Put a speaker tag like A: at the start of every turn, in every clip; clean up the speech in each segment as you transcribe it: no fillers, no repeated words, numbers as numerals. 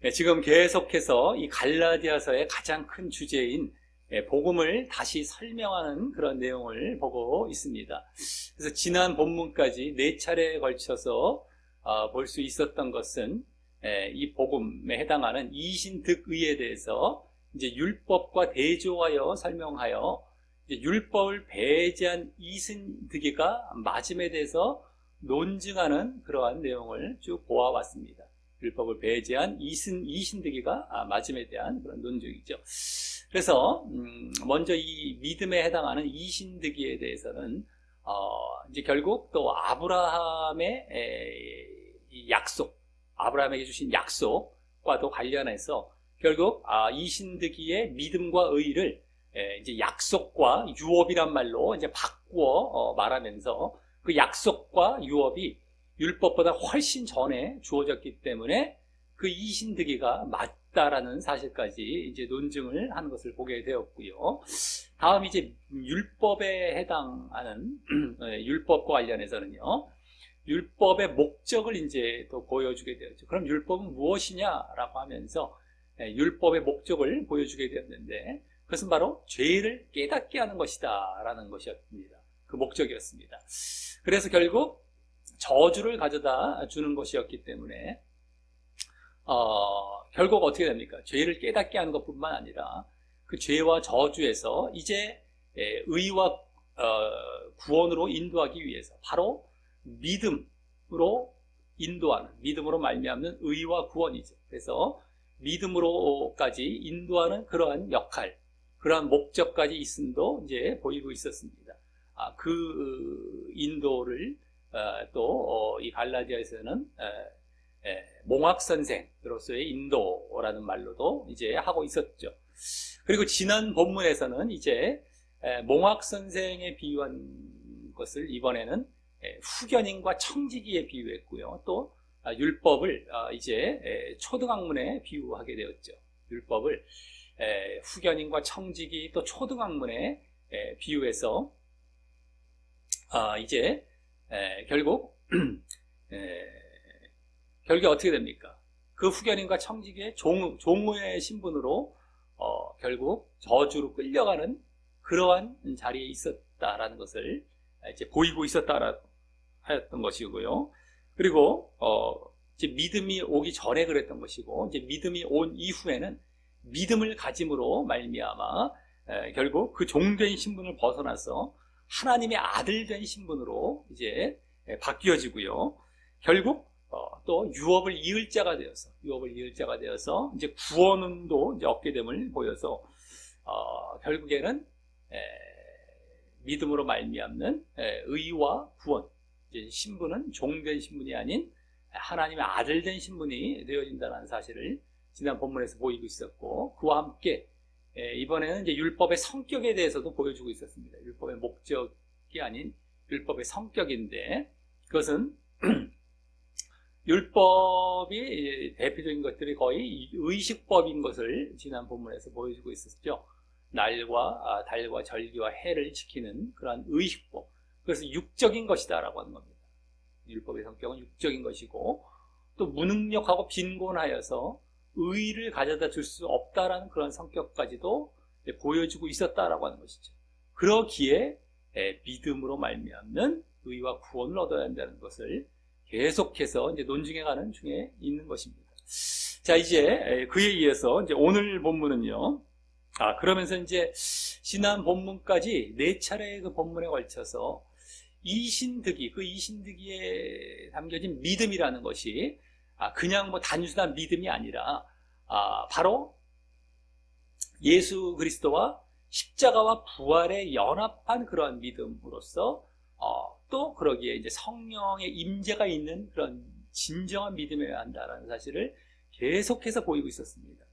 A: 지금 계속해서 이 갈라디아서의 가장 큰 주제인 복음을 다시 설명하는 그런 내용을 보고 있습니다. 그래서 지난 본문까지 4차례에 걸쳐서 볼 수 있었던 것은 이 복음에 해당하는 이신득의에 대해서 이제 율법과 대조하여 설명하여 이제 율법을 배제한 이신득의가 맞음에 대해서 논증하는 그러한 내용을 쭉 보아왔습니다. 율법을 배제한 이신득의가 맞음에 대한 그런 논증이죠. 그래서 먼저 이 믿음에 해당하는 이신득의에 대해서는 이제 결국 또 아브라함의 이 약속, 아브라함에게 주신 약속과도 관련해서 결국 이신득의의 믿음과 의를 이제 약속과 유업이란 말로 이제 바꾸어 말하면서 그 약속과 유업이 율법보다 훨씬 전에 주어졌기 때문에 그 이신득의가 맞다라는 사실까지 이제 논증을 하는 것을 보게 되었고요. 다음 이제 율법에 해당하는 율법과 관련해서는요. 율법의 목적을 이제 또 보여주게 되었죠. 그럼 율법은 무엇이냐라고 하면서 율법의 목적을 보여주게 되었는데 그것은 바로 죄를 깨닫게 하는 것이다라는 것이었습니다. 그 목적이었습니다. 그래서 결국 저주를 가져다 주는 것이었기 때문에 결국 어떻게 됩니까? 죄를 깨닫게 하는 것뿐만 아니라 그 죄와 저주에서 이제 의와 구원으로 인도하기 위해서 바로 믿음으로 인도하는, 믿음으로 말미암는 의와 구원이죠. 그래서 믿음으로까지 인도하는 그러한 역할, 그러한 목적까지 있음도 이제 보이고 있었습니다. 그 인도를 또 이 갈라디아에서는 몽학선생으로서의 인도라는 말로도 이제 하고 있었죠. 그리고 지난 본문에서는 이제 몽학선생에 비유한 것을 이번에는 후견인과 청지기에 비유했고요. 또 율법을 이제 초등학문에 비유하게 되었죠. 율법을 후견인과 청지기 또 초등학문에 비유해서 이제 결국 결국에 어떻게 됩니까? 그 후견인과 청지기의 종의 신분으로 결국 저주로 끌려가는 그러한 자리에 있었다라는 것을 이제 보이고 있었다라고 하였던 것이고요. 그리고 이제 믿음이 오기 전에 그랬던 것이고 이제 믿음이 온 이후에는 믿음을 가짐으로 말미암아 결국 그 종된 신분을 벗어나서 하나님의 아들 된 신분으로 이제 바뀌어지고요. 결국 또 유업을 이을 자가 되어서 이제 구원도 이제 얻게 됨을 보여서 결국에는 믿음으로 말미암는 의와 구원, 이제 신분은 종된 신분이 아닌 하나님의 아들 된 신분이 되어진다는 사실을 지난 본문에서 보이고 있었고, 그와 함께 이번에는 이제 율법의 성격에 대해서도 보여주고 있었습니다. 율법의 목적이 아닌 율법의 성격인데, 그것은 율법이 대표적인 것들이 거의 의식법인 것을 지난 본문에서 보여주고 있었죠. 날과 달과 절기와 해를 지키는 그러한 의식법, 그래서 육적인 것이다라고 하는 겁니다. 율법의 성격은 육적인 것이고 또 무능력하고 빈곤하여서 의의를 가져다 줄 수 없다라는 그런 성격까지도 보여주고 있었다라고 하는 것이죠. 그러기에 믿음으로 말미암는 의와 구원을 얻어야 한다는 것을 계속해서 이제 논증해가는 중에 있는 것입니다. 자, 이제 그에 의해서 이제 오늘 본문은요. 그러면서 이제 지난 본문까지 4차례의 그 본문에 걸쳐서 이신득의, 그 이신득의에 담겨진 믿음이라는 것이 그냥 뭐 단순한 믿음이 아니라 바로 예수 그리스도와 십자가와 부활에 연합한 그러한 믿음으로서 또 그러기에 이제 성령의 임재가 있는 그런 진정한 믿음이어야 한다는 사실을 계속해서 보이고 있었습니다.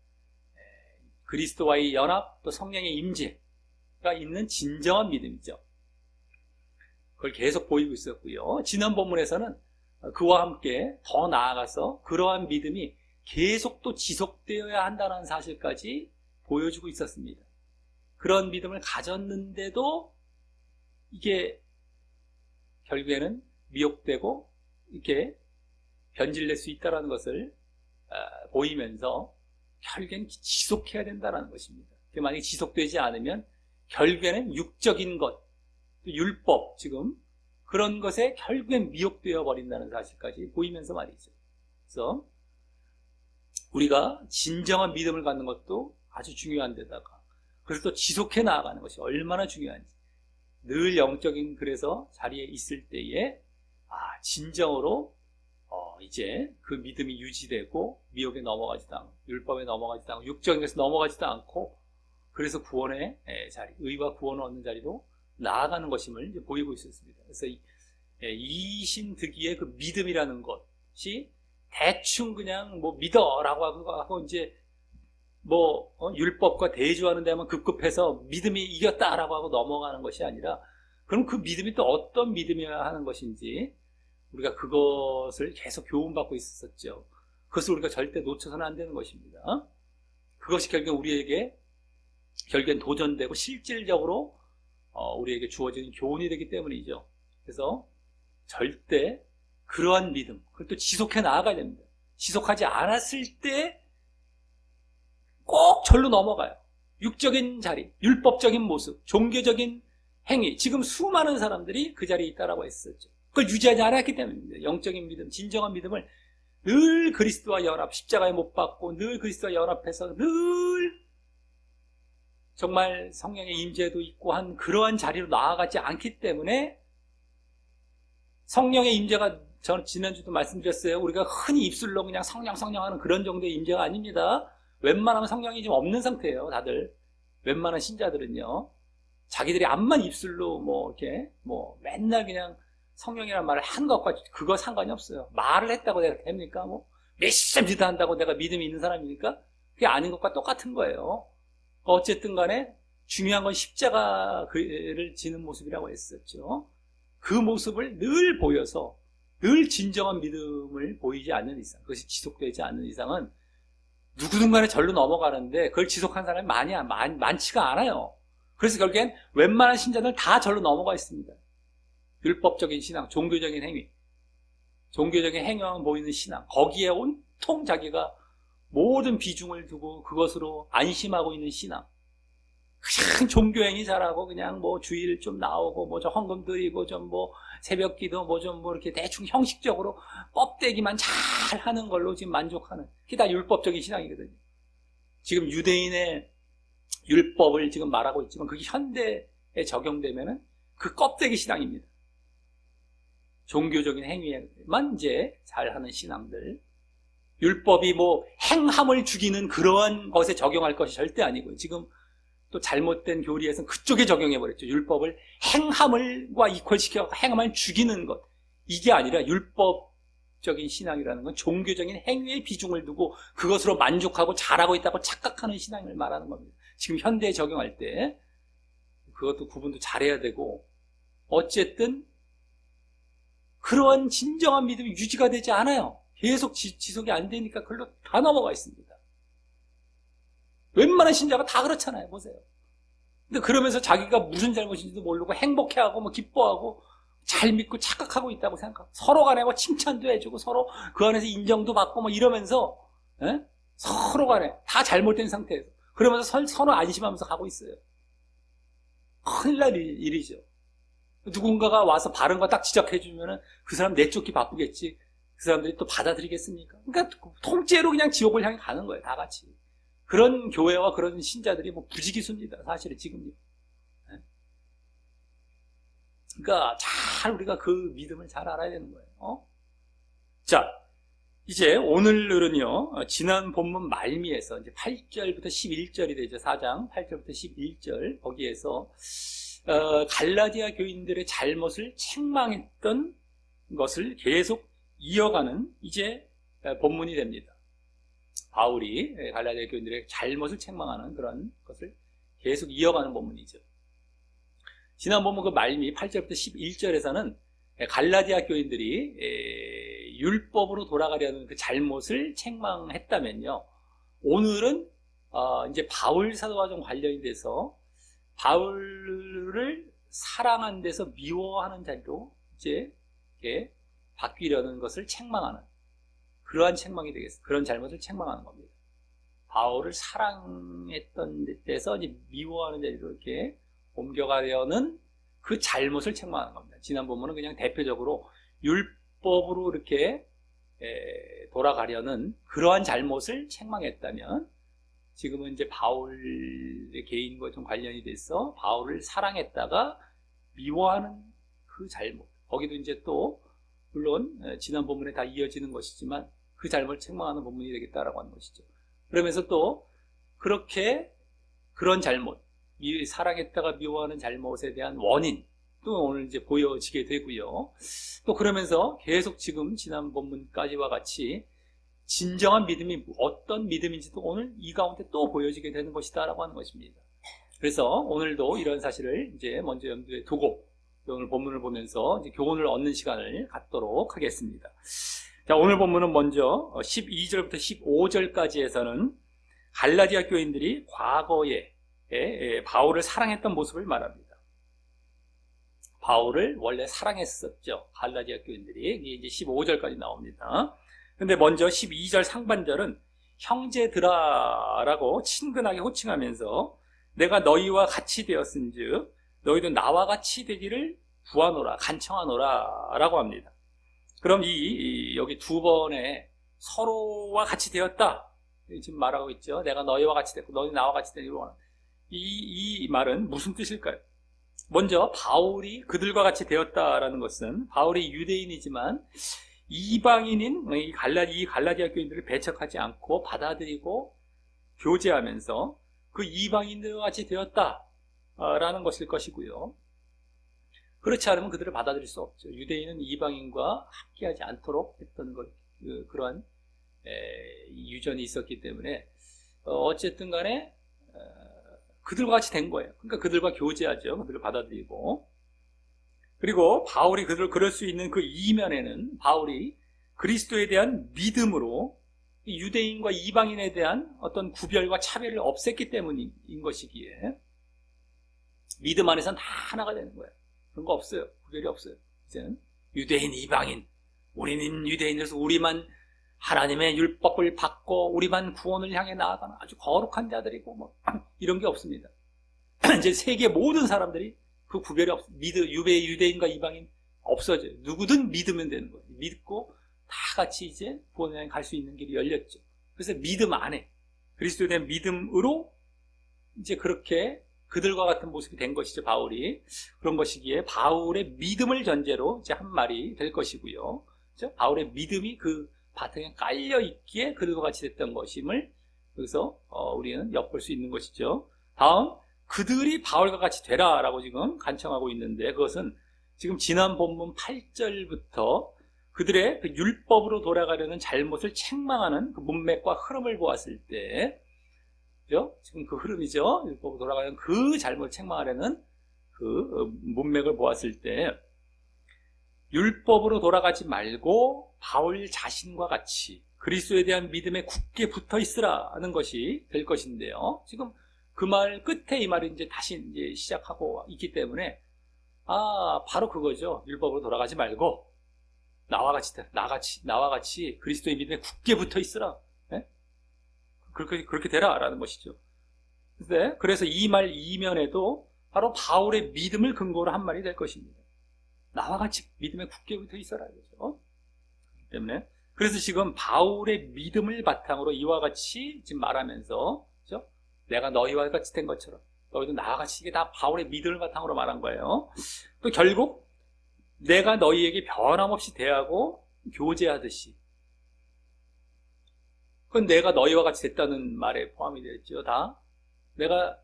A: 그리스도와의 연합 또 성령의 임재가 있는 진정한 믿음이죠. 그걸 계속 보이고 있었고요. 지난 본문에서는 그와 함께 더 나아가서 그러한 믿음이 계속 또 지속되어야 한다는 사실까지 보여주고 있었습니다. 그런 믿음을 가졌는데도 이게 결국에는 미혹되고 이렇게 변질될 수 있다는 것을 보이면서 결국엔 지속해야 된다는 것입니다. 만약에 지속되지 않으면 결국에는 육적인 것, 율법 지금 그런 것에 결국엔 미혹되어 버린다는 사실까지 보이면서 말이죠. 그래서 우리가 진정한 믿음을 갖는 것도 아주 중요한 데다가 그래서 또 지속해 나아가는 것이 얼마나 중요한지 늘 영적인 그래서 자리에 있을 때에 진정으로 이제 그 믿음이 유지되고 미혹에 넘어가지도 않고 율법에 넘어가지도 않고 육적인 것에 넘어가지도 않고 그래서 구원의 자리, 의와 구원을 얻는 자리로 나아가는 것임을 이제 보이고 있었습니다. 그래서 이신득이의 그 믿음이라는 것이 대충 그냥 뭐 믿어라고 하고 이제 뭐 율법과 대조하는 데만 급급해서 믿음이 이겼다라고 하고 넘어가는 것이 아니라 그럼 그 믿음이 또 어떤 믿음이어야 하는 것인지 우리가 그것을 계속 교훈받고 있었죠. 그것을 우리가 절대 놓쳐서는 안 되는 것입니다. 그것이 결국 우리에게 결국엔 도전되고 실질적으로 우리에게 주어지는 교훈이 되기 때문이죠. 그래서 절대 그러한 믿음, 그걸 또 지속해 나아가야 됩니다. 지속하지 않았을 때 꼭 절로 넘어가요. 육적인 자리, 율법적인 모습, 종교적인 행위. 지금 수많은 사람들이 그 자리에 있다라고 했었죠. 그걸 유지하지 않았기 때문입니다. 영적인 믿음, 진정한 믿음을 늘 그리스도와 연합, 십자가에 못 박고 늘 그리스도와 연합해서 늘 정말 성령의 임재도 있고 한 그러한 자리로 나아가지 않기 때문에 성령의 임재가 저는 지난주도 말씀드렸어요. 우리가 흔히 입술로 그냥 성령 하는 그런 정도의 임재가 아닙니다. 웬만하면 성령이 좀 없는 상태예요. 다들 웬만한 신자들은요. 자기들이 암만 입술로 뭐 이렇게 뭐 맨날 그냥 성령이라는 말을 한 것과 그거 상관이 없어요. 말을 했다고 내가 됩니까? 뭐 몇십 기도한다고 내가 믿음이 있는 사람입니까? 그게 아닌 것과 똑같은 거예요. 어쨌든 간에 중요한 건 십자가를 지는 모습이라고 했었죠. 그 모습을 늘 보여서 늘 진정한 믿음을 보이지 않는 이상, 그것이 지속되지 않는 이상은 누구든 간에 절로 넘어가는데 그걸 지속한 사람이 많지가 않아요. 그래서 결국엔 웬만한 신자들 다 절로 넘어가 있습니다. 율법적인 신앙, 종교적인 행위, 종교적인 행위만 보이는 신앙, 거기에 온통 자기가 모든 비중을 두고 그것으로 안심하고 있는 신앙. 그냥 종교행위 잘하고 그냥 뭐 주일 좀 나오고 뭐 좀 헌금 드리고 좀 뭐 새벽 기도 뭐 좀 뭐 이렇게 대충 형식적으로 껍데기만 잘 하는 걸로 지금 만족하는 그게 다 율법적인 신앙이거든요. 지금 유대인의 율법을 지금 말하고 있지만 그게 현대에 적용되면은 그 껍데기 신앙입니다. 종교적인 행위에만 이제 잘하는 신앙들. 율법이 뭐 행함을 죽이는 그러한 것에 적용할 것이 절대 아니고요. 지금 또 잘못된 교리에서는 그쪽에 적용해버렸죠. 율법을 행함을과 이퀄시켜 행함을 죽이는 것. 이게 아니라 율법적인 신앙이라는 건 종교적인 행위에 비중을 두고 그것으로 만족하고 잘하고 있다고 착각하는 신앙을 말하는 겁니다. 지금 현대에 적용할 때 그것도 구분도 잘해야 되고 어쨌든 그러한 진정한 믿음이 유지가 되지 않아요. 계속 지속이 안 되니까 그걸로 다 넘어가 있습니다. 웬만한 신자가 다 그렇잖아요. 보세요. 근데 그러면서 자기가 무슨 잘못인지도 모르고 행복해하고 뭐 기뻐하고 잘 믿고 착각하고 있다고 생각하고 서로 간에 뭐 칭찬도 해주고 서로 그 안에서 인정도 받고 뭐 이러면서 서로 간에 다 잘못된 상태에서 그러면서 서로 안심하면서 가고 있어요. 큰일 날 일이죠. 누군가가 와서 바른 거 딱 지적해주면은 그 사람 내쫓기 바쁘겠지. 그 사람들이 또 받아들이겠습니까? 그러니까 통째로 그냥 지옥을 향해 가는 거예요. 다 같이. 그런 교회와 그런 신자들이 뭐 부지기수입니다. 사실은 지금요. 그러니까 잘 우리가 그 믿음을 잘 알아야 되는 거예요. 자, 이제 오늘은요, 지난 본문 말미에서 이제 8절부터 11절이 되죠. 4장 8절부터 11절. 거기에서, 갈라디아 교인들의 잘못을 책망했던 것을 계속 이어가는 이제 본문이 됩니다. 바울이 갈라디아 교인들의 잘못을 책망하는 그런 것을 계속 이어가는 본문이죠. 지난 본문 그 말미 8절부터 11절에서는 갈라디아 교인들이 율법으로 돌아가려는 그 잘못을 책망했다면요. 오늘은 이제 바울 사도와 좀 관련이 돼서 바울을 사랑한 데서 미워하는 자리로 이제 이렇게 바뀌려는 것을 책망하는 그러한 책망이 되겠어요. 그런 잘못을 책망하는 겁니다. 바울을 사랑했던 데서 이제 미워하는 데로 이렇게 옮겨가려는 그 잘못을 책망하는 겁니다. 지난 본문은 그냥 대표적으로 율법으로 이렇게 돌아가려는 그러한 잘못을 책망했다면, 지금은 이제 바울의 개인과 좀 관련이 돼서 바울을 사랑했다가 미워하는 그 잘못, 거기도 이제 또 물론 지난 본문에 다 이어지는 것이지만 그 잘못을 책망하는 본문이 되겠다라고 하는 것이죠. 그러면서 또 그렇게 그런 잘못, 사랑했다가 미워하는 잘못에 대한 원인 또 오늘 이제 보여지게 되고요. 또 그러면서 계속 지금 지난 본문까지와 같이 진정한 믿음이 어떤 믿음인지도 오늘 이 가운데 또 보여지게 되는 것이다라고 하는 것입니다. 그래서 오늘도 이런 사실을 이제 먼저 염두에 두고 오늘 본문을 보면서 이제 교훈을 얻는 시간을 갖도록 하겠습니다. 자, 오늘 본문은 먼저 12절부터 15절까지에서는 갈라디아 교인들이 과거에 바울을 사랑했던 모습을 말합니다. 바울을 원래 사랑했었죠. 갈라디아 교인들이. 이게 이제 15절까지 나옵니다. 근데 먼저 12절 상반절은 형제들아라고 친근하게 호칭하면서 내가 너희와 같이 되었은즉 너희도 나와 같이 되기를 구하노라, 간청하노라 라고 합니다. 그럼 여기 두 번에 서로와 같이 되었다 지금 말하고 있죠. 내가 너희와 같이 됐고 너희 나와 같이 되기를 원한다. 이 말은 무슨 뜻일까요? 먼저 바울이 그들과 같이 되었다라는 것은 바울이 유대인이지만 이방인인 이 갈라디아 교인들을 배척하지 않고 받아들이고 교제하면서 그 이방인들과 같이 되었다라는 것일 것이고요. 그렇지 않으면 그들을 받아들일 수 없죠. 유대인은 이방인과 함께하지 않도록 했던 그러한 유전이 있었기 때문에 어쨌든 간에 그들과 같이 된 거예요. 그러니까 그들과 교제하죠. 그들을 받아들이고. 그리고 바울이 그들을 그럴 수 있는 그 이면에는 바울이 그리스도에 대한 믿음으로 유대인과 이방인에 대한 어떤 구별과 차별을 없앴기 때문인 것이기에 믿음 안에서는 다 하나가 되는 거예요. 그런 거 없어요. 구별이 없어요. 이제는 유대인, 이방인, 우리는 유대인에서 우리만 하나님의 율법을 받고 우리만 구원을 향해 나아가는 아주 거룩한 자들이고 뭐 이런 게 없습니다. 이제 세계 모든 사람들이 그 구별이 유대인과 이방인 없어져요. 누구든 믿으면 되는 거예요. 믿고 다 같이 이제 구원을 향해 갈 수 있는 길이 열렸죠. 그래서 믿음 안에 그리스도에 대한 믿음으로 이제 그렇게 그들과 같은 모습이 된 것이죠. 바울이 그런 것이기에 바울의 믿음을 전제로 이제 한 말이 될 것이고요. 그렇죠? 바울의 믿음이 그 바탕에 깔려 있기에 그들과 같이 됐던 것임을 여기서 우리는 엿볼 수 있는 것이죠. 다음 그들이 바울과 같이 되라라고 지금 간청하고 있는데 그것은 지금 지난 본문 8절부터 그들의 그 율법으로 돌아가려는 잘못을 책망하는 그 문맥과 흐름을 보았을 때, 그죠? 지금 그 흐름이죠. 율법으로 돌아가는 그 잘못을 책망하려는 그 문맥을 보았을 때, 율법으로 돌아가지 말고 바울 자신과 같이 그리스도에 대한 믿음에 굳게 붙어 있으라는 것이 될 것인데요. 지금 그 말 끝에 이 말이 이제 다시 이제 시작하고 있기 때문에 바로 그거죠. 율법으로 돌아가지 말고 나와 같이 그리스도의 믿음에 굳게 붙어 있으라. 네? 그렇게 되라라는 것이죠. 그래서 이 말 이면에도 바로 바울의 믿음을 근거로 한 말이 될 것입니다. 나와 같이 믿음에 굳게 붙어 있어라 이거죠. 때문에 그래서 지금 바울의 믿음을 바탕으로 이와 같이 지금 말하면서, 그렇죠? 내가 너희와 같이 된 것처럼 너희도 나와 같이, 이게 다 바울의 믿음을 바탕으로 말한 거예요. 또 결국 내가 너희에게 변함없이 대하고 교제하듯이, 그건 내가 너희와 같이 됐다는 말에 포함이 되었죠. 다 내가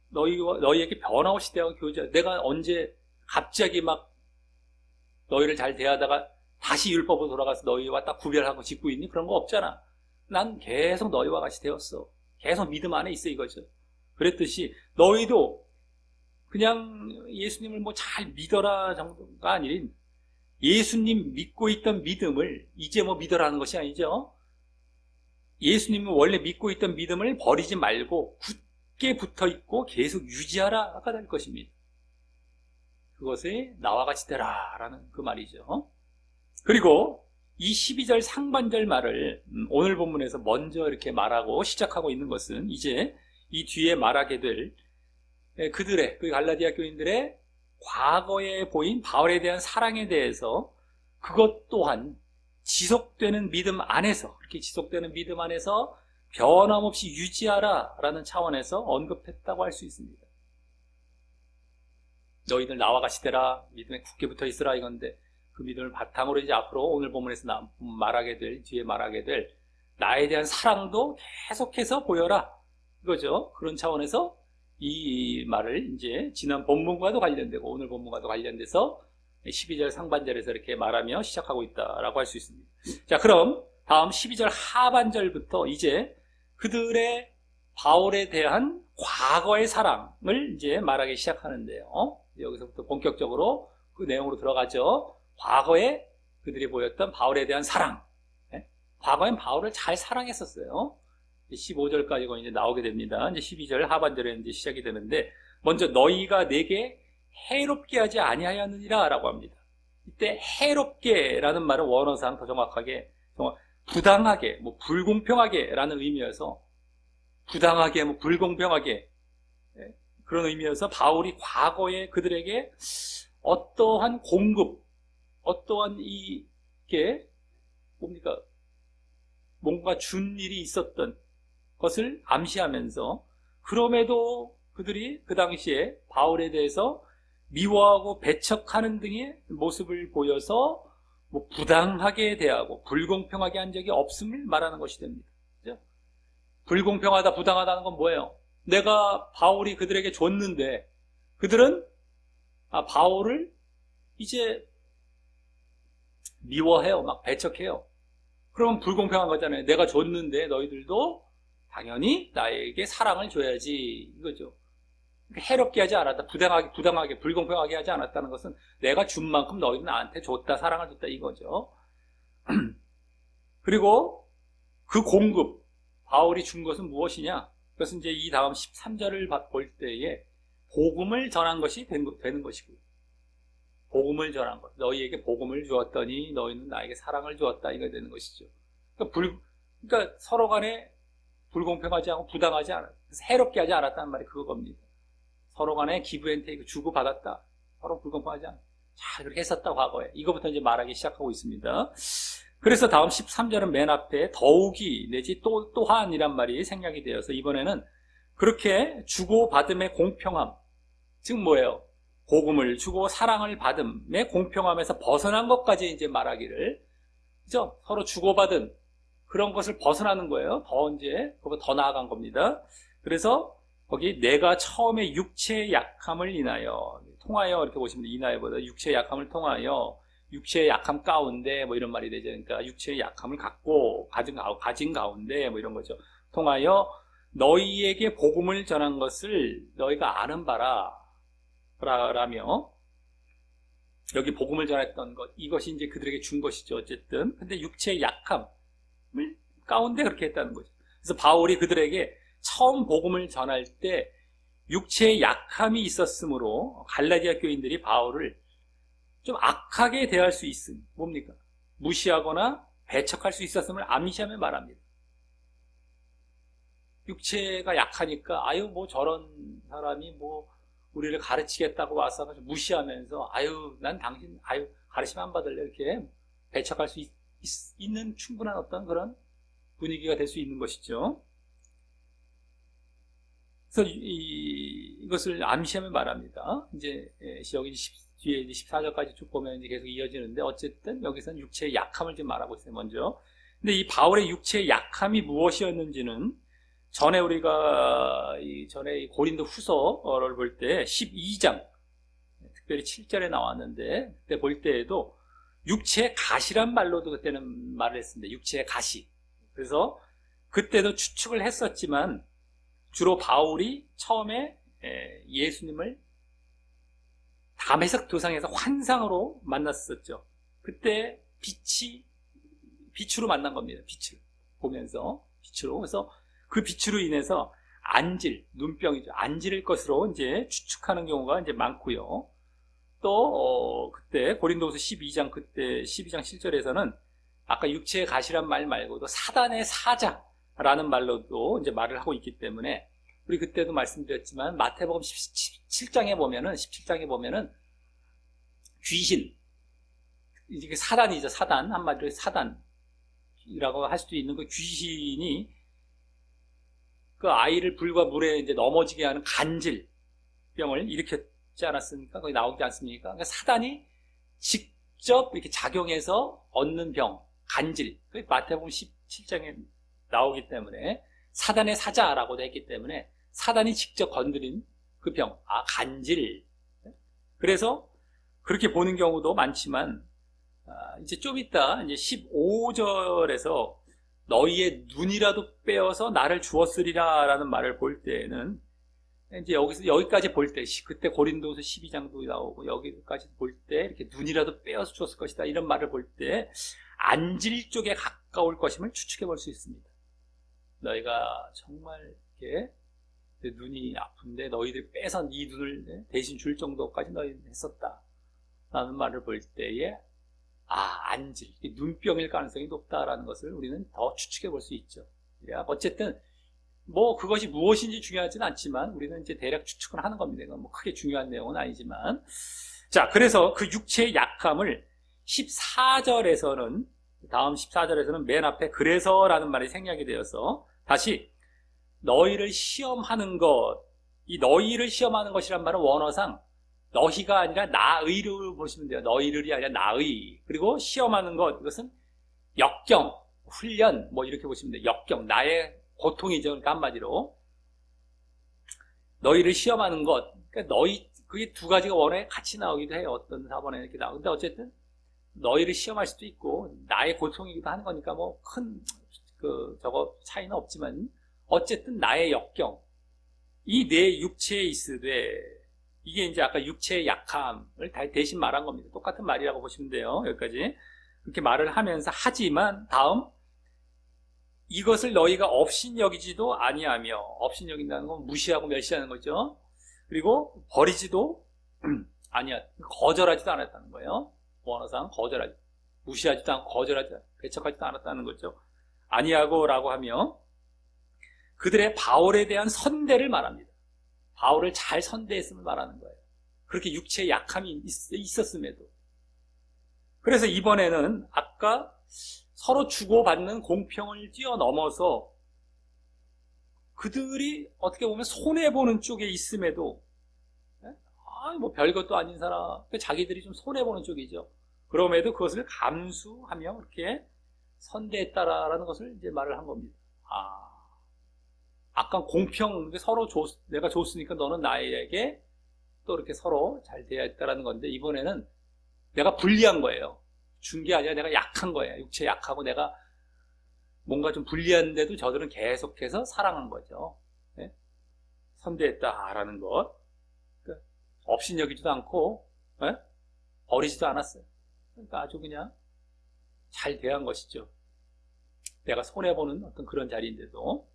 A: 너희에게 변함없이 대하고 교제하듯이, 내가 언제 갑자기 막 너희를 잘 대하다가 다시 율법으로 돌아가서 너희와 딱 구별하고 짓고 있니? 그런 거 없잖아. 난 계속 너희와 같이 되었어. 계속 믿음 안에 있어 이거죠. 그랬듯이 너희도 그냥 예수님을 뭐 잘 믿어라 정도가 아닌 예수님 믿고 있던 믿음을 이제 뭐 믿어라는 것이 아니죠. 예수님은 원래 믿고 있던 믿음을 버리지 말고 굳게 붙어 있고 계속 유지하라가 될 것입니다. 그것이 나와 같이 되라라는 그 말이죠. 그리고 이 12절 상반절 말을 오늘 본문에서 먼저 이렇게 말하고 시작하고 있는 것은 이제 이 뒤에 말하게 될 그들의, 그 갈라디아 교인들의 과거에 보인 바울에 대한 사랑에 대해서 그것 또한 지속되는 믿음 안에서, 그렇게 지속되는 믿음 안에서 변함없이 유지하라 라는 차원에서 언급했다고 할 수 있습니다. 너희들 나와 같이 되라, 믿음에 굳게 붙어 있으라 이건데, 그 믿음을 바탕으로 이제 앞으로 오늘 본문에서 말하게 될, 뒤에 말하게 될 나에 대한 사랑도 계속해서 보여라 이거죠. 그런 차원에서 이 말을 이제 지난 본문과도 관련되고 오늘 본문과도 관련돼서 12절 상반절에서 이렇게 말하며 시작하고 있다라고 할 수 있습니다. 자, 그럼 다음 12절 하반절부터 이제 그들의 바울에 대한 과거의 사랑을 이제 말하기 시작하는데요. 여기서부터 본격적으로 그 내용으로 들어가죠. 과거에 그들이 보였던 바울에 대한 사랑. 과거엔 바울을 잘 사랑했었어요. 15절까지가 이제 나오게 됩니다. 이제 12절 하반절에 이제 시작이 되는데, 먼저 너희가 내게 해롭게 하지 아니하였느니라 라고 합니다. 이때 해롭게라는 말은 원어상 더 정확하게 부당하게, 뭐 불공평하게 라는 의미여서, 부당하게, 뭐 불공평하게, 그런 의미여서 바울이 과거에 그들에게 어떠한 공급, 어떠한 이게 뭡니까? 뭔가 준 일이 있었던 것을 암시하면서, 그럼에도 그들이 그 당시에 바울에 대해서 미워하고 배척하는 등의 모습을 보여서 뭐 부당하게 대하고 불공평하게 한 적이 없음을 말하는 것이 됩니다. 그죠? 불공평하다, 부당하다는 건 뭐예요? 내가 바울이 그들에게 줬는데 그들은 바울을 이제 미워해요. 막 배척해요. 그러면 불공평한 거잖아요. 내가 줬는데 너희들도 당연히 나에게 사랑을 줘야지 이거죠. 해롭게 하지 않았다, 부당하게 불공평하게 하지 않았다는 것은 내가 준 만큼 너희는 나한테 줬다, 사랑을 줬다 이거죠. 그리고 그 공급, 바울이 준 것은 무엇이냐? 그것은 이제 이 다음 13절을 볼 때에 복음을 전한 것이 되는 것이고요. 복음을 전한 것. 너희에게 복음을 주었더니 너희는 나에게 사랑을 주었다. 이거 되는 것이죠. 그러니까 서로 간에 불공평하지 않고 부당하지 않았다. 해롭게 하지 않았다는 말이 그겁니다. 서로 간에 기브앤테이크, 주고받았다. 서로 불공평하지 않았다. 잘 그렇게 했었다, 과거에. 이거부터 이제 말하기 시작하고 있습니다. 그래서 다음 13절은 맨 앞에 더욱이 내지 또한이란 말이 생략이 되어서 이번에는 그렇게 주고받음의 공평함, 즉 뭐예요? 복음을 주고 사랑을 받음의 공평함에서 벗어난 것까지 이제 말하기를, 그죠? 서로 주고받은 그런 것을 벗어나는 거예요. 더 이제 그거보다 더 나아간 겁니다. 그래서 거기 내가 처음에 육체의 약함을 통하여 이렇게 보시면 인하여보다 육체의 약함을 통하여 육체의 약함 가운데 뭐 이런 말이 되죠. 그러니까 육체의 약함을 갖고 가진 가운데 뭐 이런 거죠. 통하여 너희에게 복음을 전한 것을 너희가 아는 바라 라며, 여기 복음을 전했던 것, 이것이 이제 그들에게 준 것이죠. 어쨌든 근데 육체의 약함을 가운데 그렇게 했다는 거죠. 그래서 바울이 그들에게 처음 복음을 전할 때 육체의 약함이 있었으므로 갈라디아 교인들이 바울을 좀 악하게 대할 수 있음, 뭡니까? 무시하거나 배척할 수 있었음을 암시하며 말합니다. 육체가 약하니까 아유 뭐 저런 사람이 뭐 우리를 가르치겠다고 와서 무시하면서 난 당신 가르침 안 받을래, 이렇게 배척할 수 있는 충분한 어떤 그런 분위기가 될 수 있는 것이죠. 그래서 이것을 암시하며 말합니다. 이제 여기 뒤에 14절까지 쭉 보면 이제 계속 이어지는데, 어쨌든 여기서는 육체의 약함을 지금 말하고 있어요, 먼저. 근데 이 바울의 육체의 약함이 무엇이었는지는 전에 우리가 전에 고린도 후서를 볼 때 12장, 특별히 7절에 나왔는데, 그때 볼 때에도 육체의 가시란 말로도 그때는 말을 했습니다. 육체의 가시. 그래서 그때도 추측을 했었지만 주로 바울이 처음에 예수님을 다메섹 도상에서 환상으로 만났었죠. 그때 빛으로 만난 겁니다. 빛을 보면서 빛으로. 그래서 그 빛으로 인해서 눈병이죠. 안질 것으로 이제 추측하는 경우가 이제 많고요. 또 그때 고린도후서 12장 7절에서는 아까 육체의 가시란 말 말고도 사단의 사자라는 말로도 이제 말을 하고 있기 때문에 우리 그때도 말씀드렸지만 마태복음 17장에 보면은 귀신, 이게 사단이죠. 사단, 한마디로 사단이라고 할 수도 있는 그 귀신이 그 아이를 불과 물에 이제 넘어지게 하는 간질병을 일으켰지 않았습니까? 거기 나오지 않습니까? 그러니까 사단이 직접 이렇게 작용해서 얻는 병, 간질. 마태복음 17장에 나오기 때문에 사단의 사자라고도 했기 때문에 사단이 직접 건드린 그 병, 간질. 그래서 그렇게 보는 경우도 많지만 이제 좀 이따 이제 15절에서 너희의 눈이라도 빼어서 나를 주었으리라 라는 말을 볼 때는 이제 여기까지 볼 때, 그때 고린도서 12장도 나오고 여기까지 볼 때 이렇게 눈이라도 빼어서 주었을 것이다 이런 말을 볼 때 안질 쪽에 가까울 것임을 추측해 볼 수 있습니다. 너희가 정말 이렇게 눈이 아픈데 너희들이 빼서 네 눈을 대신 줄 정도까지 너희는 했었다 라는 말을 볼 때에 안질, 눈병일 가능성이 높다라는 것을 우리는 더 추측해 볼 수 있죠. 어쨌든 뭐 그것이 무엇인지 중요하지는 않지만 우리는 이제 대략 추측을 하는 겁니다. 이건 뭐 크게 중요한 내용은 아니지만, 자, 그래서 그 육체의 약함을 14절에서는 다음 14절에서는 맨 앞에 그래서라는 말이 생략이 되어서 다시 너희를 시험하는 것, 이 너희를 시험하는 것이란 말은 원어상 너희가 아니라 나의로 보시면 돼요. 너희를이 아니라 나의. 그리고 시험하는 것, 이것은 역경, 훈련, 뭐 이렇게 보시면 돼요. 역경, 나의 고통이죠. 그러니까 한마디로 너희를 시험하는 것, 그러니까 그게 두 가지가 원어에 같이 나오기도 해요. 어떤 사본에 이렇게 나오는데 어쨌든 너희를 시험할 수도 있고 나의 고통이기도 하는 거니까 뭐 큰 저거 차이는 없지만 어쨌든 나의 역경, 이 내 육체에 있으되, 이게 이제 아까 육체의 약함을 대신 말한 겁니다. 똑같은 말이라고 보시면 돼요. 여기까지 그렇게 말을 하면서, 하지만 다음 이것을 너희가 업신여기지도 아니하며, 업신여긴다는 건 무시하고 멸시하는 거죠. 그리고 버리지도 거절하지도 않았다는 거예요. 원어상 무시하지도 않고 배척하지도 않았다는 거죠. 아니하고라고 하며 그들의 바울에 대한 선대를 말합니다. 바울을 잘 선대했음을 말하는 거예요. 그렇게 육체의 약함이 있었음에도. 그래서 이번에는 아까 서로 주고받는 공평을 뛰어넘어서 그들이 어떻게 보면 손해보는 쪽에 있음에도, 뭐 별것도 아닌 사람, 자기들이 좀 손해보는 쪽이죠. 그럼에도 그것을 감수하며 이렇게 선대했다라는 것을 이제 말을 한 겁니다. 아까 공평, 서로 내가 줬으니까 너는 나에게 또 이렇게 서로 잘 대했다라는 건데, 이번에는 내가 불리한 거예요. 준 게 아니라 내가 약한 거예요. 육체 약하고 내가 뭔가 좀 불리한데도 저들은 계속해서 사랑한 거죠. 네? 선대했다라는 것. 그러니까 업신여기지도 않고, 네? 버리지도 않았어요. 그러니까 아주 그냥 잘 대한 것이죠. 내가 손해보는 어떤 그런 자리인데도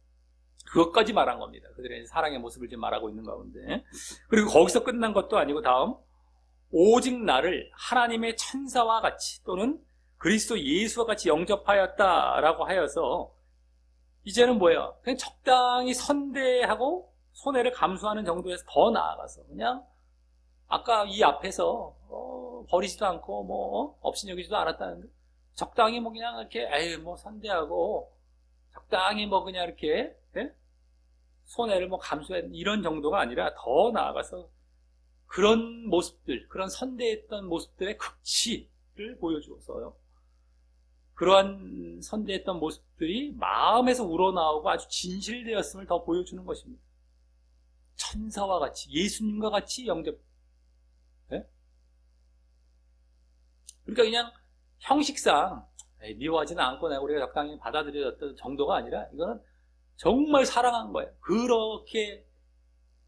A: 그것까지 말한 겁니다. 그들의 사랑의 모습을 지금 말하고 있는 가운데. 그리고 거기서 끝난 것도 아니고 다음, 오직 나를 하나님의 천사와 같이 또는 그리스도 예수와 같이 영접하였다라고 하여서 이제는 뭐예요? 그냥 적당히 선대하고 손해를 감수하는 정도에서 더 나아가서 그냥 아까 이 앞에서 버리지도 않고 뭐 업신여기지도 않았다는데, 적당히 뭐 그냥 이렇게 뭐 선대하고 적당히 뭐 그냥 이렇게 손해를 뭐 감수한 이런 정도가 아니라 더 나아가서 그런 모습들, 그런 선대했던 모습들의 극치를 보여주어서요. 그러한 선대했던 모습들이 마음에서 우러나오고 아주 진실되었음을 더 보여주는 것입니다. 천사와 같이, 예수님과 같이 영접. 그러니까 그냥 형식상 미워하지는 않고 우리가 적당히 받아들여졌던 정도가 아니라 이거는 정말 사랑한 거예요. 그렇게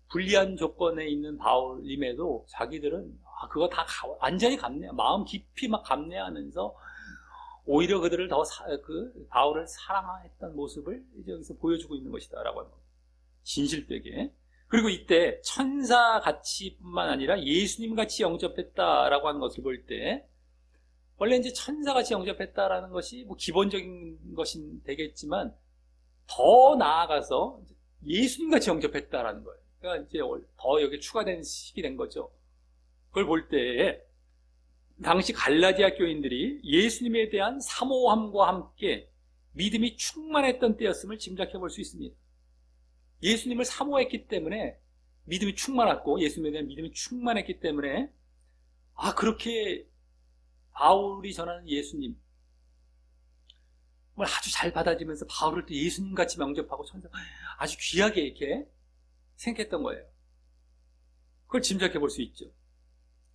A: 불리한 조건에 있는 바울임에도 자기들은 그거 다 완전히 감내, 마음 깊이 막 감내하면서 오히려 그들을 더 바울을 사랑했던 모습을 이제 여기서 보여주고 있는 것이다라고 하는 겁니다. 진실되게. 그리고 이때 천사같이뿐만 아니라 예수님같이 영접했다라고 하는 것을 볼 때 원래 이제 천사같이 영접했다라는 것이 뭐 기본적인 것이 되겠지만 더 나아가서 예수님같이 영접했다라는 거예요. 그러니까 이제 더 여기 추가된 식이 된 거죠. 그걸 볼 때 당시 갈라디아 교인들이 예수님에 대한 사모함과 함께 믿음이 충만했던 때였음을 짐작해 볼 수 있습니다. 예수님을 사모했기 때문에 믿음이 충만했고, 예수님에 대한 믿음이 충만했기 때문에 그렇게 바울이 전하는 예수님 아주 잘 받아들이면서 바울을 또 예수님같이 영접하고 천사 아주 귀하게 이렇게 생각했던 거예요. 그걸 짐작해 볼 수 있죠.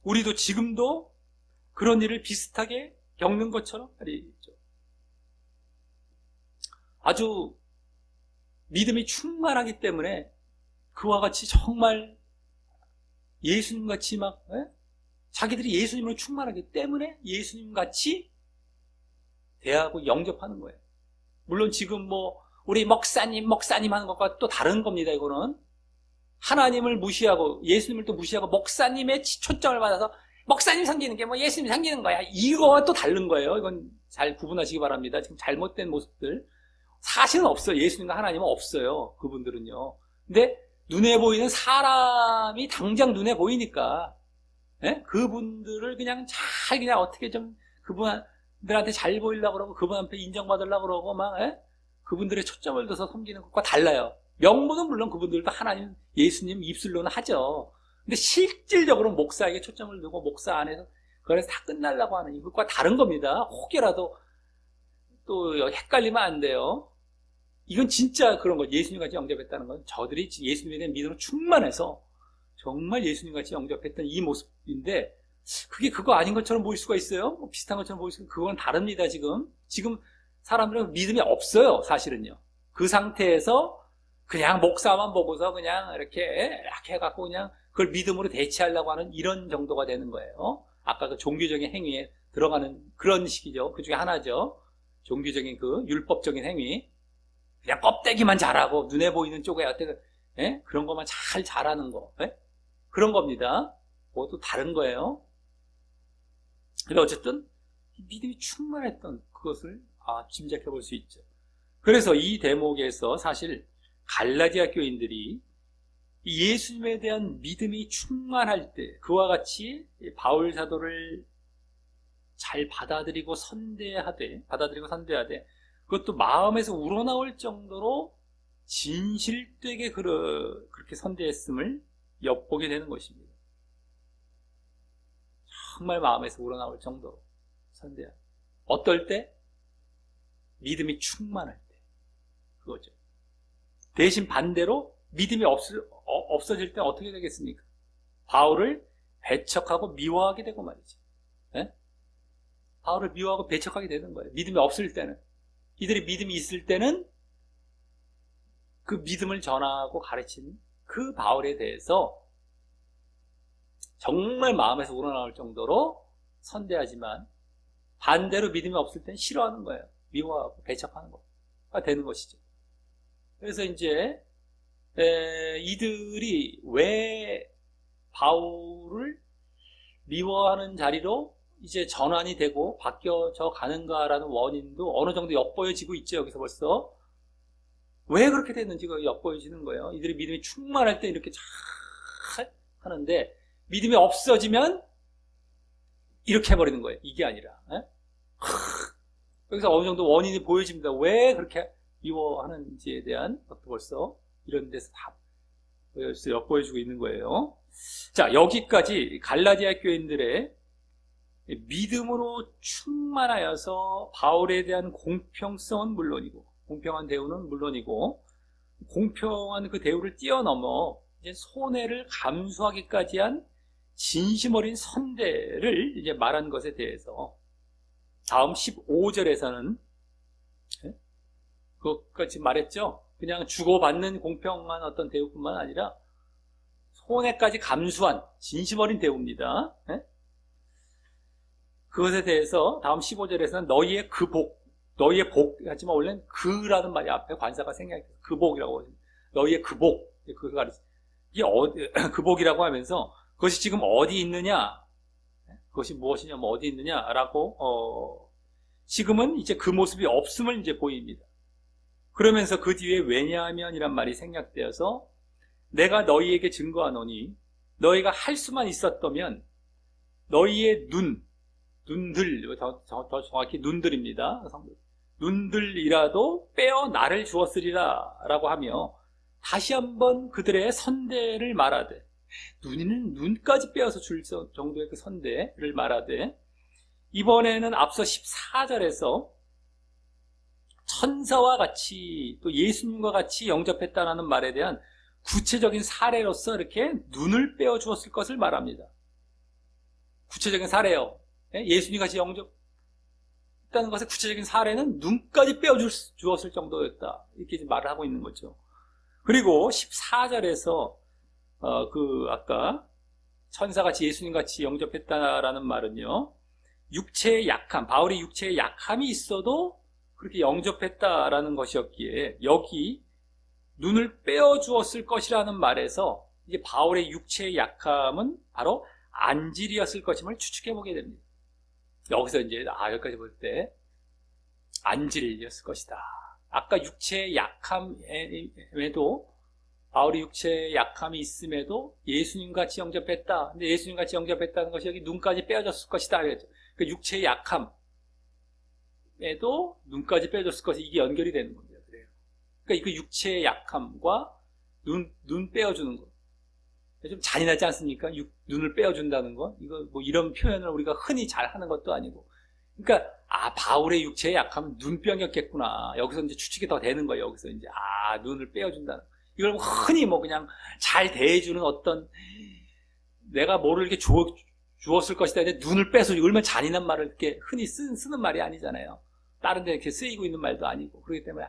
A: 우리도 지금도 그런 일을 비슷하게 겪는 것처럼 말이죠. 아주 믿음이 충만하기 때문에 그와 같이 정말 예수님같이 자기들이 예수님으로 충만하기 때문에 예수님같이 대하고 영접하는 거예요. 물론 지금 우리 목사님 하는 것과 또 다른 겁니다. 이거는 하나님을 무시하고 예수님을 또 무시하고 목사님의 초점을 받아서 목사님 섬기는 게 예수님 섬기는 거야. 이거와 또 다른 거예요. 이건 잘 구분하시기 바랍니다. 지금 잘못된 모습들 사실은 없어요. 예수님과 하나님은 없어요. 그분들은요. 근데 눈에 보이는 사람이 당장 눈에 보이니까 그분들을 그냥 어떻게 좀 그분들한테 잘 보이려고 그러고 그분 앞에 인정받으려고 그러고 그분들의 초점을 둬서 섬기는 것과 달라요. 명분은 물론 그분들도 하나님, 예수님 입술로는 하죠. 근데 실질적으로 목사에게 초점을 두고 목사 안에서 그래서 다 끝나려고 하는 이것과 다른 겁니다. 혹여라도 또 헷갈리면 안 돼요. 이건 진짜 그런 거. 예수님같이 영접했다는 건 저들이 예수님에 대한 믿음으로 충만해서 정말 예수님같이 영접했던 이 모습인데 그게 그거 아닌 것처럼 보일 수가 있어요. 비슷한 것처럼 보일 수 있어요. 그건 다릅니다. 지금 사람들은 믿음이 없어요. 사실은요. 그 상태에서 그냥 목사만 보고서 그냥 이렇게 해갖고 그냥 그걸 믿음으로 대체하려고 하는 이런 정도가 되는 거예요. 아까 그 종교적인 행위에 들어가는 그런 식이죠. 그 중에 하나죠. 종교적인 그 율법적인 행위. 그냥 껍데기만 잘하고 눈에 보이는 쪽에 어떻게 그런 것만 잘 잘하는 거. 그런 겁니다. 그것도 다른 거예요. 근데 어쨌든 믿음이 충만했던 그것을 짐작해 볼 수 있죠. 그래서 이 대목에서 사실 갈라디아 교인들이 예수님에 대한 믿음이 충만할 때 그와 같이 바울 사도를 잘 받아들이고 선대하되 그것도 마음에서 우러나올 정도로 진실되게 그렇게 선대했음을 엿보게 되는 것입니다. 정말 마음에서 우러나올 정도로 선대한. 어떨 때? 믿음이 충만할 때. 그거죠. 대신 반대로 믿음이 없어질 때 어떻게 되겠습니까? 바울을 배척하고 미워하게 되고 말이죠. 바울을 미워하고 배척하게 되는 거예요. 믿음이 없을 때는. 이들이 믿음이 있을 때는 그 믿음을 전하고 가르친 그 바울에 대해서 정말 마음에서 우러나올 정도로 선대하지만 반대로 믿음이 없을 때는 싫어하는 거예요. 미워하고 배척하는 거가 되는 것이죠. 그래서 이제 이들이 왜 바울을 미워하는 자리로 이제 전환이 되고 바뀌어져 가는가라는 원인도 어느 정도 엿보여지고 있죠. 여기서 벌써 왜 그렇게 됐는지가 엿보여지는 거예요. 이들이 믿음이 충만할 때 이렇게 잘 하는데 믿음이 없어지면 이렇게 해버리는 거예요. 이게 아니라 여기서 어느 정도 원인이 보여집니다. 왜 그렇게 미워하는지에 대한 것도 벌써 이런 데서 다 엿보여주고 있는 거예요. 자, 여기까지 갈라디아 교인들의 믿음으로 충만하여서 바울에 대한 공평성은 물론이고 공평한 대우는 물론이고 공평한 그 대우를 뛰어넘어 이제 손해를 감수하기까지 한 진심 어린 선대를 이제 말한 것에 대해서 다음 15절에서는 그것까지 말했죠. 그냥 주고받는 공평한 어떤 대우뿐만 아니라 손해까지 감수한 진심 어린 대우입니다. 그것에 대해서 다음 15절에서는 너희의 그 복, 너희의 복, 하지만 원래는 그라는 말이 앞에 관사가 생략해서 그 복이라고 하죠. 너희의 그 복, 이게 그 복이라고 하면서 그것이 지금 어디 있느냐? 그것이 무엇이냐, 뭐 어디 있느냐라고 지금은 이제 그 모습이 없음을 이제 보입니다. 그러면서 그 뒤에 왜냐하면이란 말이 생략되어서 내가 너희에게 증거하노니 너희가 할 수만 있었다면 너희의 눈들, 더 정확히 눈들입니다. 눈들이라도 빼어 나를 주었으리라 라고 하며 다시 한번 그들의 선대를 말하되, 눈까지 빼어서 줄 정도의 그 선대를 말하되, 이번에는 앞서 14절에서 천사와 같이 또 예수님과 같이 영접했다는 말에 대한 구체적인 사례로서 이렇게 눈을 빼어 주었을 것을 말합니다. 구체적인 사례요. 예수님 같이 영접했다는 것의 구체적인 사례는 눈까지 빼어 주었을 정도였다. 이렇게 말을 하고 있는 거죠. 그리고 14절에서 아까 천사같이 예수님같이 영접했다라는 말은요, 육체의 약함, 바울이 육체의 약함이 있어도 그렇게 영접했다라는 것이었기에 여기 눈을 빼어 주었을 것이라는 말에서 이제 바울의 육체의 약함은 바로 안질이었을 것임을 추측해 보게 됩니다. 여기서 이제 여기까지 볼 때 안질이었을 것이다. 아까 육체의 약함에도 바울이 육체의 약함이 있음에도 예수님같이 영접했다. 근데 예수님같이 영접했다는 것이 여기 눈까지 빼어졌을 것이다. 그랬죠. 그러니까 육체의 약함에도 눈까지 빼어졌을 것이 이게 연결이 되는 겁니다. 그래요. 그러니까 그 육체의 약함과 눈 빼어주는 것. 좀 잔인하지 않습니까? 눈을 빼어준다는 거. 이거 뭐 이런 표현을 우리가 흔히 잘 하는 것도 아니고. 그러니까, 바울의 육체의 약함은 눈병이었겠구나. 여기서 이제 추측이 더 되는 거예요. 여기서 이제, 눈을 빼어준다는 거. 이걸 흔히 뭐 그냥 잘 대해주는 어떤, 내가 뭐를 이렇게 주었을 것이다. 이제 눈을 빼서 얼마나 잔인한 말을 이렇게 흔히 쓰는 말이 아니잖아요. 다른 데 이렇게 쓰이고 있는 말도 아니고. 그렇기 때문에,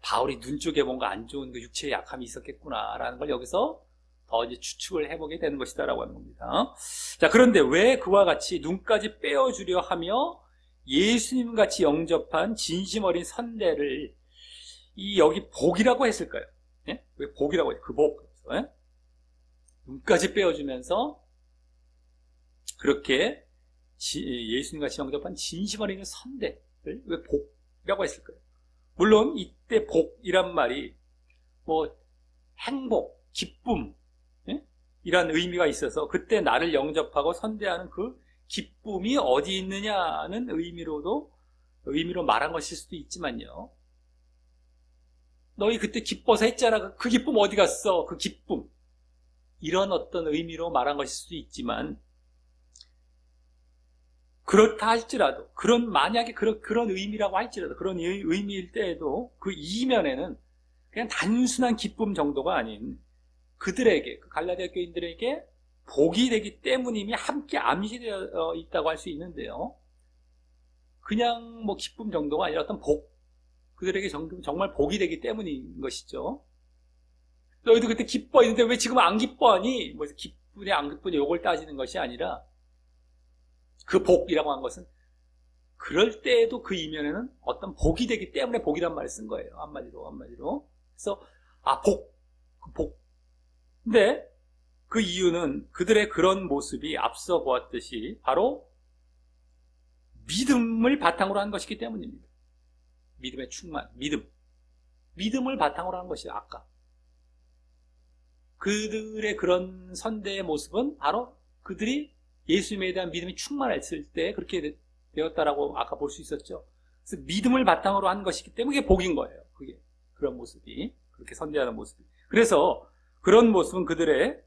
A: 바울이 눈 쪽에 뭔가 안 좋은 그 육체의 약함이 있었겠구나라는 걸 여기서 더 이제 추측을 해보게 되는 것이다라고 하는 겁니다. 자, 그런데 왜 그와 같이 눈까지 빼어주려 하며 예수님 같이 영접한 진심 어린 선대를 여기 복이라고 했을까요? 예? 왜 복이라고 해요? 그 복. 예? 눈까지 빼어주면서 그렇게 예수님 같이 영접한 진심 어린 선대를 왜 복이라고 했을까요? 물론 이때 복이란 말이 뭐 행복, 기쁨, 이란 의미가 있어서 그때 나를 영접하고 선대하는 그 기쁨이 어디 있느냐는 의미로 말한 것일 수도 있지만요. 너희 그때 기뻐서 했잖아. 그 기쁨 어디 갔어? 그 기쁨. 이런 어떤 의미로 말한 것일 수도 있지만, 그렇다 할지라도, 만약에 그런 의미라고 할지라도, 그런 의미일 때에도 그 이면에는 그냥 단순한 기쁨 정도가 아닌 그들에게, 그 갈라디아 교인들에게 복이 되기 때문임이 함께 암시되어 있다고 할 수 있는데요. 그냥 뭐 기쁨 정도가 아니라 어떤 복, 그들에게 정말 복이 되기 때문인 것이죠. 너희도 그때 기뻐했는데 왜 지금 안 기뻐하니? 뭐 기쁘냐 안 기쁘냐 이걸 따지는 것이 아니라 그 복이라고 한 것은 그럴 때에도 그 이면에는 어떤 복이 되기 때문에 복이란 말을 쓴 거예요. 한마디로. 그래서 복. 근데 그 이유는 그들의 그런 모습이 앞서 보았듯이 바로 믿음을 바탕으로 한 것이기 때문입니다. 믿음의 충만, 믿음을 바탕으로 한 것이죠. 아까 그들의 그런 선대의 모습은 바로 그들이 예수님에 대한 믿음이 충만했을 때 그렇게 되었다라고 아까 볼 수 있었죠. 그래서 믿음을 바탕으로 한 것이기 때문에 그게 복인 거예요. 그게 그런 모습이, 그렇게 선대하는 모습이. 그래서 그런 모습은 그들의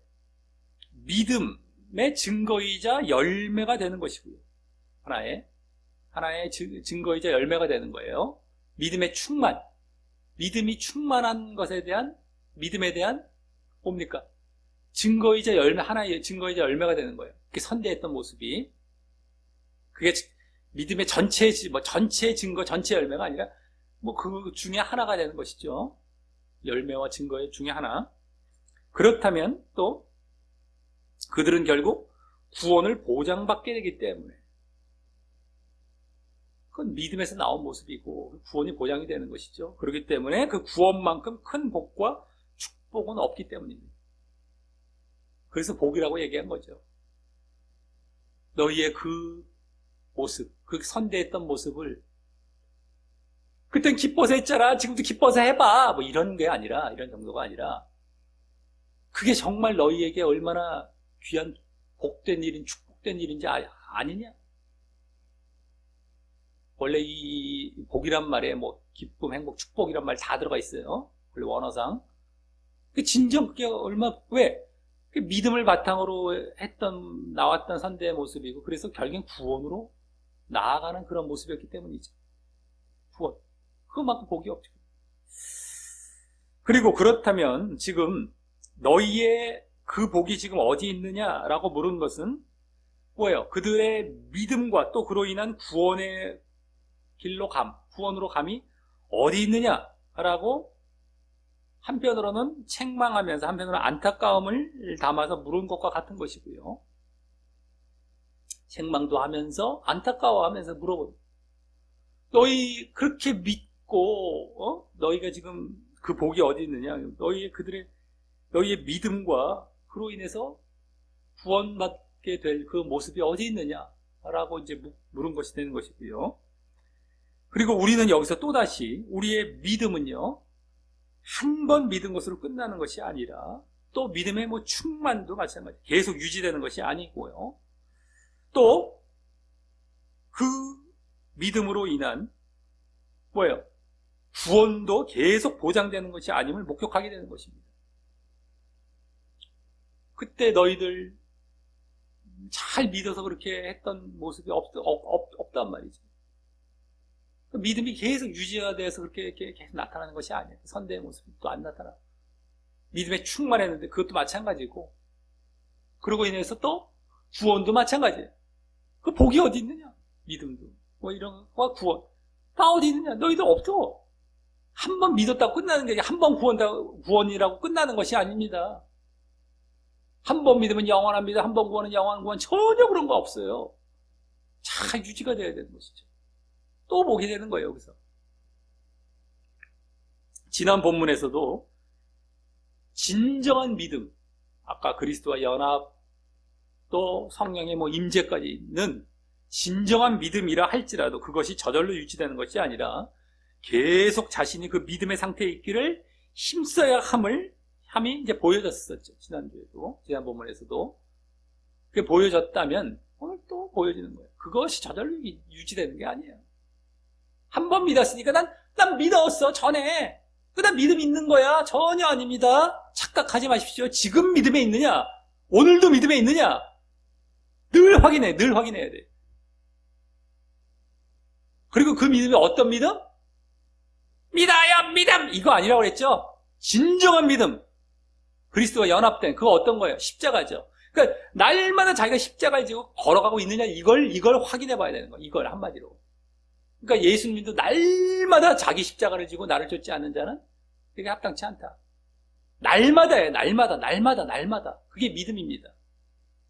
A: 믿음의 증거이자 열매가 되는 것이고요. 하나의 증거이자 열매가 되는 거예요. 믿음의 충만, 믿음이 충만한 것에 대한, 믿음에 대한 뭡니까? 증거이자 열매, 하나의 증거이자 열매가 되는 거예요. 그게 선대했던 모습이. 그게 믿음의 전체 증거, 전체 열매가 아니라 뭐 그 중에 하나가 되는 것이죠. 열매와 증거의 중에 하나. 그렇다면 또 그들은 결국 구원을 보장받게 되기 때문에 그건 믿음에서 나온 모습이고 구원이 보장이 되는 것이죠. 그렇기 때문에 그 구원만큼 큰 복과 축복은 없기 때문입니다. 그래서 복이라고 얘기한 거죠. 너희의 그 모습, 그 선대했던 모습을 그땐 기뻐서 했잖아. 지금도 기뻐서 해봐. 뭐 이런 게 아니라, 이런 정도가 아니라, 그게 정말 너희에게 얼마나 귀한 복된 일인, 축복된 일인지 아니냐? 원래 이 복이란 말에 뭐 기쁨, 행복, 축복이란 말 다 들어가 있어요. 원래 원어상. 진정 그게 왜? 그 믿음을 바탕으로 나왔던 선대의 모습이고, 그래서 결국엔 구원으로 나아가는 그런 모습이었기 때문이죠. 구원. 그것만큼 복이 없죠. 그리고 그렇다면 지금 너희의 그 복이 지금 어디 있느냐라고 물은 것은 뭐예요? 그들의 믿음과 또 그로 인한 구원의 길로 구원으로 감이 어디 있느냐라고 한편으로는 책망하면서 한편으로는 안타까움을 담아서 물은 것과 같은 것이고요. 책망도 하면서 안타까워하면서 물어보고, 너희 그렇게 믿고 너희가 지금 그 복이 어디 있느냐? 너희의 믿음과 그로 인해서 구원받게 될 그 모습이 어디 있느냐라고 이제 물은 것이 되는 것이고요. 그리고 우리는 여기서 또다시 우리의 믿음은요, 한 번 믿은 것으로 끝나는 것이 아니라 또 믿음의 충만도 마찬가지, 계속 유지되는 것이 아니고요. 또 그 믿음으로 인한 구원도 계속 보장되는 것이 아님을 목격하게 되는 것입니다. 그때 너희들 잘 믿어서 그렇게 했던 모습이 없단 말이죠. 믿음이 계속 유지가 돼서 그렇게 계속 나타나는 것이 아니에요. 선대의 모습이 또 안 나타나. 믿음에 충만했는데 그것도 마찬가지고, 그러고 인해서 또 구원도 마찬가지예요. 그 복이 어디 있느냐? 믿음도 이런 거와 구원 다 어디 있느냐? 너희들 없어. 한 번 믿었다고 끝나는 게 한 번 구원이라고 끝나는 것이 아닙니다. 한 번 믿으면 영원합니다. 한 번 구원은 영원한 구원, 전혀 그런 거 없어요. 잘 유지가 돼야 되는 것이죠. 또 보게 되는 거예요. 여기서 지난 본문에서도 진정한 믿음, 아까 그리스도와 연합, 또 성령의 임재까지는 진정한 믿음이라 할지라도 그것이 저절로 유지되는 것이 아니라 계속 자신이 그 믿음의 상태에 있기를 힘써야 함이 이제 보여졌었죠. 지난주에도, 지난 본문에서도. 그게 보여졌다면 오늘 또 보여지는 거예요. 그것이 저절로 유지되는 게 아니에요. 한 번 믿었으니까 난 믿었어, 전에. 난 믿음 있는 거야. 전혀 아닙니다. 착각하지 마십시오. 지금 믿음에 있느냐? 오늘도 믿음에 있느냐? 늘 확인해야 돼. 그리고 그 믿음이 어떤 믿음? 믿어요, 믿음! 이거 아니라고 그랬죠? 진정한 믿음. 그리스도와 연합된, 그거 어떤 거예요? 십자가죠. 그러니까, 날마다 자기가 십자가를 지고 걸어가고 있느냐, 이걸 확인해 봐야 되는 거예요. 이걸 한마디로. 그러니까 예수님도 날마다 자기 십자가를 지고 나를 쫓지 않는 자는 그게 합당치 않다. 날마다예요. 날마다. 그게 믿음입니다.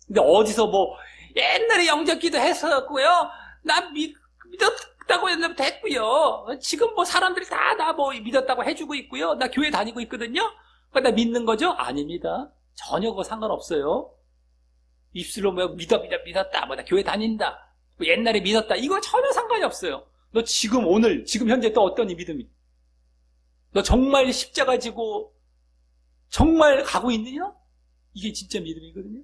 A: 근데 어디서 옛날에 영접기도 했었고요. 나 믿었다고 했는데 됐고요. 지금 사람들이 다 나 믿었다고 해주고 있고요. 나 교회 다니고 있거든요. 그러니까 나 믿는 거죠? 아닙니다. 전혀 그거 상관없어요. 입술로 믿었다. 나 교회 다닌다. 옛날에 믿었다. 이거 전혀 상관이 없어요. 너 지금 현재 또 어떤 이 믿음이? 너 정말 십자가 지고 정말 가고 있느냐? 이게 진짜 믿음이거든요.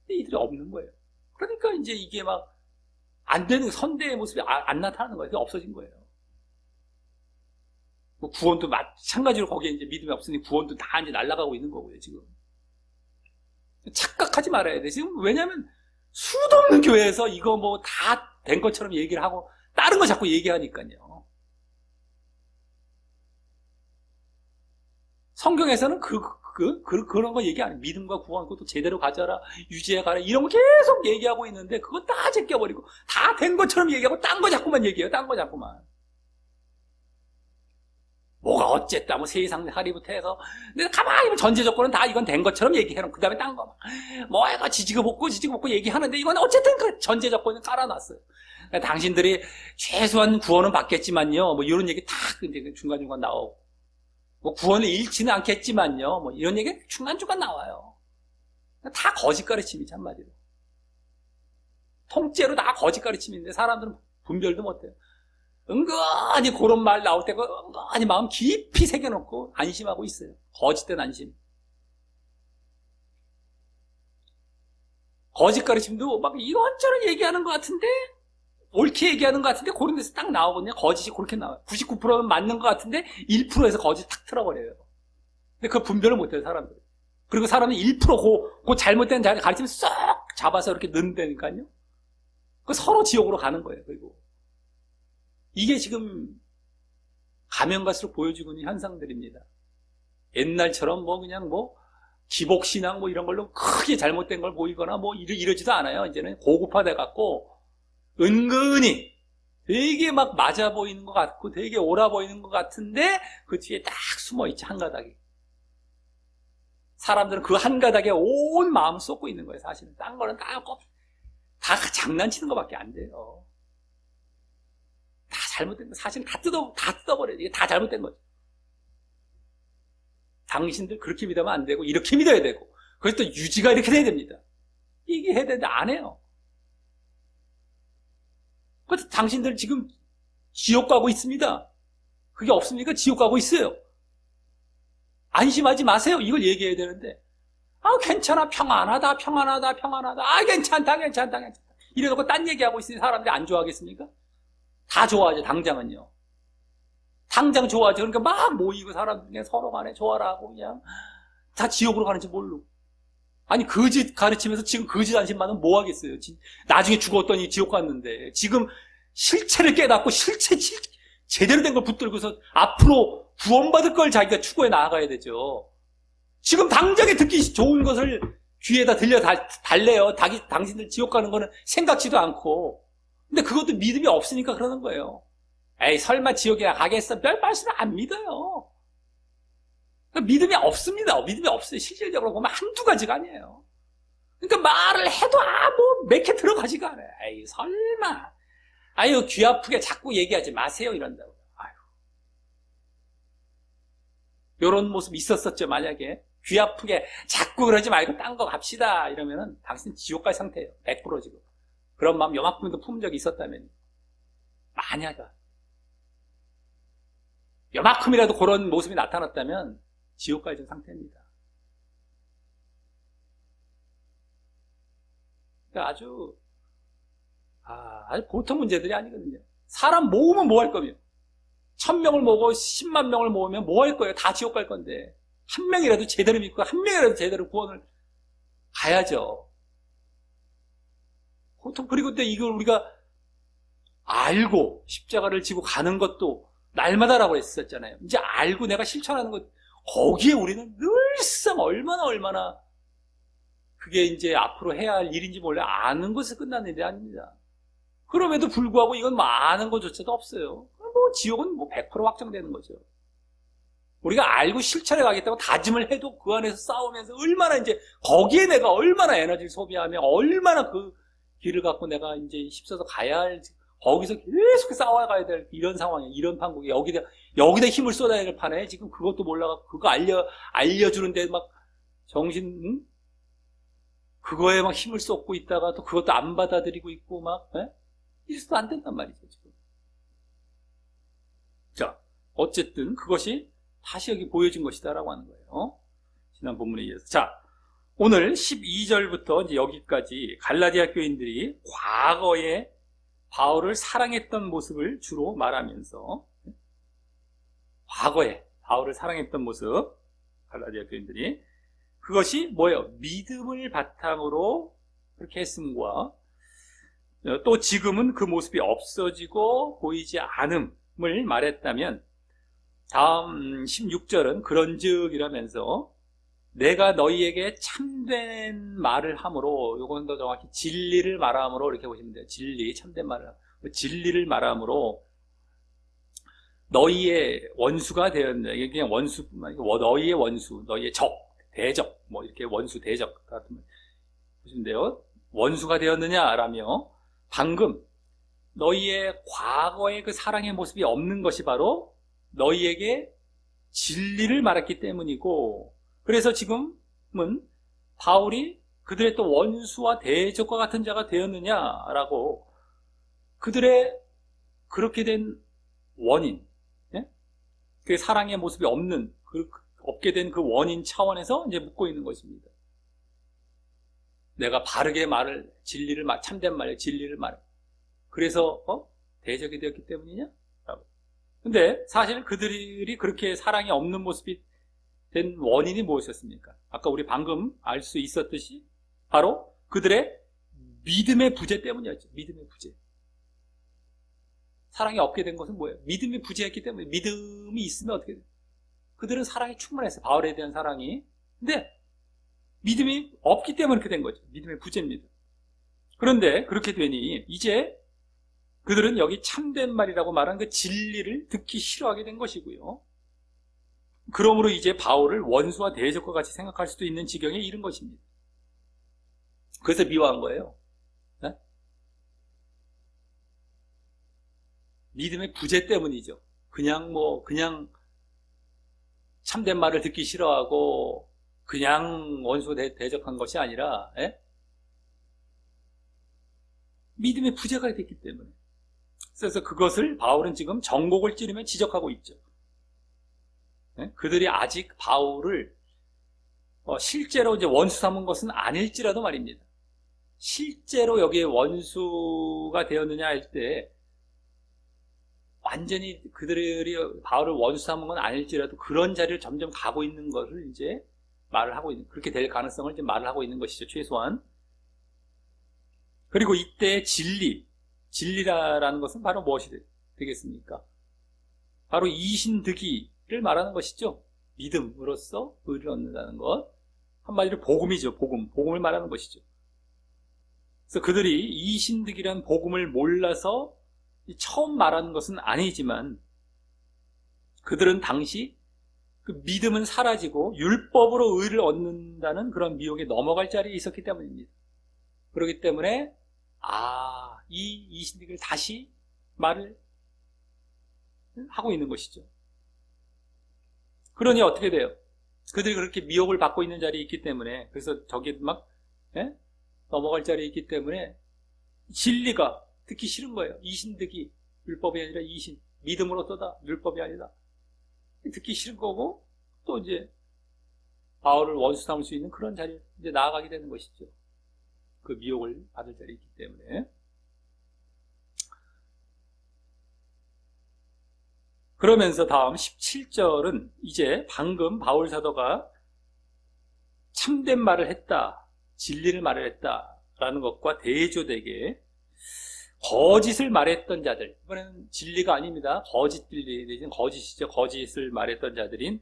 A: 근데 이들이 없는 거예요. 그러니까 이제 이게 안 되는 선대의 모습이 안 나타나는 거예요. 그게 없어진 거예요. 구원도 마찬가지로 거기에 이제 믿음이 없으니 구원도 다 이제 날아가고 있는 거고요, 지금. 착각하지 말아야 돼. 지금 왜냐면 수도 없는 교회에서 이거 다 된 것처럼 얘기를 하고 다른 거 자꾸 얘기하니까요. 성경에서는 그런 거 얘기 안 해요. 믿음과 구원, 그것도 제대로 가져라, 유지해 가라, 이런 거 계속 얘기하고 있는데, 그거 다 제껴버리고, 다 된 것처럼 얘기하고, 딴 거 자꾸만 얘기해요, 딴 거 자꾸만. 뭐가 어쨌다, 세상 살이부터 해서. 근데 가만히 전제 조건은 다 이건 된 것처럼 얘기해놓고, 그 다음에 딴 거. 이거 지지고 볶고 얘기하는데, 이건 어쨌든 그 전제 조건은 깔아놨어요. 그러니까 당신들이 최소한 구원은 받겠지만요, 이런 얘기 다 이제 중간중간 나오고. 구원을 잃지는 않겠지만요, 이런 얘기 중간중간 나와요. 다 거짓 가르침이지, 한마디로. 통째로 다 거짓 가르침인데 사람들은 분별도 못해요. 은근히 그런 말 나올 때 은근히 마음 깊이 새겨놓고 안심하고 있어요. 거짓된 안심. 거짓 가르침도 막 이런저런 얘기하는 것 같은데, 옳게 얘기하는 것 같은데, 그런 데서 딱 나오거든요. 거짓이 그렇게 나와요. 99%는 맞는 것 같은데 1%에서 거짓 탁 틀어버려요. 근데 그 분별을 못해요, 사람들. 그리고 사람은 1% 그 잘못된 가르침을 쏙 잡아서 이렇게 넣는다니까요. 그 서로 지옥으로 가는 거예요. 그리고 이게 지금 가면 갈수록 보여지고 있는 현상들입니다. 옛날처럼 그냥 기복신앙 이런 걸로 크게 잘못된 걸 보이거나 이러지도 않아요. 이제는 고급화돼 갖고 은근히 되게 막 맞아 보이는 것 같고 되게 옳아 보이는 것 같은데 그 뒤에 딱 숨어 있지, 한 가닥이. 사람들은 그 한 가닥에 온 마음을 쏟고 있는 거예요, 사실은. 딴 거는 다 장난치는 것밖에 안 돼요. 다 잘못된 거. 사실은 다 뜯어버려요. 이게 다 잘못된 거죠. 당신들 그렇게 믿으면 안 되고, 이렇게 믿어야 되고, 그래서 또 유지가 이렇게 돼야 됩니다. 이게 해야 되는데 안 해요. 그래서 당신들 지금 지옥 가고 있습니다. 그게 없습니까? 지옥 가고 있어요. 안심하지 마세요. 이걸 얘기해야 되는데, 괜찮아, 평안하다. 괜찮다. 이래놓고 딴 얘기하고 있으니 사람들이 안 좋아하겠습니까? 다 좋아하죠, 당장은요. 당장 좋아하죠. 그러니까 막 모이고 사람들 서로 간에 좋아라 하고 그냥 다 지옥으로 가는지 모르고. 아니, 거짓 가르치면서 지금 거짓 안심만은 뭐 하겠어요? 나중에 죽었더니 지옥 갔는데, 지금 실체를 깨닫고 제대로 된 걸 붙들고서 앞으로 구원받을 걸 자기가 추구해 나아가야 되죠. 지금 당장에 듣기 좋은 것을 귀에다 달래요. 당신들 지옥 가는 거는 생각지도 않고. 근데 그것도 믿음이 없으니까 그러는 거예요. 에이, 설마 지옥에 가겠어? 별 말씀을 안 믿어요. 믿음이 없습니다. 믿음이 없어요. 실질적으로 보면 한두 가지가 아니에요. 그러니까 말을 해도 몇 개 들어가지가 않아요. 에이, 설마. 아유, 귀 아프게 자꾸 얘기하지 마세요. 이런다고. 아유. 요런 모습 있었었죠, 만약에. 귀 아프게 자꾸 그러지 말고 딴 거 갑시다. 이러면은 당신 지옥 갈 상태예요. 100% 지금. 그런 마음 요만큼도 품은 적이 있었다면. 만약에. 요만큼이라도 그런 모습이 나타났다면 지옥 갈 상태입니다. 그러니까 아주 보통 문제들이 아니거든요. 사람 모으면 뭐 할 거며? 1000명을 모으고 10만 명을 모으면 뭐 할 거예요? 다 지옥 갈 건데. 한 명이라도 제대로 믿고 한 명이라도 제대로 구원을 가야죠. 보통. 그리고 또 이걸 우리가 알고 십자가를 지고 가는 것도 날마다라고 했었잖아요. 이제 알고 내가 실천하는 것, 거기에 우리는 늘상 얼마나 그게 이제 앞으로 해야 할 일인지 몰라 아는 것에 끝나는 일이 아닙니다. 그럼에도 불구하고 이건 아는 것조차도 없어요. 지옥은 100% 확정되는 거죠. 우리가 알고 실천해 가겠다고 다짐을 해도 그 안에서 싸우면서 얼마나 이제 거기에 내가 얼마나 에너지를 소비하며 얼마나 그 길을 갖고 내가 이제 힘써서 가야 할, 거기서 계속 싸워가야 될 이런 상황이에요. 이런 판국에 여기다 힘을 쏟아야 될 판에 지금 그것도 몰라가 그거 알려주는데 막 정신, 그거에 막 힘을 쏟고 있다가 또 그것도 안 받아들이고 있고 이래서도 안 된단 말이죠, 지금. 자, 어쨌든 그것이 다시 여기 보여진 것이다라고 하는 거예요. 지난 본문에 의해서. 자, 오늘 12절부터 이제 여기까지 갈라디아 교인들이 과거에 바울을 사랑했던 모습을 주로 말하면서, 과거에 바울을 사랑했던 모습, 갈라디아 교인들이, 그것이 뭐예요? 믿음을 바탕으로 그렇게 했음과, 또 지금은 그 모습이 없어지고 보이지 않음을 말했다면, 다음 16절은 그런즉 이라면서 내가 너희에게 참된 말을 함으로, 요건 더 정확히 진리를 말함으로 이렇게 보시면 돼요. 진리, 참된 말을, 진리를 말함으로 너희의 원수가 되었네. 이게 그냥 원수뿐만 아니고 너희의 원수, 너희의 적, 대적, 이렇게 원수, 대적 같은 보시면 돼요. 원수가 되었느냐라며 방금 너희의 과거의 그 사랑의 모습이 없는 것이 바로 너희에게 진리를 말했기 때문이고, 그래서 지금은 바울이 그들의 또 원수와 대적과 같은 자가 되었느냐라고 그들의 그렇게 된 원인, 예? 그 사랑의 모습이 없게 된 그 원인 차원에서 이제 묻고 있는 것입니다. 내가 바르게 진리를 참된 말, 진리를 말해. 그래서 대적이 되었기 때문이냐? 라고. 근데 사실 그들이 그렇게 사랑이 없는 모습이 된 원인이 무엇이었습니까? 아까 우리 방금 알 수 있었듯이 바로 그들의 믿음의 부재 때문이었죠. 믿음의 부재. 사랑이 없게 된 것은 뭐예요? 믿음이 부재했기 때문에. 믿음이 있으면 어떻게 돼요? 그들은 사랑이 충만했어요. 바울에 대한 사랑이. 근데 믿음이 없기 때문에 그렇게 된 거죠. 믿음의 부재입니다. 그런데 그렇게 되니 이제 그들은 여기 참된 말이라고 말한 그 진리를 듣기 싫어하게 된 것이고요. 그러므로 이제 바울을 원수와 대적과 같이 생각할 수도 있는 지경에 이른 것입니다. 그래서 미워한 거예요. 네? 믿음의 부재 때문이죠. 그냥 참된 말을 듣기 싫어하고 그냥 원수 대적한 것이 아니라 믿음의 부재가 됐기 때문에. 그래서 그것을 바울은 지금 정곡을 찌르며 지적하고 있죠. 그들이 아직 바울을 실제로 이제 원수 삼은 것은 아닐지라도 말입니다. 실제로 여기에 원수가 되었느냐 할 때 완전히 그들이 바울을 원수 삼은 건 아닐지라도 그런 자리를 점점 가고 있는 것을 이제 말을 하고 있는, 그렇게 될 가능성을 이제 말을 하고 있는 것이죠, 최소한. 그리고 이때 진리라는 것은 바로 무엇이 되겠습니까? 바로 이신득이를 말하는 것이죠. 믿음으로써 의를 얻는다는 것. 한마디로 복음이죠. 복음을 말하는 것이죠. 그래서 그들이 이신득이라는 복음을 몰라서 처음 말하는 것은 아니지만 그들은 당시 그 믿음은 사라지고 율법으로 의를 얻는다는 그런 미혹에 넘어갈 자리에 있었기 때문입니다. 그렇기 때문에 이 이신득을 다시 말을 하고 있는 것이죠. 그러니 어떻게 돼요? 그들이 그렇게 미혹을 받고 있는 자리에 있기 때문에, 그래서 저기 넘어갈 자리에 있기 때문에 진리가 듣기 싫은 거예요. 이신득이 율법이 아니라 믿음으로서다, 율법이 아니다. 듣기 싫은 거고, 또 이제 바울을 원수 삼을 수 있는 그런 자리에 이제 나아가게 되는 것이죠. 그 미혹을 받을 자리에 있기 때문에. 그러면서 다음 17절은 이제 방금 바울 사도가 참된 말을 했다, 진리를 말을 했다라는 것과 대조되게 거짓을 말했던 자들, 이번에는 진리가 아닙니다. 거짓 진리 내지는 거짓이죠. 거짓을 말했던 자들인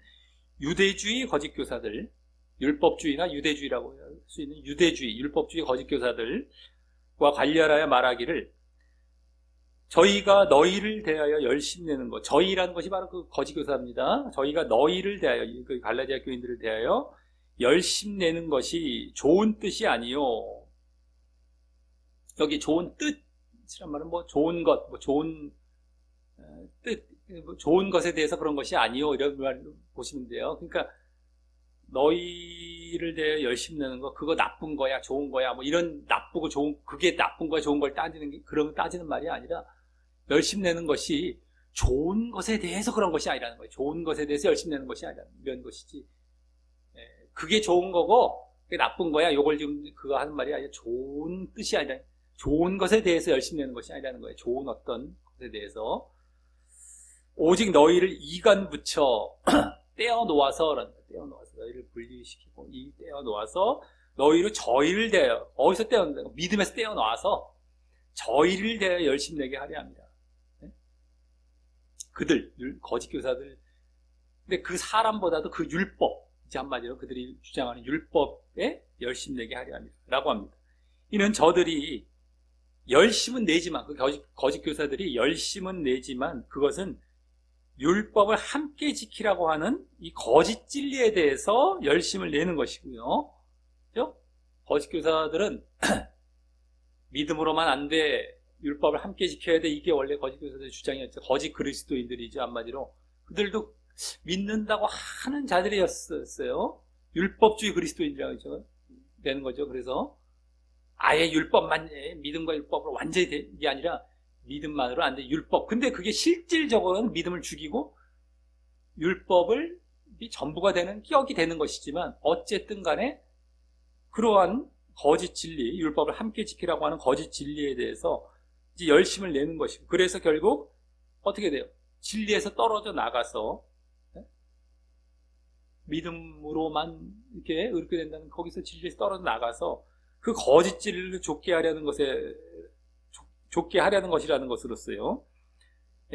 A: 유대주의 거짓교사들, 율법주의나 유대주의라고 할 수 있는 유대주의, 율법주의 거짓교사들과 관련하여 말하기를 저희가 너희를 대하여 열심 내는 것, 저희라는 것이 바로 그 거짓교사입니다. 저희가 너희를 대하여, 그 갈라디아 교인들을 대하여 열심 내는 것이 좋은 뜻이 아니요. 여기 좋은 뜻이란 말은 좋은 것, 좋은 뜻, 좋은 것에 대해서 그런 것이 아니요. 이런 말 보시면 돼요. 그러니까 너희를 대하여 열심 내는 거, 그거 나쁜 거야, 좋은 거야, 이런 나쁘고 좋은, 그게 나쁜 거야, 좋은 걸 따지는 말이 아니라 열심 내는 것이 좋은 것에 대해서 그런 것이 아니라는 거예요. 좋은 것에 대해서 열심 내는 것이 아니라 이런 것이지. 그게 좋은 거고, 그게 나쁜 거야, 요걸 지금 그거 하는 말이 아니라 좋은 뜻이 아니라 좋은 것에 대해서 열심 내는 것이 아니라는 거예요. 좋은 어떤 것에 대해서. 오직 너희를 이간 붙여 떼어놓아서 너희를 분리시키고 떼어놓아서 너희로 저희를 대하여, 어디서 떼어놓는다? 믿음에서 떼어놓아서 저희를 대하여 열심 내게 하려 합니다. 그들, 거짓교사들. 근데 그 사람보다도 그 율법, 이제 한마디로 그들이 주장하는 율법에 열심 내게 하려 합니다. 라고 합니다. 이는 저들이 열심은 내지만, 그 거짓교사들이 열심은 내지만 그것은 율법을 함께 지키라고 하는 이 거짓 진리에 대해서 열심을 내는 것이고요. 그죠? 거짓교사들은 믿음으로만 안 돼, 율법을 함께 지켜야 돼, 이게 원래 거짓교사들의 주장이었죠. 거짓 그리스도인들이죠, 한마디로. 그들도 믿는다고 하는 자들이었어요. 율법주의 그리스도인이라고 하죠. 되는 거죠. 그래서 아예 율법만, 믿음과 율법으로 완전히 되는 게 아니라 믿음만으로 안 돼. 율법. 근데 그게 실질적으로는 믿음을 죽이고 율법을 전부가 되는 끼억이 되는 것이지만 어쨌든 간에 그러한 거짓 진리, 율법을 함께 지키라고 하는 거짓 진리에 대해서 이제 열심을 내는 것이고, 그래서 결국 어떻게 돼요? 진리에서 떨어져 나가서 믿음으로만 이렇게 의롭게 된다는, 거기서 진리에서 떨어져 나가서 그 거짓 진리를 좁게 하려는 것이라는 것으로서요,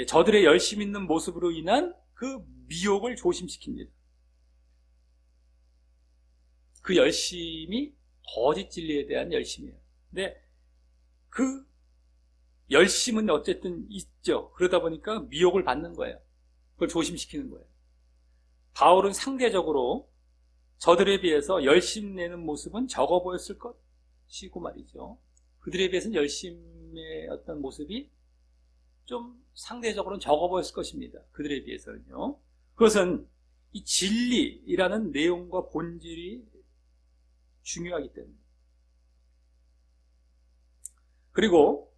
A: 저들의 열심 있는 모습으로 인한 그 미혹을 조심시킵니다. 그 열심이 거짓 진리에 대한 열심이에요. 근데 그 열심은 어쨌든 있죠. 그러다 보니까 미혹을 받는 거예요. 그걸 조심시키는 거예요. 바울은 상대적으로 저들에 비해서 열심 내는 모습은 적어 보였을 것이고 말이죠. 그들에 비해서는 열심의 어떤 모습이 좀 상대적으로는 적어 보였을 것입니다. 그들에 비해서는요. 그것은 이 진리라는 내용과 본질이 중요하기 때문에. 그리고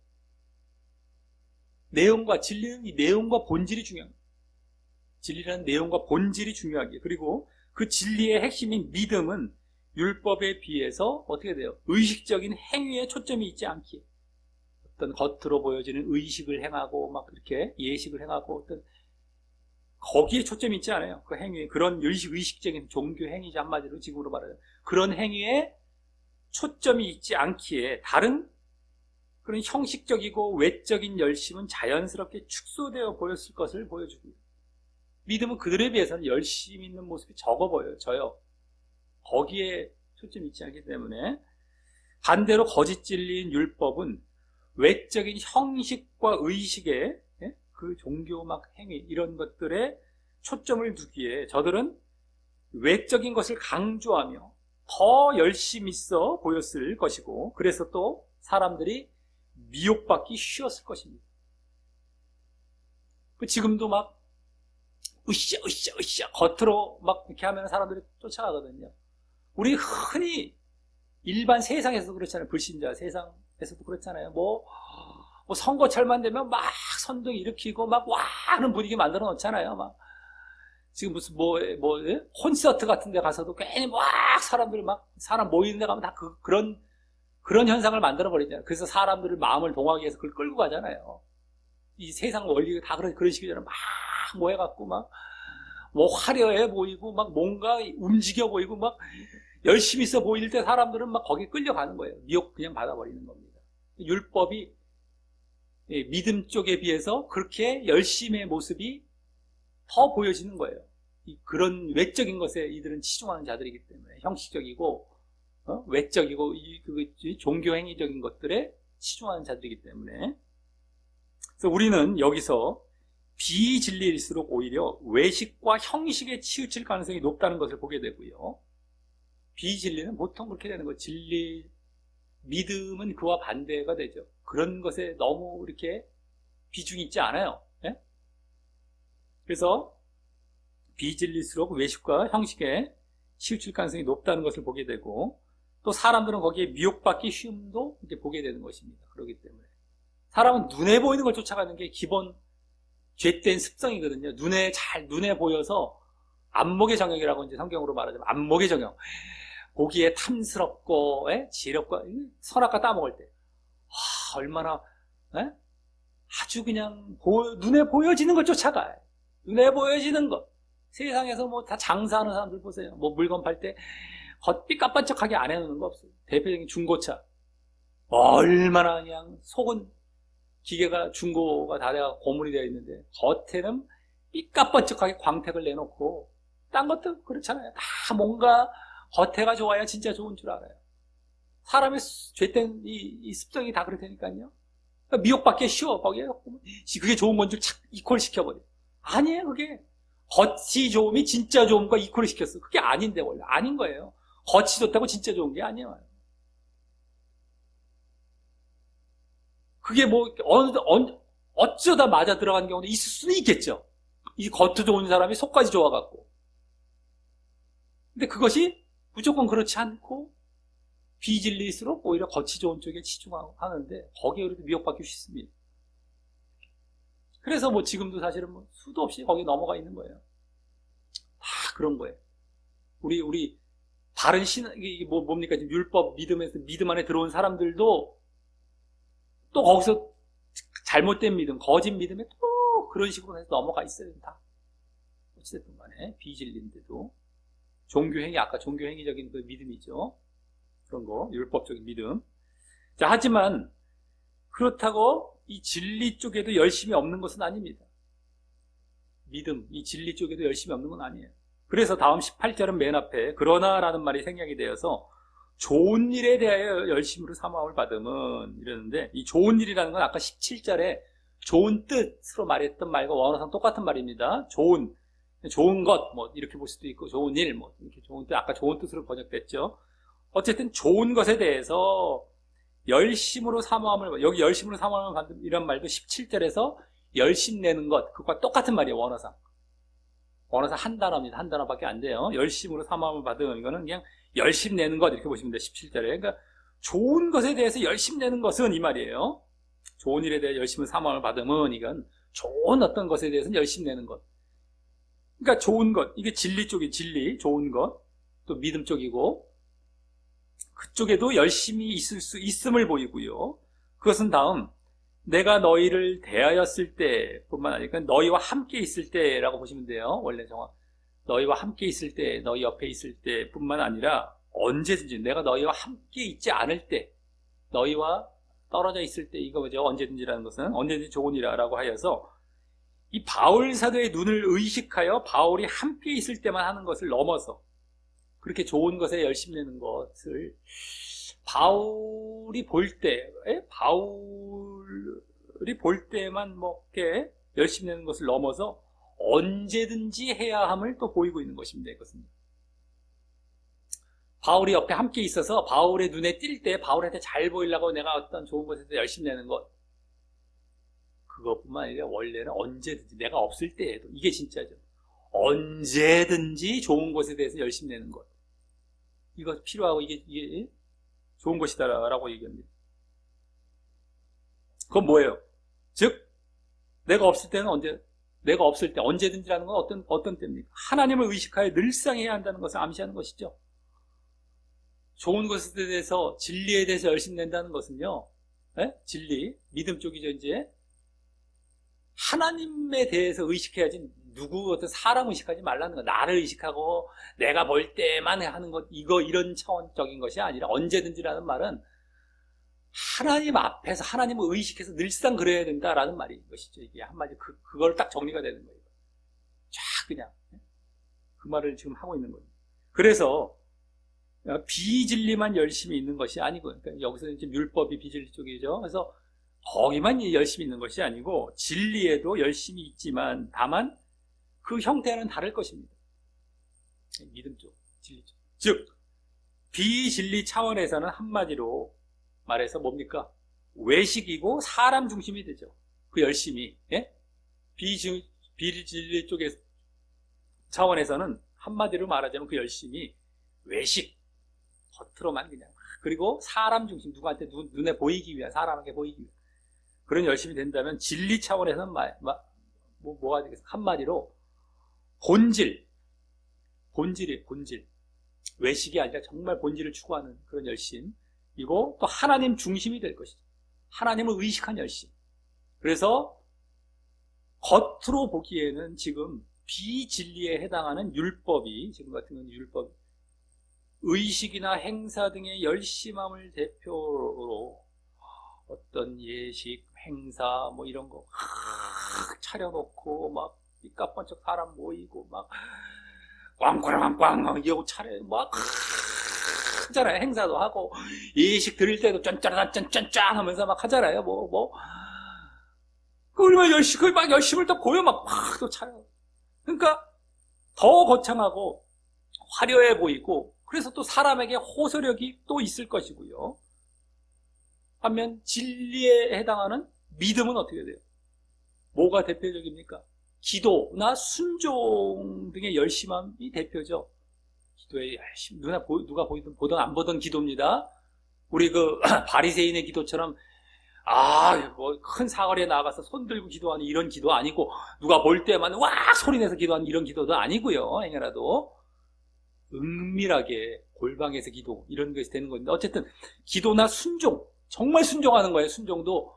A: 진리는 이 내용과 본질이 중요합니다. 진리라는 내용과 본질이 중요하기에. 그리고 그 진리의 핵심인 믿음은 율법에 비해서 어떻게 돼요? 의식적인 행위에 초점이 있지 않기에. 어떤 겉으로 보여지는 의식을 행하고 막 이렇게 예식을 행하고 어떤 거기에 초점이 있지 않아요. 그 행위에, 그런 의식적인 종교 행위지, 한마디로 지금으로 말하면 그런 행위에 초점이 있지 않기에 다른 그런 형식적이고 외적인 열심은 자연스럽게 축소되어 보였을 것을 보여줍니다. 믿음은 그들에 비해서는 열심 있는 모습이 적어 보여요. 저요. 거기에 초점이 있지 않기 때문에. 반대로 거짓 진리인 율법은 외적인 형식과 의식의 그 종교 막 행위 이런 것들에 초점을 두기에 저들은 외적인 것을 강조하며 더 열심히 있어 보였을 것이고, 그래서 또 사람들이 미혹받기 쉬웠을 것입니다. 지금도 막 으쌰 겉으로 막 이렇게 하면 사람들이 쫓아가거든요. 우리 흔히 일반 세상에서도 그렇잖아요. 불신자 세상에서도 그렇잖아요. 뭐 선거철만 되면 막 선동 일으키고 막 와 하는 분위기 만들어 놓잖아요. 막 지금 무슨 콘서트 같은 데 가서도 괜히 막 사람들 막 사람 모이는 데 가면 다 그런 현상을 만들어 버리잖아요. 그래서 사람들을 마음을 동하기 위해서 그걸 끌고 가잖아요. 이 세상 원리가 다 그런 식이잖아요. 막 모여갖고 막 뭐 화려해 보이고 막 뭔가 움직여 보이고 막 열심히 있어 보일 때 사람들은 막 거기에 끌려가는 거예요. 미혹 그냥 받아버리는 겁니다. 율법이 믿음 쪽에 비해서 그렇게 열심의 모습이 더 보여지는 거예요. 그런 외적인 것에 이들은 치중하는 자들이기 때문에 형식적이고 외적이고 종교 행위적인 것들에 치중하는 자들이기 때문에. 그래서 우리는 여기서 비진리일수록 오히려 외식과 형식에 치우칠 가능성이 높다는 것을 보게 되고요. 비진리는 보통 그렇게 되는 거예요. 믿음은 그와 반대가 되죠. 그런 것에 너무 이렇게 비중이 있지 않아요. 예? 그래서 비진리일수록 외식과 형식에 치우칠 가능성이 높다는 것을 보게 되고, 또 사람들은 거기에 미혹받기 쉬움도 이제 보게 되는 것입니다. 그렇기 때문에 사람은 눈에 보이는 걸 쫓아가는 게 기본 죄된 습성이거든요. 눈에 보여서 안목의 정욕이라고 이제 성경으로 말하자면 안목의 정욕. 보기에 탐스럽고 지렵고 선악과 따먹을 때 얼마나 아주 그냥 눈에 보여지는 걸 쫓아가요. 눈에 보여지는 것. 세상에서 뭐 다 장사하는 사람들 보세요. 뭐 물건 팔 때 겉빛 깜빡하게 안 해놓는 거 없어요. 대표적인 중고차. 얼마나 그냥 속은 기계가 중고가 다 돼가 고문이 되어 있는데 겉에는 삐까뻔쩍하게 광택을 내놓고, 딴 것도 그렇잖아요. 다 뭔가 겉에가 좋아야 진짜 좋은 줄 알아요. 사람의 죄된 이 습성이 다 그렇다니까요. 그러니까 미혹받기 쉬워. 거기에 그게 좋은 건 줄 착 이퀄 시켜버려. 아니에요. 그게 겉이 좋음이 진짜 좋음과 이퀄을 시켰어. 그게 아닌데 원래 아닌 거예요. 겉이 좋다고 진짜 좋은 게 아니에요. 그게 뭐 어쩌다 맞아 들어간 경우도 있을 수는 있겠죠. 이 겉도 좋은 사람이 속까지 좋아갖고. 근데 그것이 무조건 그렇지 않고 비진리일수록 오히려 겉이 좋은 쪽에 치중하는데 거기에 우리도 미혹받기 쉽습니다. 그래서 뭐 지금도 사실은 뭐 수도 없이 거기 넘어가 있는 거예요. 다 그런 거예요. 우리 바른 이게 뭡니까? 지금 율법 믿음 안에 들어온 사람들도 또 거기서 잘못된 믿음, 거짓 믿음에 또 그런 식으로 해서 넘어가 있어요. 다. 어찌됐든 간에 비진리인데도 종교행위, 아까 종교행위적인 그 믿음이죠. 그런 거, 율법적인 믿음. 자, 하지만 그렇다고 이 진리 쪽에도 열심이 없는 것은 아닙니다. 믿음, 이 진리 쪽에도 열심이 없는 건 아니에요. 그래서 다음 18절은 맨 앞에 그러나라는 말이 생략이 되어서 좋은 일에 대하여 열심으로 사모함을 받음은 이러는데, 이 좋은 일이라는 건 아까 17절에 좋은 뜻으로 말했던 말과 원어상 똑같은 말입니다. 좋은 것, 뭐 이렇게 볼 수도 있고 좋은 일, 뭐 이렇게 좋은 뜻, 아까 좋은 뜻으로 번역됐죠. 어쨌든 좋은 것에 대해서 열심으로 사모함을, 여기 열심으로 사모함을 받는 이런 말도 17절에서 열심 내는 것, 그것과 똑같은 말이에요. 원어상 한 단어입니다. 한 단어밖에 안 돼요. 열심으로 사모함을 받은, 이거는 그냥 열심 내는 것, 이렇게 보시면 돼요. 17절에. 그러니까 좋은 것에 대해서 열심 내는 것은 이 말이에요. 좋은 일에 대해 열심을 사모함을 받으면 이건 좋은 어떤 것에 대해서는 열심 내는 것. 그러니까 좋은 것, 이게 진리 쪽이 진리, 좋은 것, 또 믿음 쪽이고, 그쪽에도 열심히 있을 수 있음을 보이고요. 그것은 다음, 내가 너희를 대하였을 때 뿐만 아니라 너희와 함께 있을 때라고 보시면 돼요. 원래 정확. 너희와 함께 있을 때, 너희 옆에 있을 때 뿐만 아니라 언제든지, 내가 너희와 함께 있지 않을 때, 너희와 떨어져 있을 때, 이거 뭐죠? 언제든지라는 것은 언제든지 좋으니라라고 하여서 이 바울 사도의 눈을 의식하여 바울이 함께 있을 때만 하는 것을 넘어서 그렇게 좋은 것에 열심 내는 것을 바울이 볼 때만 뭐 이렇게 열심 내는 것을 넘어서 언제든지 해야 함을 또 보이고 있는 것입니다. 이것은 바울이 옆에 함께 있어서 바울의 눈에 띌 때 바울한테 잘 보이려고 내가 어떤 좋은 것에 대해서 열심 내는 것, 그것뿐만 아니라 원래는 언제든지 내가 없을 때에도, 이게 진짜죠. 언제든지 좋은 것에 대해서 열심 내는 것, 이거 필요하고 이게 좋은 것이다라고 얘기합니다. 그건 뭐예요? 즉 내가 없을 때는 내가 없을 때 언제든지라는 건 어떤 때입니까? 하나님을 의식하여 늘상 해야 한다는 것을 암시하는 것이죠. 좋은 것에 대해서, 진리에 대해서 열심 낸다는 것은요, 진리, 믿음 쪽이죠. 이제 하나님에 대해서 의식해야지 어떤 사람 의식하지 말라는 거. 나를 의식하고 내가 볼 때만 하는 것, 이런 차원적인 것이 아니라 언제든지라는 말은 하나님 앞에서 하나님을 의식해서 늘상 그래야 된다라는 말인 것이죠. 이게 한마디 그걸 딱 정리가 되는 거예요. 쫙 그냥 그 말을 지금 하고 있는 거예요. 그래서 비진리만 열심히 있는 것이 아니고, 그러니까 여기서 이제 율법이 비진리 쪽이죠. 그래서 거기만 열심히 있는 것이 아니고 진리에도 열심히 있지만 다만 그 형태는 다를 것입니다. 믿음 쪽, 진리 쪽. 즉 비진리 차원에서는 한마디로 말해서 뭡니까? 외식이고 사람 중심이 되죠. 그 열심이. 비진리 쪽의 차원에서는 한마디로 말하자면 그 열심이 외식, 겉으로만 그냥, 그리고 사람 중심, 누구한테 눈에 보이기 위한, 사람에게 보이기 위한 그런 열심이 된다면 진리 차원에서는 뭐가 되겠어? 한마디로 본질이에요. 본질. 외식이 아니라 정말 본질을 추구하는 그런 열심이고, 또 하나님 중심이 될 것이죠. 하나님을 의식한 열심. 그래서 겉으로 보기에는 지금 비진리에 해당하는 율법이, 지금 같은 경우는 율법, 의식이나 행사 등의 열심함을 대표로 어떤 예식, 행사 뭐 이런 거 차려놓고 막 삐까뻔쩍 사람 모이고 막 꽝꽝꽝꽝 이러고 막 하잖아요. 행사도 하고 예식 드릴 때도 짠짠짠짠짠 하면서 막 하잖아요. 그 얼마나 열심을 또 보여 막 또 차려. 그러니까 더 거창하고 화려해 보이고, 그래서 또 사람에게 호소력이 또 있을 것이고요. 반면 진리에 해당하는 믿음은 어떻게 돼요? 뭐가 대표적입니까? 기도나 순종 등의 열심함이 대표죠. 기도에 열심, 누가 보든 안 보든 기도입니다. 우리 그 바리새인의 기도처럼 뭐 큰 사거리에 나가서 손 들고 기도하는 이런 기도 아니고, 누가 볼 때만 와 소리내서 기도하는 이런 기도도 아니고요. 행여라도 은밀하게 골방에서 기도, 이런 것이 되는 건데, 어쨌든 기도나 순종, 정말 순종하는 거예요. 순종도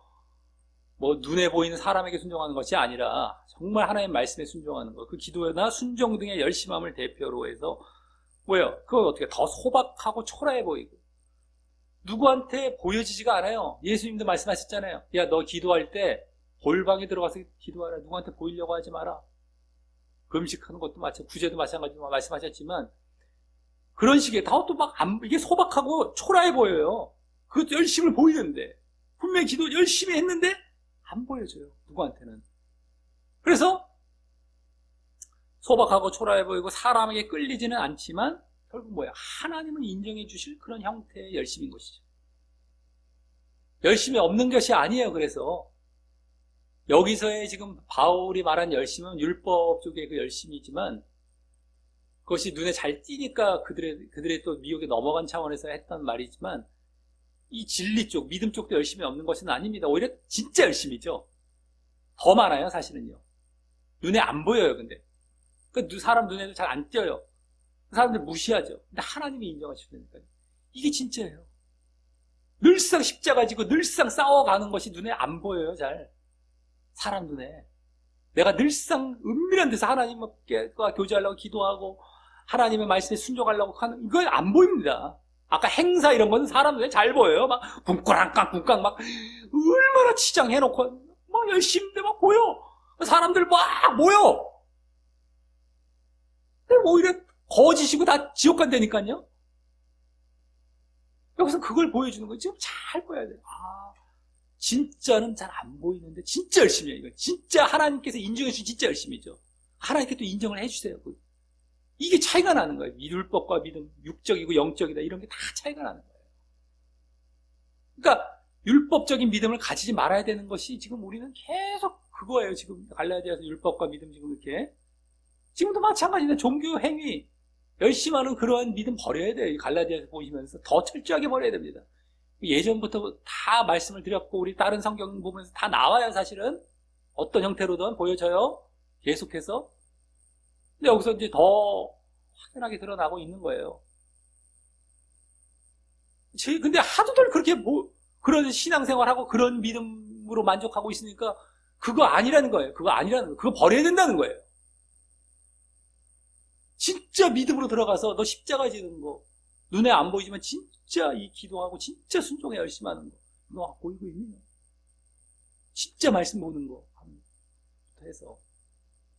A: 뭐 눈에 보이는 사람에게 순종하는 것이 아니라 정말 하나님의 말씀에 순종하는 것. 그 기도나 순종 등의 열심함을 대표로 해서 뭐예요? 그걸 어떻게 더 소박하고 초라해 보이고 누구한테 보여지지가 않아요. 예수님도 말씀하셨잖아요. 야, 너 기도할 때 골방에 들어가서 기도하라. 누구한테 보이려고 하지 마라. 금식하는 것도 구제도 마찬가지로 말씀하셨지만, 그런 식의 다또 막 이게 소박하고 초라해 보여요. 그것도 열심을 보이는데, 분명히 기도 열심히 했는데 안 보여져요, 누구한테는. 그래서 소박하고 초라해 보이고 사람에게 끌리지는 않지만 결국 뭐야? 하나님을 인정해 주실 그런 형태의 열심인 것이죠. 열심이 없는 것이 아니에요. 그래서 여기서의 지금 바울이 말한 열심은 율법 쪽의 그 열심이지만, 그것이 눈에 잘 띄니까 그들의 또 미혹에 넘어간 차원에서 했던 말이지만, 이 진리 쪽, 믿음 쪽도 열심이 없는 것은 아닙니다. 오히려 진짜 열심이죠. 더 많아요, 사실은요. 눈에 안 보여요, 근데. 사람 눈에도 잘 안 띄어요. 사람들 무시하죠. 근데 하나님이 인정하시니까요. 이게 진짜예요. 늘상 십자가 지고 늘상 싸워가는 것이 눈에 안 보여요, 잘. 사람 눈에. 내가 늘상 은밀한 데서 하나님과 교제하려고 기도하고 하나님의 말씀에 순종하려고 하는, 이건 안 보입니다. 아까 행사 이런 건 사람 눈에 잘 보여요. 막 쿵쾅 막 얼마나 치장해놓고 막 열심히 막 보여. 사람들 막 모여. 오히려 거짓이고 다 지옥 간다니까요. 여기서 그걸 보여주는 거 지금 잘 보여야 돼요. 진짜는 잘 안 보이는데 진짜 열심히 해요. 이거 진짜 하나님께서 인정해 주신 진짜 열심이죠. 하나님께 또 인정을 해주세요. 이게 차이가 나는 거예요. 율법과 믿음, 육적이고 영적이다, 이런 게 다 차이가 나는 거예요. 그러니까 율법적인 믿음을 가지지 말아야 되는 것이 지금 우리는 계속 그거예요. 지금 갈라디아서 율법과 믿음 지금 이렇게, 지금도 마찬가지인데 종교 행위 열심히 하는 그러한 믿음 버려야 돼요. 갈라디아서 보시면서 더 철저하게 버려야 됩니다. 예전부터 다 말씀을 드렸고 우리 다른 성경 보면서 다 나와요. 사실은 어떤 형태로든 보여져요. 계속해서. 근데 여기서 이제 더 확연하게 드러나고 있는 거예요. 근데 하도들 그렇게 그런 신앙생활하고 그런 믿음으로 만족하고 있으니까 그거 아니라는 거예요. 그거 버려야 된다는 거예요. 진짜 믿음으로 들어가서 너 십자가 지는 거, 눈에 안 보이지만 진짜 이 기도하고 진짜 순종에 열심히 하는 거, 너 보이고 있니? 진짜 말씀 보는 거 해서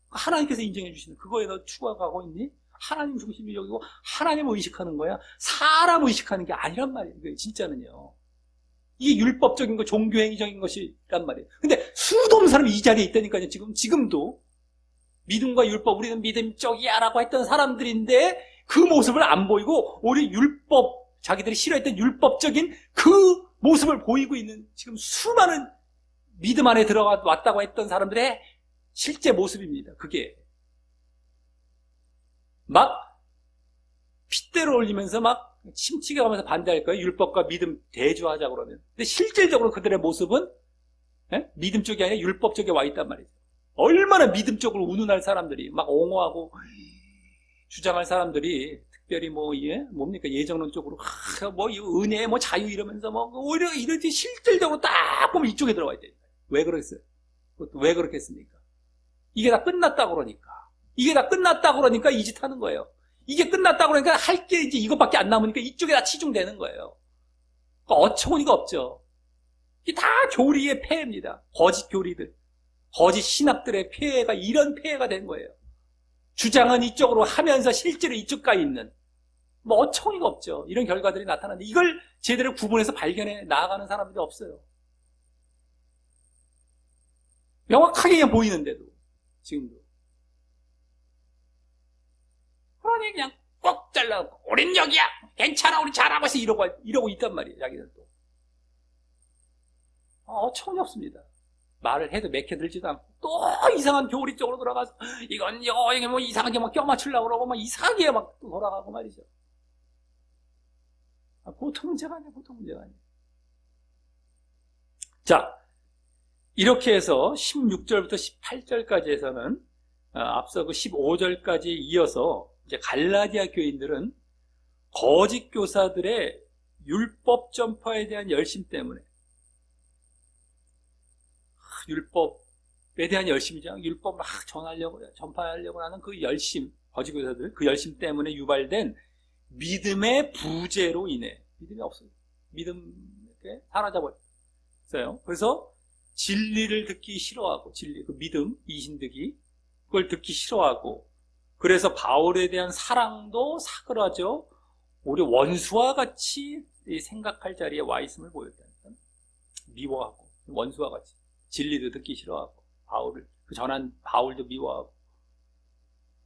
A: 하나님께서 인정해 주시는 그거에 너 추구하고 있니? 하나님 중심이 여기고 하나님을 의식하는 거야. 사람 의식하는 게 아니란 말이에요. 진짜는요. 이게 율법적인 거, 종교행위적인 것이란 말이에요. 근데 수도 없는 사람이 이 자리에 있다니까요. 지금도 믿음과 율법, 우리는 믿음적이야라고 했던 사람들인데 그 모습을 안 보이고 오히려 율법, 자기들이 싫어했던 율법적인 그 모습을 보이고 있는 지금 수많은 믿음 안에 들어왔다고 했던 사람들의 실제 모습입니다. 그게 막 핏대로 올리면서 막 침튀겨 가면서 반대할 거예요. 율법과 믿음 대조하자 그러면. 근데 실질적으로 그들의 모습은 믿음 쪽이 아니라 율법 쪽에 와 있단 말이죠. 얼마나 믿음 쪽으로 운운할 사람들이 막 옹호하고 주장할 사람들이 특별히 뭡니까 예정론 쪽으로 은혜 자유 이러면서 오히려 이렇게 실질적으로 딱 보면 이쪽에 들어와야 돼요. 왜 그랬어요? 왜 그렇겠습니까? 이게 다 끝났다고 그러니까 이 짓 하는 거예요. 이게 끝났다고 그러니까 할 게 이제 이것밖에 안 남으니까 이쪽에 다 치중되는 거예요. 어처구니가 없죠. 이게 다 교리의 폐해입니다. 거짓 교리들, 거짓 신학들의 폐해가 이런 폐해가 된 거예요. 주장은 이쪽으로 하면서 실제로 이쪽 가 있는 어처구니가 없죠. 이런 결과들이 나타나는데 이걸 제대로 구분해서 발견해 나아가는 사람들이 없어요. 명확하게 그냥 보이는데도 지금도. 그러니 그냥 꼭 잘라놓고 우린 여기야 괜찮아 우리 잘하고 있어 이러고 있단 말이에요. 자기들도 어처구니 없습니다. 말을 해도 맥혀들지도 않고 또 이상한 교리 쪽으로 돌아가서 이건 이게 이상하게 껴맞추려고 그러고 이상하게 또 돌아가고 말이죠. 보통 문제가 아니야, 보통 문제가 아니야. 자, 이렇게 해서 16절부터 18절까지에서는 앞서 그 15절까지 이어서 이제 갈라디아 교인들은 거짓 교사들의 율법 전파에 대한 열심 때문에, 율법에 대한 열심이죠. 율법 막 전파하려고 하는 그 열심, 거짓 교사들, 그 열심 때문에 유발된 믿음의 부재로 인해, 믿음이 없어요. 믿음 이렇게 사라져버렸어요. 그래서 진리를 듣기 싫어하고, 그 믿음, 이신득이 그걸 듣기 싫어하고, 그래서 바울에 대한 사랑도 사그라져 오히려 원수와 같이 생각할 자리에 와 있음을 보였다니까. 미워하고, 원수와 같이 진리도 듣기 싫어하고, 그 전한 바울도 미워하고,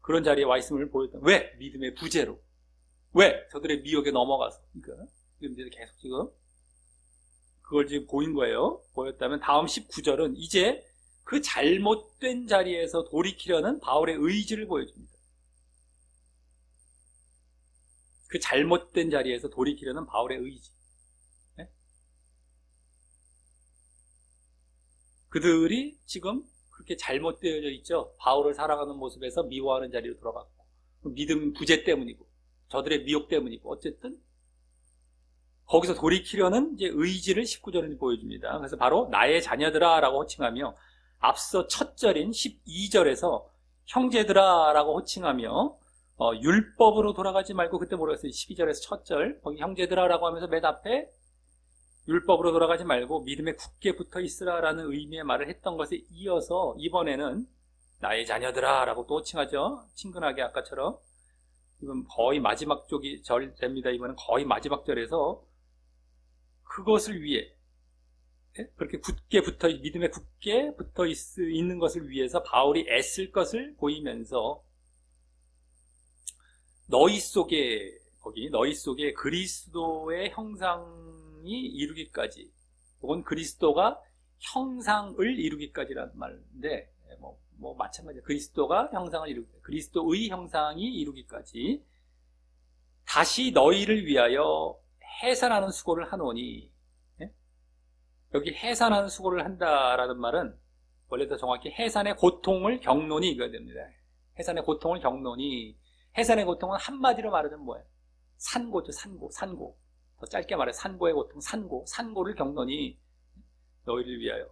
A: 그런 자리에 와 있음을 보였다. 왜? 믿음의 부재로. 왜? 저들의 미혹에 넘어가서. 그러니까 지금 계속 지금 그걸 지금 보인 거예요. 보였다면 다음 19절은 이제 그 잘못된 자리에서 돌이키려는 바울의 의지를 보여줍니다. 그 잘못된 자리에서 돌이키려는 바울의 의지. 네? 그들이 지금 그렇게 잘못되어져 있죠. 바울을 사랑하는 모습에서 미워하는 자리로 돌아갔고, 믿음 부재 때문이고, 저들의 미혹 때문이고, 어쨌든 거기서 돌이키려는 이제 의지를 19절은 보여줍니다. 그래서 바로 나의 자녀들아 라고 호칭하며, 앞서 첫 절인 12절에서 형제들아 라고 호칭하며, 율법으로 돌아가지 말고, 그때 뭐라고 했어요? 12절에서 첫 절, 거기 형제들아 라고 하면서 맨 앞에 율법으로 돌아가지 말고 믿음에 굳게 붙어 있으라 라는 의미의 말을 했던 것에 이어서 이번에는 나의 자녀들아 라고 또 호칭하죠. 친근하게 아까처럼. 이건 거의 마지막 쪽이 절 됩니다. 이번엔 거의 마지막 절에서 그것을 위해, 그렇게 굳게 믿음에 굳게 붙어 있는 것을 위해서 바울이 애쓸 것을 보이면서 너희 속에 그리스도의 형상이 이루기까지, 혹은 그리스도가 형상을 이루기까지라는 말인데, 마찬가지예요. 그리스도가 형상을 그리스도의 형상이 이루기까지 다시 너희를 위하여 해산하는 수고를 하노니, 여기 해산하는 수고를 한다라는 말은 원래 더 정확히 해산의 고통을 겪노니 이거야 됩니다. 해산의 고통을 겪노니, 해산의 고통은 한마디로 말하자면 뭐예요? 산고죠. 산고. 더 짧게 말해 산고의 고통, 산고를 겪노니 너희를 위하여,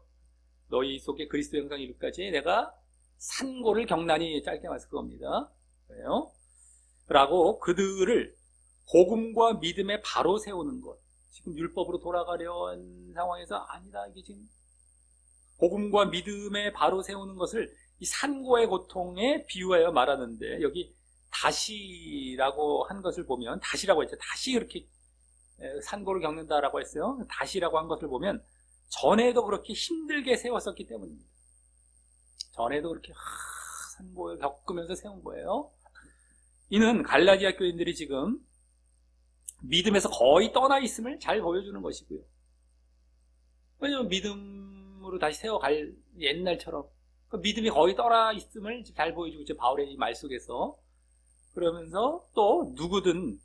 A: 너희 속에 그리스도 형상이 이루기까지 내가 산고를 겪나니, 짧게 말해서 그겁니다. 그래요? 라고 그들을 복음과 믿음에 바로 세우는 것. 지금 율법으로 돌아가려는 상황에서 아니다. 이게 지금 복음과 믿음에 바로 세우는 것을 이 산고의 고통에 비유하여 말하는데, 여기 다시라고 한 것을 보면, 다시라고 했죠. 다시 그렇게 산고를 겪는다라고 했어요. 다시라고 한 것을 보면 전에도 그렇게 힘들게 세웠었기 때문입니다. 전에도 그렇게 산고를 겪으면서 세운 거예요. 이는 갈라디아 교인들이 지금 믿음에서 거의 떠나 있음을 잘 보여주는 것이고요. 왜냐하면 믿음으로 다시 세워갈 옛날처럼 그 믿음이 거의 떠나 있음을 잘 보여주고 있죠. 바울의 이 말 속에서. 그러면서 또 누구든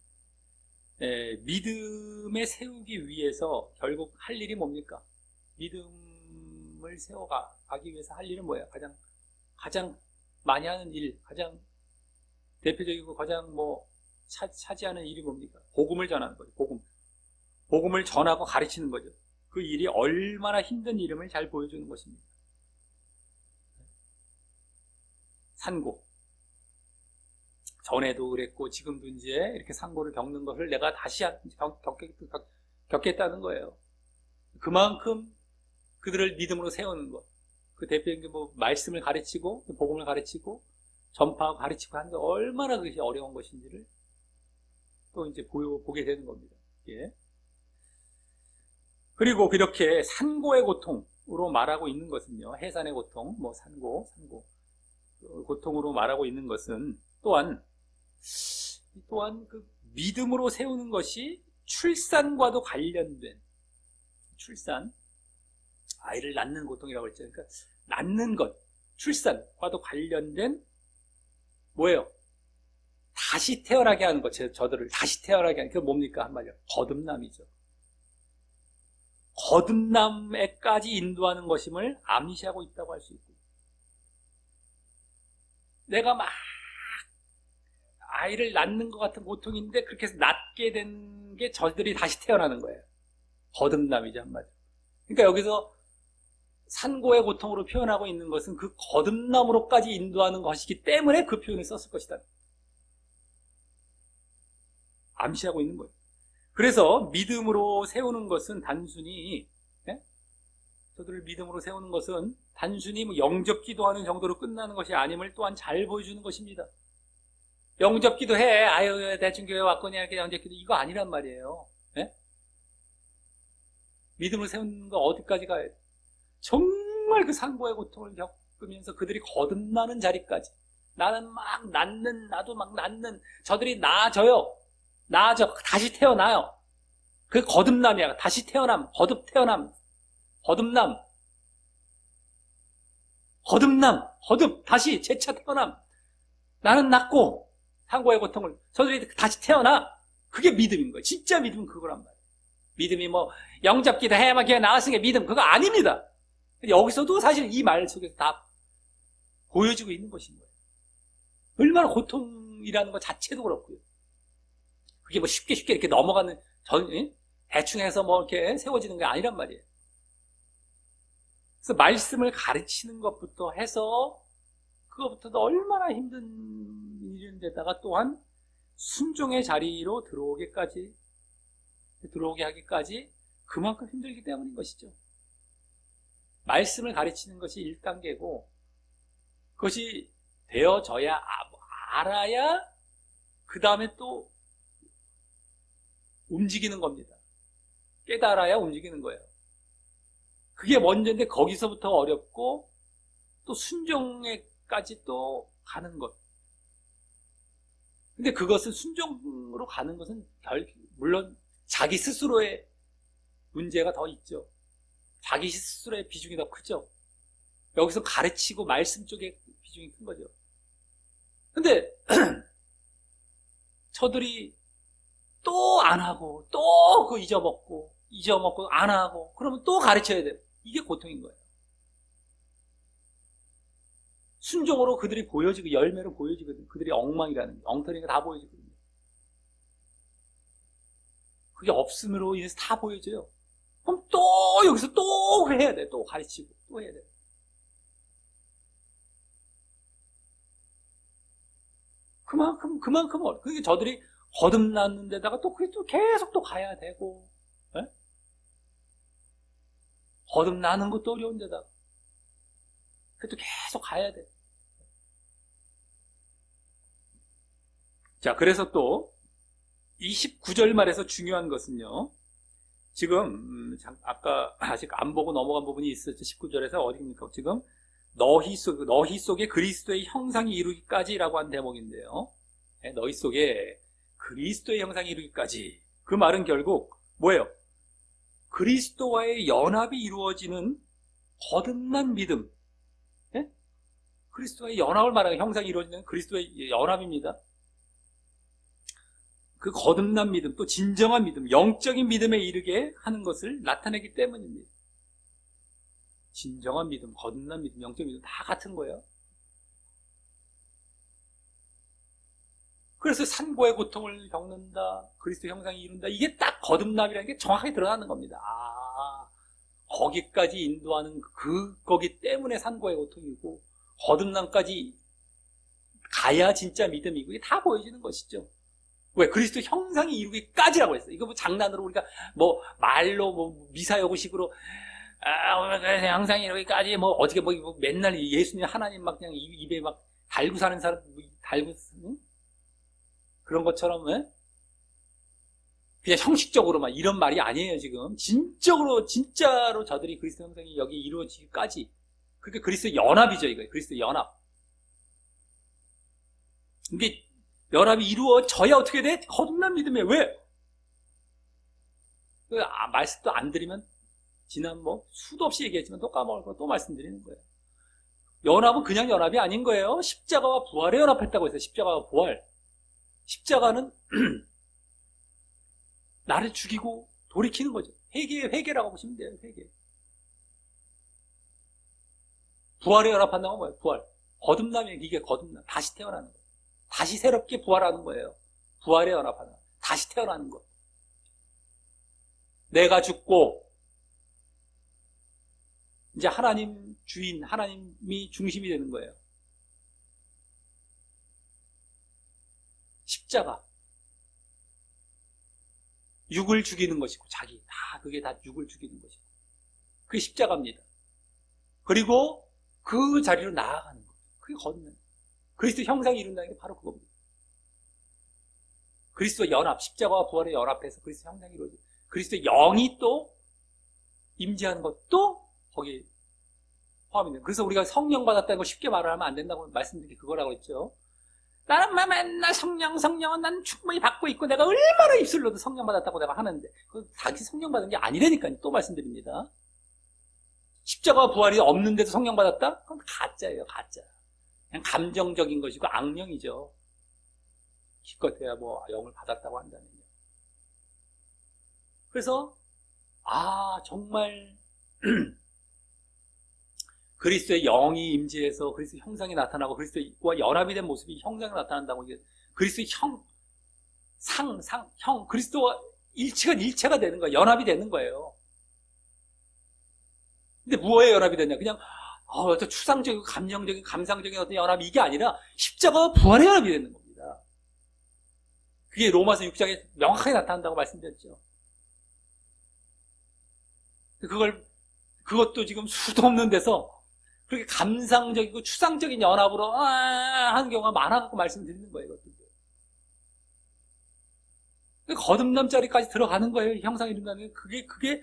A: 믿음에 세우기 위해서 결국 할 일이 뭡니까? 믿음을 세워가기 위해서 할 일은 뭐예요? 가장 많이 하는 일, 가장 대표적이고 가장 차지하는 일이 뭡니까? 복음을 전하는 거죠. 복음을 전하고 가르치는 거죠. 그 일이 얼마나 힘든 일임을 잘 보여주는 것입니다. 산고. 전에도 그랬고 지금도 이제 이렇게 산고를 겪는 것을 내가 다시 겪겠다는 거예요. 그만큼 그들을 믿음으로 세우는 것. 그 대표적인 게 말씀을 가르치고 복음을 가르치고 전파하고 가르치고 하는 게 얼마나 그것이 어려운 것인지를 또 이제 보게 되는 겁니다. 예. 그리고 그렇게 산고의 고통으로 말하고 있는 것은요, 해산의 고통, 산고 고통으로 말하고 있는 것은 또한 그 믿음으로 세우는 것이 출산과도 관련된, 아이를 낳는 고통이라고 했죠. 그러니까 낳는 것, 출산과도 관련된 뭐예요? 다시 태어나게 하는 것, 저들을 다시 태어나게 하는, 그게 뭡니까? 한마디로. 거듭남이죠. 거듭남에까지 인도하는 것임을 암시하고 있다고 할 수 있고. 내가 막 아이를 낳는 것 같은 고통인데 그렇게 해서 낳게 된 게 저들이 다시 태어나는 거예요. 거듭남이죠, 한마디로. 그러니까 여기서 산고의 고통으로 표현하고 있는 것은 그 거듭남으로까지 인도하는 것이기 때문에 그 표현을 썼을 것이다. 암시하고 있는 거예요. 그래서 믿음으로 세우는 것은 단순히, 저들을 믿음으로 세우는 것은 단순히 뭐 영접 기도하는 정도로 끝나는 것이 아님을 또한 잘 보여주는 것입니다. 영접 기도해. 아유, 대충 교회 왔거니 이렇게 영접 기도. 이거 아니란 말이에요. 믿음을 세우는 거 어디까지 가야 돼? 정말 그 산고의 고통을 겪으면서 그들이 거듭나는 자리까지. 나는 막 나도 막 낳는, 저들이 나아져요. 다시 태어나요. 그게 거듭남이야. 다시 태어남, 거듭, 다시 재차 태어남. 나는 낳고, 산고의 고통을, 저들이 다시 태어나. 그게 믿음인 거예요. 진짜 믿음은 그거란 말이에요. 믿음이 뭐, 영접기도 해야만 걔 나왔으니까 믿음, 그거 아닙니다. 여기서도 사실 이 말 속에서 다 보여지고 있는 것인 거예요. 얼마나 고통이라는 것 자체도 그렇고요. 그게 뭐 쉽게 이렇게 넘어가는, 대충 해서 뭐 이렇게 세워지는 게 아니란 말이에요. 그래서 말씀을 가르치는 것부터 해서, 그것부터도 얼마나 힘든 일인데다가 또한 순종의 자리로 들어오게 하기까지 그만큼 힘들기 때문인 것이죠. 말씀을 가르치는 것이 1단계고, 그것이 되어져야, 알아야, 그 다음에 또 움직이는 겁니다. 깨달아야 움직이는 거예요. 그게 먼저인데 거기서부터 어렵고, 또 순종에까지 또 가는 것. 근데 그것은 순종으로 가는 것은 물론 자기 스스로의 문제가 더 있죠. 자기 스스로의 비중이 더 크죠. 여기서 가르치고 말씀 쪽에 비중이 큰 거죠. 근데 저들이 또 안 하고 또 그거 잊어먹고 안 하고 그러면 또 가르쳐야 돼요. 이게 고통인 거예요. 순종으로 그들이 보여지고 열매로 보여지거든요. 그들이 엉망이라는 게, 엉터리가 다 보여지거든요. 그게 없음으로 인해서 다 보여져요. 그럼 또 여기서 또 해야 돼. 또 가르치고 또 해야 돼. 그만큼 그게 저들이 거듭났는 데다가 또 그게 또 계속 또 가야 되고, 거듭나는 것도 어려운 데다가 그것도 계속 가야 돼. 자, 그래서 또 29절 말에서 중요한 것은요. 지금 아까 아직 안 보고 넘어간 부분이 있었죠. 19절에서 어디입니까? 지금 너희 속에 그리스도의 형상이 이루기까지라고 한 대목인데요. 너희 속에 그리스도의 형상이 이루기까지. 그 말은 결국 뭐예요? 그리스도와의 연합이 이루어지는 거듭난 믿음. 그리스도와의 연합을 말하는 형상이 이루어지는 그리스도의 연합입니다. 그 거듭난 믿음, 또 진정한 믿음, 영적인 믿음에 이르게 하는 것을 나타내기 때문입니다. 진정한 믿음, 거듭난 믿음, 영적인 믿음 다 같은 거예요. 그래서 산고의 고통을 겪는다, 그리스도 형상이 이룬다, 이게 딱 거듭남이라는 게 정확하게 드러나는 겁니다. 거기까지 인도하는 거기 때문에 산고의 고통이고 거듭남까지 가야 진짜 믿음이고 이게 다 보여지는 것이죠. 왜? 그리스도 형상이 이루기까지라고 했어요. 이거 뭐 장난으로 우리가 뭐 말로 뭐 미사여구식으로 형상이 이루기까지 뭐 어떻게 뭐 맨날 예수님 하나님 막 그냥 입에 막 달고 사는 사람 응? 그런 것처럼 그냥 형식적으로만 이런 말이 아니에요. 지금 진짜로 저들이 그리스도 형상이 여기 이루어지기까지 그게 그리스도 연합이죠. 이거예요. 그리스도 연합. 이게 연합이 이루어져야 어떻게 돼? 거듭난 믿음에. 왜? 말씀도 안 드리면 지난 뭐 수도 없이 얘기했지만 또 까먹을 거 또 말씀드리는 거예요. 연합은 그냥 연합이 아닌 거예요. 십자가와 부활에 연합했다고 했어요. 십자가와 부활. 십자가는 나를 죽이고 돌이키는 거죠. 회개라고 보시면 돼요. 회개. 부활에 연합한다는 건 뭐예요? 부활. 거듭남이에요. 이게 거듭남. 다시 태어나는 거예요. 다시 새롭게 부활하는 거예요. 부활에 연합하는 거. 다시 태어나는 거. 내가 죽고 이제 하나님 주인, 하나님이 중심이 되는 거예요. 십자가. 육을 죽이는 것이고, 자기. 그게 다 육을 죽이는 것이고. 그게 십자가입니다. 그리고 그 자리로 나아가는 거. 그게 거듭나는 거예요. 그리스도 형상이 이룬다는 게 바로 그겁니다. 그리스도 연합, 십자가와 부활의 연합해서 그리스도 형상이 이루어져요. 그리스도 영이 또 임재하는 것도 거기에 포함이 돼요. 그래서 우리가 성령 받았다는 거 쉽게 말을 하면 안 된다고 말씀드린 게 그거라고 했죠. 나는 맨날 성령은 난 충분히 받고 있고 내가 얼마나 입술로도 성령 받았다고 내가 하는데 그 자기 성령 받은 게 아니라니까요. 또 말씀드립니다. 십자가와 부활이 없는데도 성령 받았다? 그건 가짜예요. 가짜. 그냥 감정적인 것이고 악령이죠. 기껏해야 뭐 영을 받았다고 한다면요. 그래서 정말 그리스도의 영이 임재해서 그리스도 형상이 나타나고 그리스도와 연합이 된 모습이 형상이 나타난다고. 이게 그리스도의 그리스도와 일체가 되는 거예요. 연합이 되는 거예요. 근데 뭐에 연합이 되냐? 그냥 어떤 추상적이고 감정적인 감상적인 어떤 연합이 이게 아니라 십자가와 부활의 연합이 되는 겁니다. 그게 로마서 6장에 명확하게 나타난다고 말씀드렸죠. 그것도 지금 수도 없는 데서 그렇게 감상적이고 추상적인 연합으로 하는 경우가 많아갖고 말씀드리는 거예요. 이것도. 거듭남 자리까지 들어가는 거예요. 형상이 이룬다는 게 그게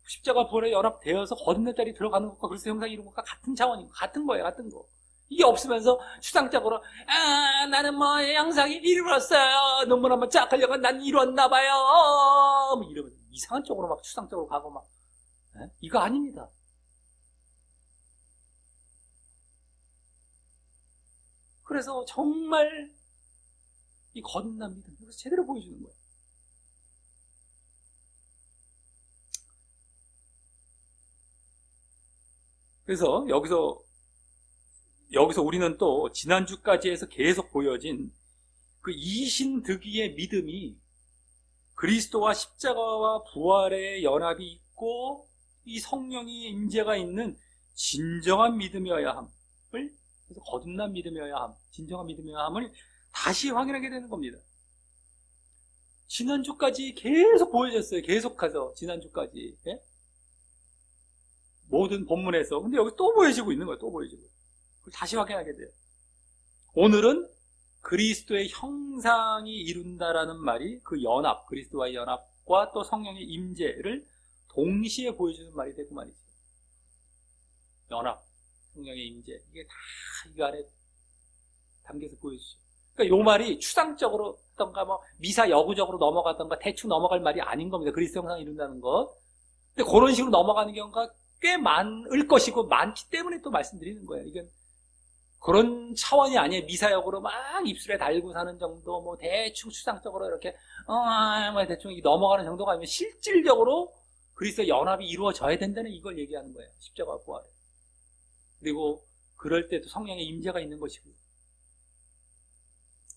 A: 십자가 부활에 연합되어서 거듭남 자리 들어가는 것과 그리스도 형상이 이룬 것과 같은 차원이고 같은 거예요. 같은 거. 이게 없으면서 추상적으로 나는 뭐 형상이 이루었어요. 논문 한번 쫙 하려고 난 이뤘나 봐요. 뭐 이러면 이상한 쪽으로 막 추상적으로 가고 막 이거 아닙니다. 그래서 정말 이 거듭난 믿음, 이것을 제대로 보여주는 거예요. 그래서 여기서 우리는 또 지난주까지 해서 계속 보여진 그 이신득이의 믿음이 그리스도와 십자가와 부활의 연합이 있고 이 성령이 임재가 있는 진정한 믿음이어야 함을, 그래서 거듭난 믿음이어야 함, 진정한 믿음이어야 함을 다시 확인하게 되는 겁니다. 지난주까지 계속 보여졌어요. 계속해서 지난주까지. 예? 모든 본문에서. 근데 여기 또 보여지고 있는 거예요. 또 보여지고. 그걸 다시 확인하게 돼요. 오늘은 그리스도의 형상이 이룬다라는 말이 그 연합, 그리스도와의 연합과 또 성령의 임재를 동시에 보여주는 말이 되고 말이죠. 연합, 성령의 임재, 이게 다 이 안에 담겨서 보여주죠. 그러니까 이 말이 추상적으로 하던가 뭐 미사 여구적으로 넘어가던가 대충 넘어갈 말이 아닌 겁니다. 그리스도 형상이 이룬다는 것. 근데 그런 식으로 넘어가는 경우가 꽤 많을 것이고 많기 때문에 또 말씀드리는 거예요. 이건 그런 차원이 아니에요. 미사역으로 막 입술에 달고 사는 정도, 뭐 대충 추상적으로 이렇게 뭐 대충 넘어가는 정도가 아니면 실질적으로 그리스도 연합이 이루어져야 된다는 이걸 얘기하는 거예요. 십자가와 부활에. 그리고 그럴 때도 성령의 임재가 있는 것이고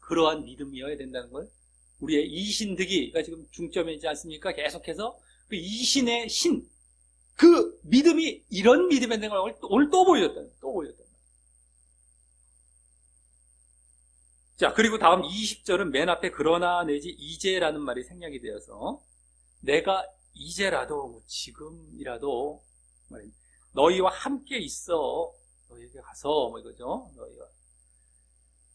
A: 그러한 믿음이어야 된다는 걸 우리의 이신득이가 지금 중점이지 않습니까? 계속해서 그 이신의 신, 그 믿음이 이런 믿음에 있는 걸 오늘 또 보여줬다. 또 보여줬다. 자, 그리고 다음 20절은 맨 앞에 그러나 내지 이제라는 말이 생략이 되어서 내가 이제라도 뭐 지금이라도 너희와 함께 있어. 너희에게 가서 뭐 이거죠. 너희가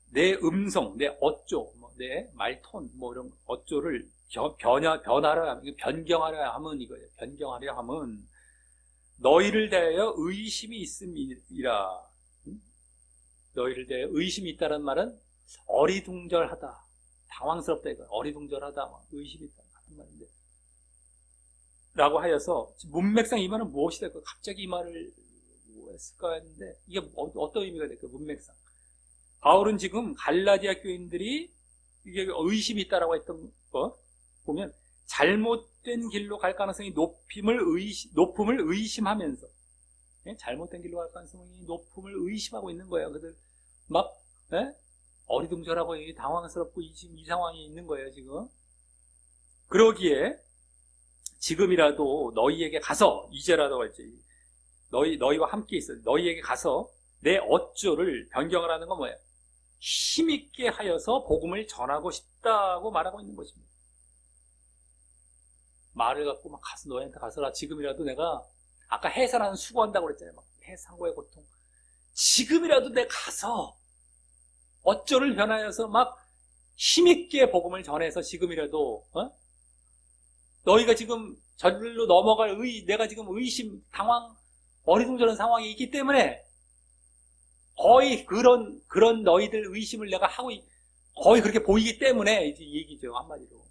A: 내 음성, 내 어조, 내 말톤 뭐 이런 어조를 변경하려 하면 이거예요. 변경하려 하면 너희를 대하여 의심이 있음이라. 너희를 대하여 의심이 있다는 말은 어리둥절하다, 당황스럽다 이거. 어리둥절하다, 의심이 있다 같은 말인데. 라고 하여서 문맥상 이 말은 무엇이 될까? 갑자기 이 말을 했을까 했는데 이게 어떤 의미가 될까? 문맥상 바울은 지금 갈라디아 교인들이 이게 의심이 있다라고 했던 거 보면 잘못된 길로 갈 가능성이 높음을 의심하면서, 잘못된 길로 갈 가능성이 높음을 의심하고 있는 거예요. 그들 막 어리둥절하고 당황스럽고 이 상황이 있는 거예요, 지금. 그러기에 지금이라도 너희에게 가서, 이제라도 했지, 너희와 함께 있어, 너희에게 가서 내 어조를 변경을 하는 건 뭐예요? 힘있게 하여서 복음을 전하고 싶다고 말하고 있는 것입니다. 말을 갖고 막 가서, 너희한테 가서라, 지금이라도 내가 아까 해산하는 수고한다고 그랬잖아요. 막 해산고의 고통. 지금이라도 내가 가서 어조를 변하여서 막 힘있게 복음을 전해서 지금이라도 너희가 지금 저리로 넘어갈 내가 지금 의심, 당황, 어리둥절한 상황이 있기 때문에 거의 그런 너희들 의심을 내가 하고 거의 그렇게 보이기 때문에 이제 얘기죠, 한마디로.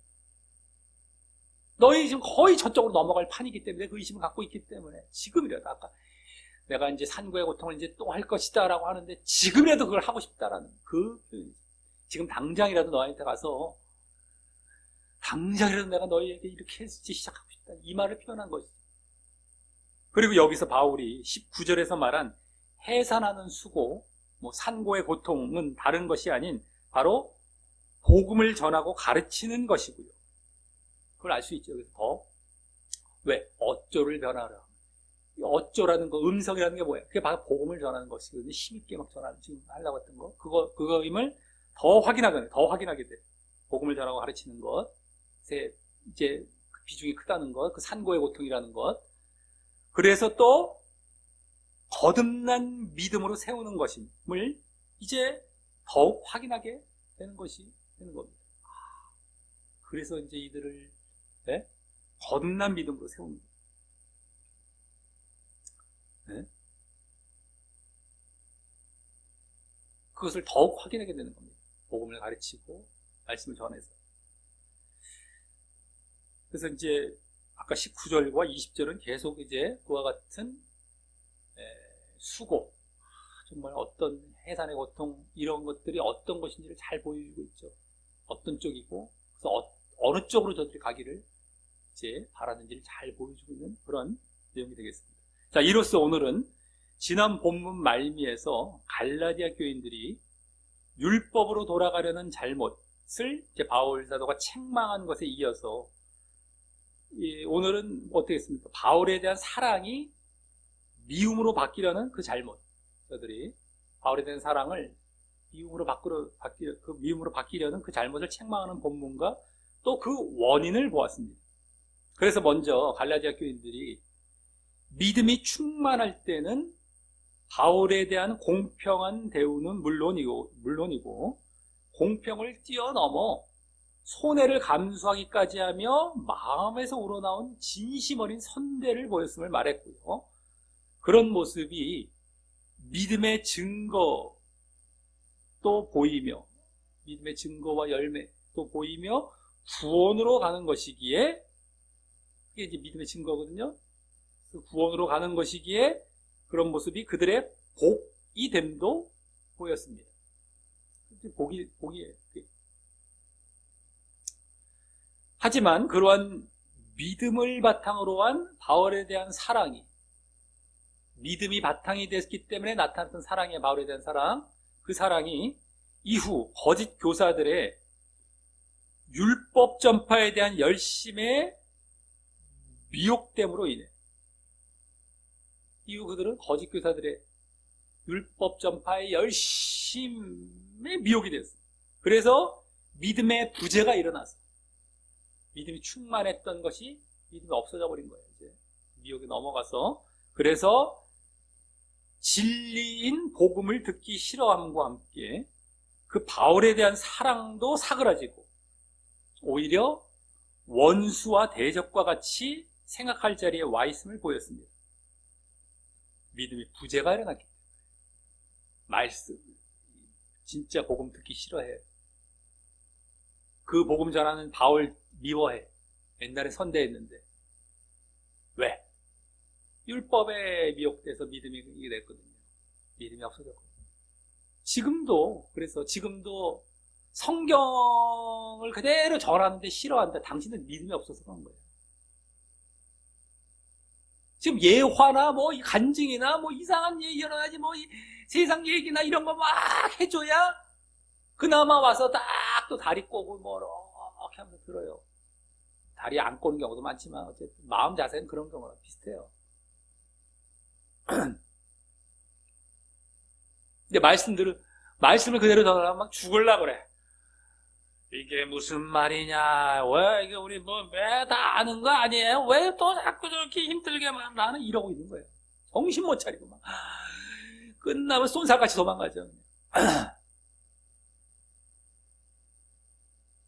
A: 너희 지금 거의 저쪽으로 넘어갈 판이기 때문에 그 의심을 갖고 있기 때문에 지금이라도, 아까 내가 이제 산고의 고통을 이제 또 할 것이다 라고 하는데 지금이라도 그걸 하고 싶다라는 그 지금 당장이라도 너희한테 가서 당장이라도 내가 너희에게 이렇게 해서 시작하고 싶다, 이 말을 표현한 것이죠. 그리고 여기서 바울이 19절에서 말한 해산하는 수고, 산고의 고통은 다른 것이 아닌 바로 복음을 전하고 가르치는 것이고요. 그걸 알 수 있죠. 그래서 왜? 어조를 변하라. 어조라는 거, 음성이라는 게 뭐예요? 그게 바로 복음을 전하는 것이거든요. 힘있게 막 전하는, 지금 하려고 했던 거. 그거임을 더 확인하게 돼. 복음을 전하고 가르치는 것. 이제 그 비중이 크다는 것. 그 산고의 고통이라는 것. 그래서 또 거듭난 믿음으로 세우는 것임을 이제 더욱 확인하게 되는 것이 되는 겁니다. 그래서 이제 이들을 거듭난 믿음으로 세웁니다. 그것을 더욱 확인하게 되는 겁니다. 복음을 가르치고 말씀을 전해서. 그래서 이제 아까 19절과 20절은 계속 이제 그와 같은 수고, 정말 어떤 해산의 고통, 이런 것들이 어떤 것인지를 잘 보여주고 있죠. 어떤 쪽이고, 그래서 어느 쪽으로 저들이 가기를 이제 바라는지를 잘 보여주고 있는 그런 내용이 되겠습니다. 자, 이로써 오늘은 지난 본문 말미에서 갈라디아 교인들이 율법으로 돌아가려는 잘못을 이제 바울 사도가 책망한 것에 이어서 오늘은 어떻게 했습니까? 바울에 대한 사랑이 미움으로 바뀌려는 그 잘못, 저들이 바울에 대한 사랑을 미움으로 바뀌려는 그 잘못을 책망하는 본문과 또 그 원인을 보았습니다. 그래서 먼저 갈라디아 교인들이 믿음이 충만할 때는 바울에 대한 공평한 대우는 물론이고 공평을 뛰어넘어 손해를 감수하기까지 하며 마음에서 우러나온 진심 어린 선대를 보였음을 말했고요. 그런 모습이 믿음의 증거도 보이며, 믿음의 증거와 열매도 보이며 구원으로 가는 것이기에, 그게 이제 믿음의 증거거든요. 구원으로 가는 것이기에 그런 모습이 그들의 복이 됨도 보였습니다. 복이에요. 하지만 그러한 믿음을 바탕으로 한 바울에 대한 사랑이, 믿음이 바탕이 됐기 때문에 나타났던 사랑이에요. 바울에 대한 사랑. 그 사랑이 이후 거짓 교사들의 율법 전파에 대한 열심의 미혹됨으로 인해, 이후 그들은 거짓 교사들의 율법 전파의 열심에 미혹이 됐어요. 그래서 믿음의 부재가 일어났어요. 믿음이 충만했던 것이 믿음이 없어져 버린 거예요. 이제 미혹에 넘어가서. 그래서 진리인 복음을 듣기 싫어함과 함께 그 바울에 대한 사랑도 사그라지고 오히려 원수와 대적과 같이 생각할 자리에 와 있음을 보였습니다. 믿음이 부재가 일어났기 때문에. 말씀, 진짜 복음 듣기 싫어해요. 그 복음 전하는 바울 미워해. 옛날에 선대했는데. 왜? 율법에 미혹돼서 믿음이 이게 됐거든요. 믿음이 없어졌거든요. 그래서 지금도 성경을 그대로 전하는데 싫어한다. 당신은 믿음이 없어서 그런 거예요. 지금 예화나 뭐 간증이나 뭐 이상한 얘기 일어나지 뭐 세상 얘기나 이런 거 막 해줘야 그나마 와서 딱 또 다리 꼬고 뭐 이렇게 하면서 들어요. 다리 안 꼬는 경우도 많지만 어쨌든 마음 자세는 그런 경우랑 비슷해요. 근데 말씀을 그대로 전하면 막 죽을라 그래. 이게 무슨 말이냐? 왜 이게 우리 뭐 왜 다 아는 거 아니에요? 왜 또 자꾸 저렇게 힘들게 막 나는 이러고 있는 거예요. 정신 못 차리고 막 끝나면 쏜살같이 도망가죠.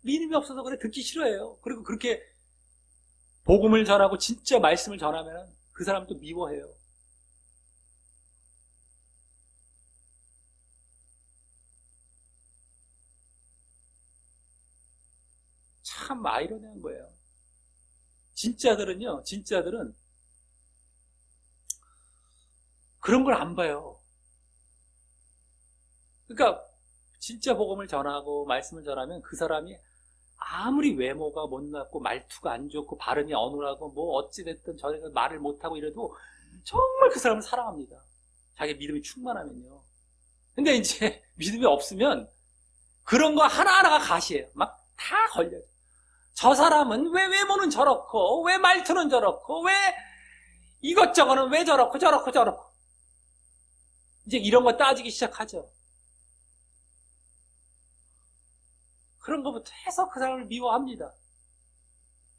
A: 믿음이 없어서 그래. 듣기 싫어해요. 그리고 그렇게 복음을 전하고 진짜 말씀을 전하면 그 사람도 미워해요. 참 아이러니한 거예요. 진짜들은 그런 걸 안 봐요. 그러니까 진짜 복음을 전하고 말씀을 전하면 그 사람이 아무리 외모가 못났고 말투가 안 좋고 발음이 어눌하고 뭐 어찌됐든 저희가 말을 못하고 이래도 정말 그 사람을 사랑합니다. 자기 믿음이 충만하면요. 근데 이제 믿음이 없으면 그런 거 하나하나가 가시예요. 막 다 걸려요. 저 사람은 왜 외모는 저렇고 왜 말투는 저렇고 왜 이것저것은 왜 저렇고 이제 이런 거 따지기 시작하죠. 그런 것부터 해서 그 사람을 미워합니다.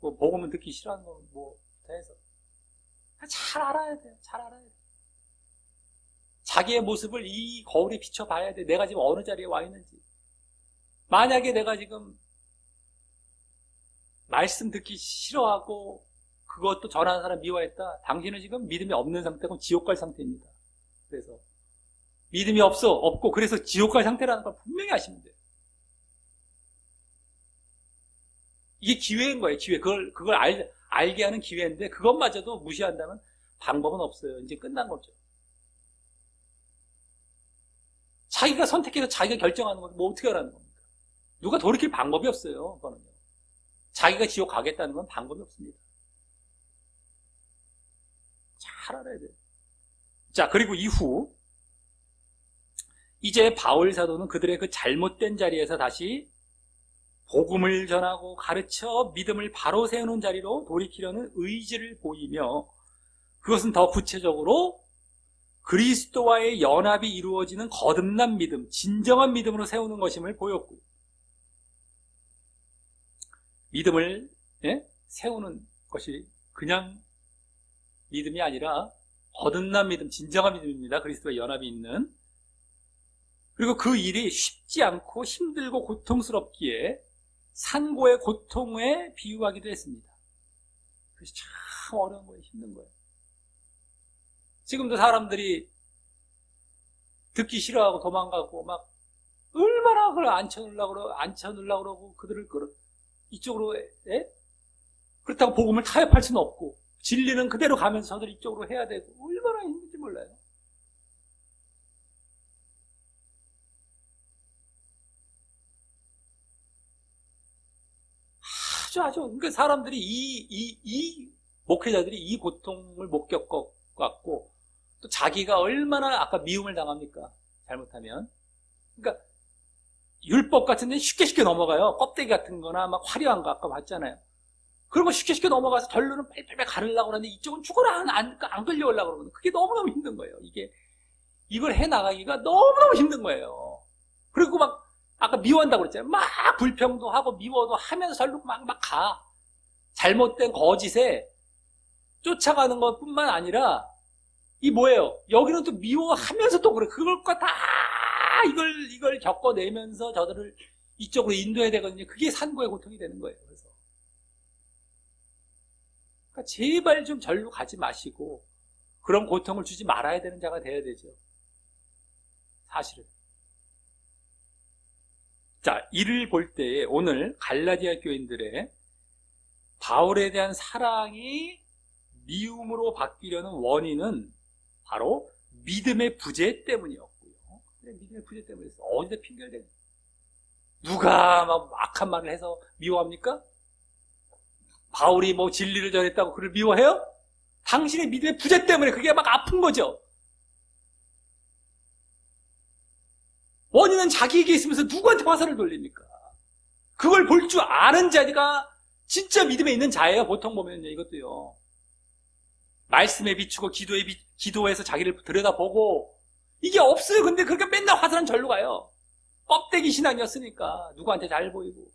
A: 뭐 복음은 듣기 싫어하는 거 뭐부터 해서 잘 알아야 돼요. 잘 알아야 돼요. 자기의 모습을 이 거울에 비춰봐야 돼. 내가 지금 어느 자리에 와 있는지. 만약에 내가 지금 말씀 듣기 싫어하고 그것도 전하는 사람 미워했다. 당신은 지금 믿음이 없는 상태고 지옥 갈 상태입니다. 그래서 믿음이 없고 그래서 지옥 갈 상태라는 걸 분명히 아시면 돼요. 이게 기회인 거예요. 기회. 그걸 알게 하는 기회인데 그것마저도 무시한다면 방법은 없어요. 이제 끝난 거죠. 자기가 선택해서 자기가 결정하는 건 뭐 어떻게 하라는 겁니까? 누가 돌이킬 방법이 없어요. 그거는요. 자기가 지옥 가겠다는 건 방법이 없습니다. 잘 알아야 돼요. 자, 그리고 이후 이제 바울 사도는 그들의 그 잘못된 자리에서 다시 복음을 전하고 가르쳐 믿음을 바로 세우는 자리로 돌이키려는 의지를 보이며 그것은 더 구체적으로 그리스도와의 연합이 이루어지는 거듭난 믿음, 진정한 믿음으로 세우는 것임을 보였고요. 믿음을 세우는 것이 그냥 믿음이 아니라 거듭난 믿음, 진정한 믿음입니다. 그리스도와 연합이 있는. 그리고 그 일이 쉽지 않고 힘들고 고통스럽기에 산고의 고통에 비유하기도 했습니다. 그래서 참 어려운 거예요. 힘든 거예요. 지금도 사람들이 듣기 싫어하고 도망가고 막 얼마나 그걸 앉혀놓으려고 그러고 그들을 이쪽으로 그렇다고 복음을 타협할 수는 없고 진리는 그대로 가면서 저들 이쪽으로 해야 되고 얼마나 힘든지 몰라요. 아주 그러니까 사람들이 이 목회자들이 이 고통을 못 겪어갖고 또 자기가 얼마나 아까 미움을 당합니까? 잘못하면. 그러니까 율법 같은 데 쉽게 넘어가요. 껍데기 같은 거나 막 화려한 거 아까 봤잖아요. 그런 거 쉽게 넘어가서 결론은 빨리빨리 가르려고 하는데 이쪽은 죽어라 안 끌려오려고 그러거든요. 그게 너무너무 힘든 거예요. 이걸 해나가기가 너무너무 힘든 거예요. 그리고 막 아까 미워한다고 그랬잖아요. 막 불평도 하고 미워도 하면서 절로 막 가. 잘못된 거짓에 쫓아가는 것 뿐만 아니라 이 뭐예요? 여기는 또 미워하면서 또 그래. 그걸까 다 이걸 겪어내면서 저들을 이쪽으로 인도해야 되거든요. 그게 산고의 고통이 되는 거예요. 그래서 그러니까 제발 좀 절로 가지 마시고 그런 고통을 주지 말아야 되는 자가 돼야 되죠. 사실은. 자, 이를 볼 때에 오늘 갈라디아 교인들의 바울에 대한 사랑이 미움으로 바뀌려는 원인은 바로 믿음의 부재 때문이었고요. 그래, 믿음의 부재 때문에 했어. 어디다 핑계를 대? 누가 막 악한 말을 해서 미워합니까? 바울이 뭐 진리를 전했다고 그를 미워해요? 당신의 믿음의 부재 때문에 그게 막 아픈 거죠. 원인은 자기에게 있으면서 누구한테 화살을 돌립니까? 그걸 볼 줄 아는 자가 진짜 믿음에 있는 자예요. 보통 보면요, 이것도요. 말씀에 비추고 기도해서 자기를 들여다보고 이게 없어요. 근데 그렇게 맨날 화살은 절로 가요. 껍데기 신앙이었으니까 누구한테 잘 보이고.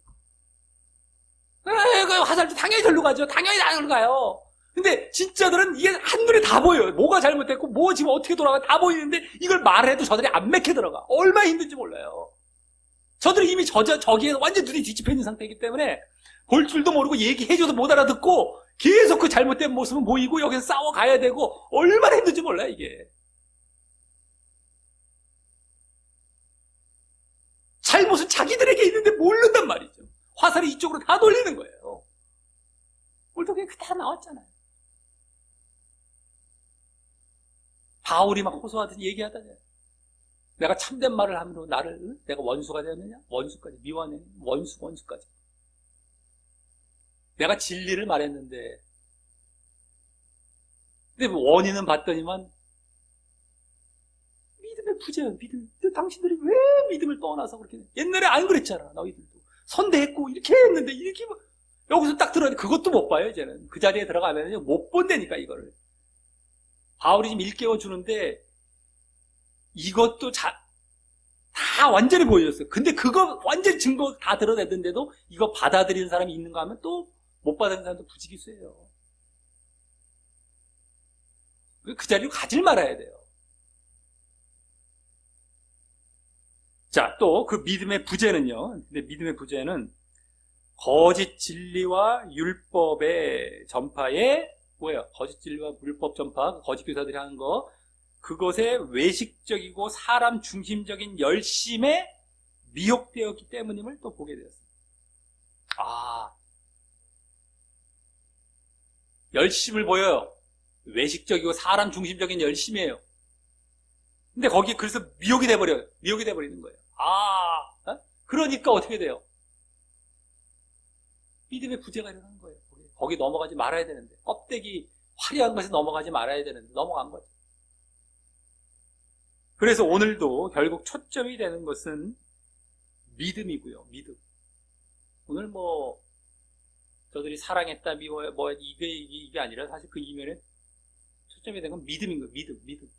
A: 그 화살도 당연히 절로 가죠. 당연히 절로 가요. 근데 진짜들은 이게 한눈에 다 보여요. 뭐가 잘못됐고 뭐 지금 어떻게 돌아가 다 보이는데 이걸 말해도 저들이 안 맥혀 들어가. 얼마나 힘든지 몰라요. 저들이 이미 저기에 완전 눈이 뒤집혀 있는 상태이기 때문에 볼 줄도 모르고 얘기해줘도 못 알아듣고 계속 그 잘못된 모습은 보이고 여기서 싸워가야 되고 얼마나 힘든지 몰라요, 이게. 잘못은 자기들에게 있는데 모른단 말이죠. 화살이 이쪽으로 다 돌리는 거예요. 오늘도 그게 다 나왔잖아요. 바울이 막 호소하듯이 얘기하다냐. 내가 참된 말을 함으로 나를 내가 원수가 되었느냐? 원수까지 미워하는 원수까지. 내가 진리를 말했는데 근데 원인은 봤더니만 믿음의 부재예요. 믿음. 당신들이 왜 믿음을 떠나서 그렇게 옛날에 안 그랬잖아. 너희들도 선대했고 이렇게 했는데 이렇게 막 여기서 딱 들어야 돼. 그것도 못 봐요. 이제는 그 자리에 들어가면 못 본다니까 이거를. 바울이 지금 일깨워 주는데 이것도 다 완전히 보여줬어요. 근데 그거 완전 증거 다 드러냈는데도 이거 받아들이는 사람이 있는가 하면 또 못 받아들이는 사람도 부지기수예요. 그 자리로 가질 말아야 돼요. 자, 또 그 믿음의 부재는요. 근데 믿음의 부재는 거짓 진리와 율법의 전파에 뭐예요? 거짓 진리와 율법 전파, 거짓 교사들이 하는 거, 그것에 외식적이고 사람 중심적인 열심에 미혹되었기 때문임을 또 보게 되었습니다. 열심을 보여요. 외식적이고 사람 중심적인 열심이에요. 근데 거기에 그래서 미혹이 돼버려요. 미혹이 돼버리는 거예요. 그러니까 어떻게 돼요? 믿음의 부재가 일어나는 거예요. 거기 넘어가지 말아야 되는데, 껍데기 화려한 것에 넘어가지 말아야 되는데 넘어간 거죠. 그래서 오늘도 결국 초점이 되는 것은 믿음이고요. 믿음. 오늘 저들이 사랑했다, 미워해, 이게 아니라 사실 그 이면에 초점이 되는 건 믿음인 거예요. 믿음.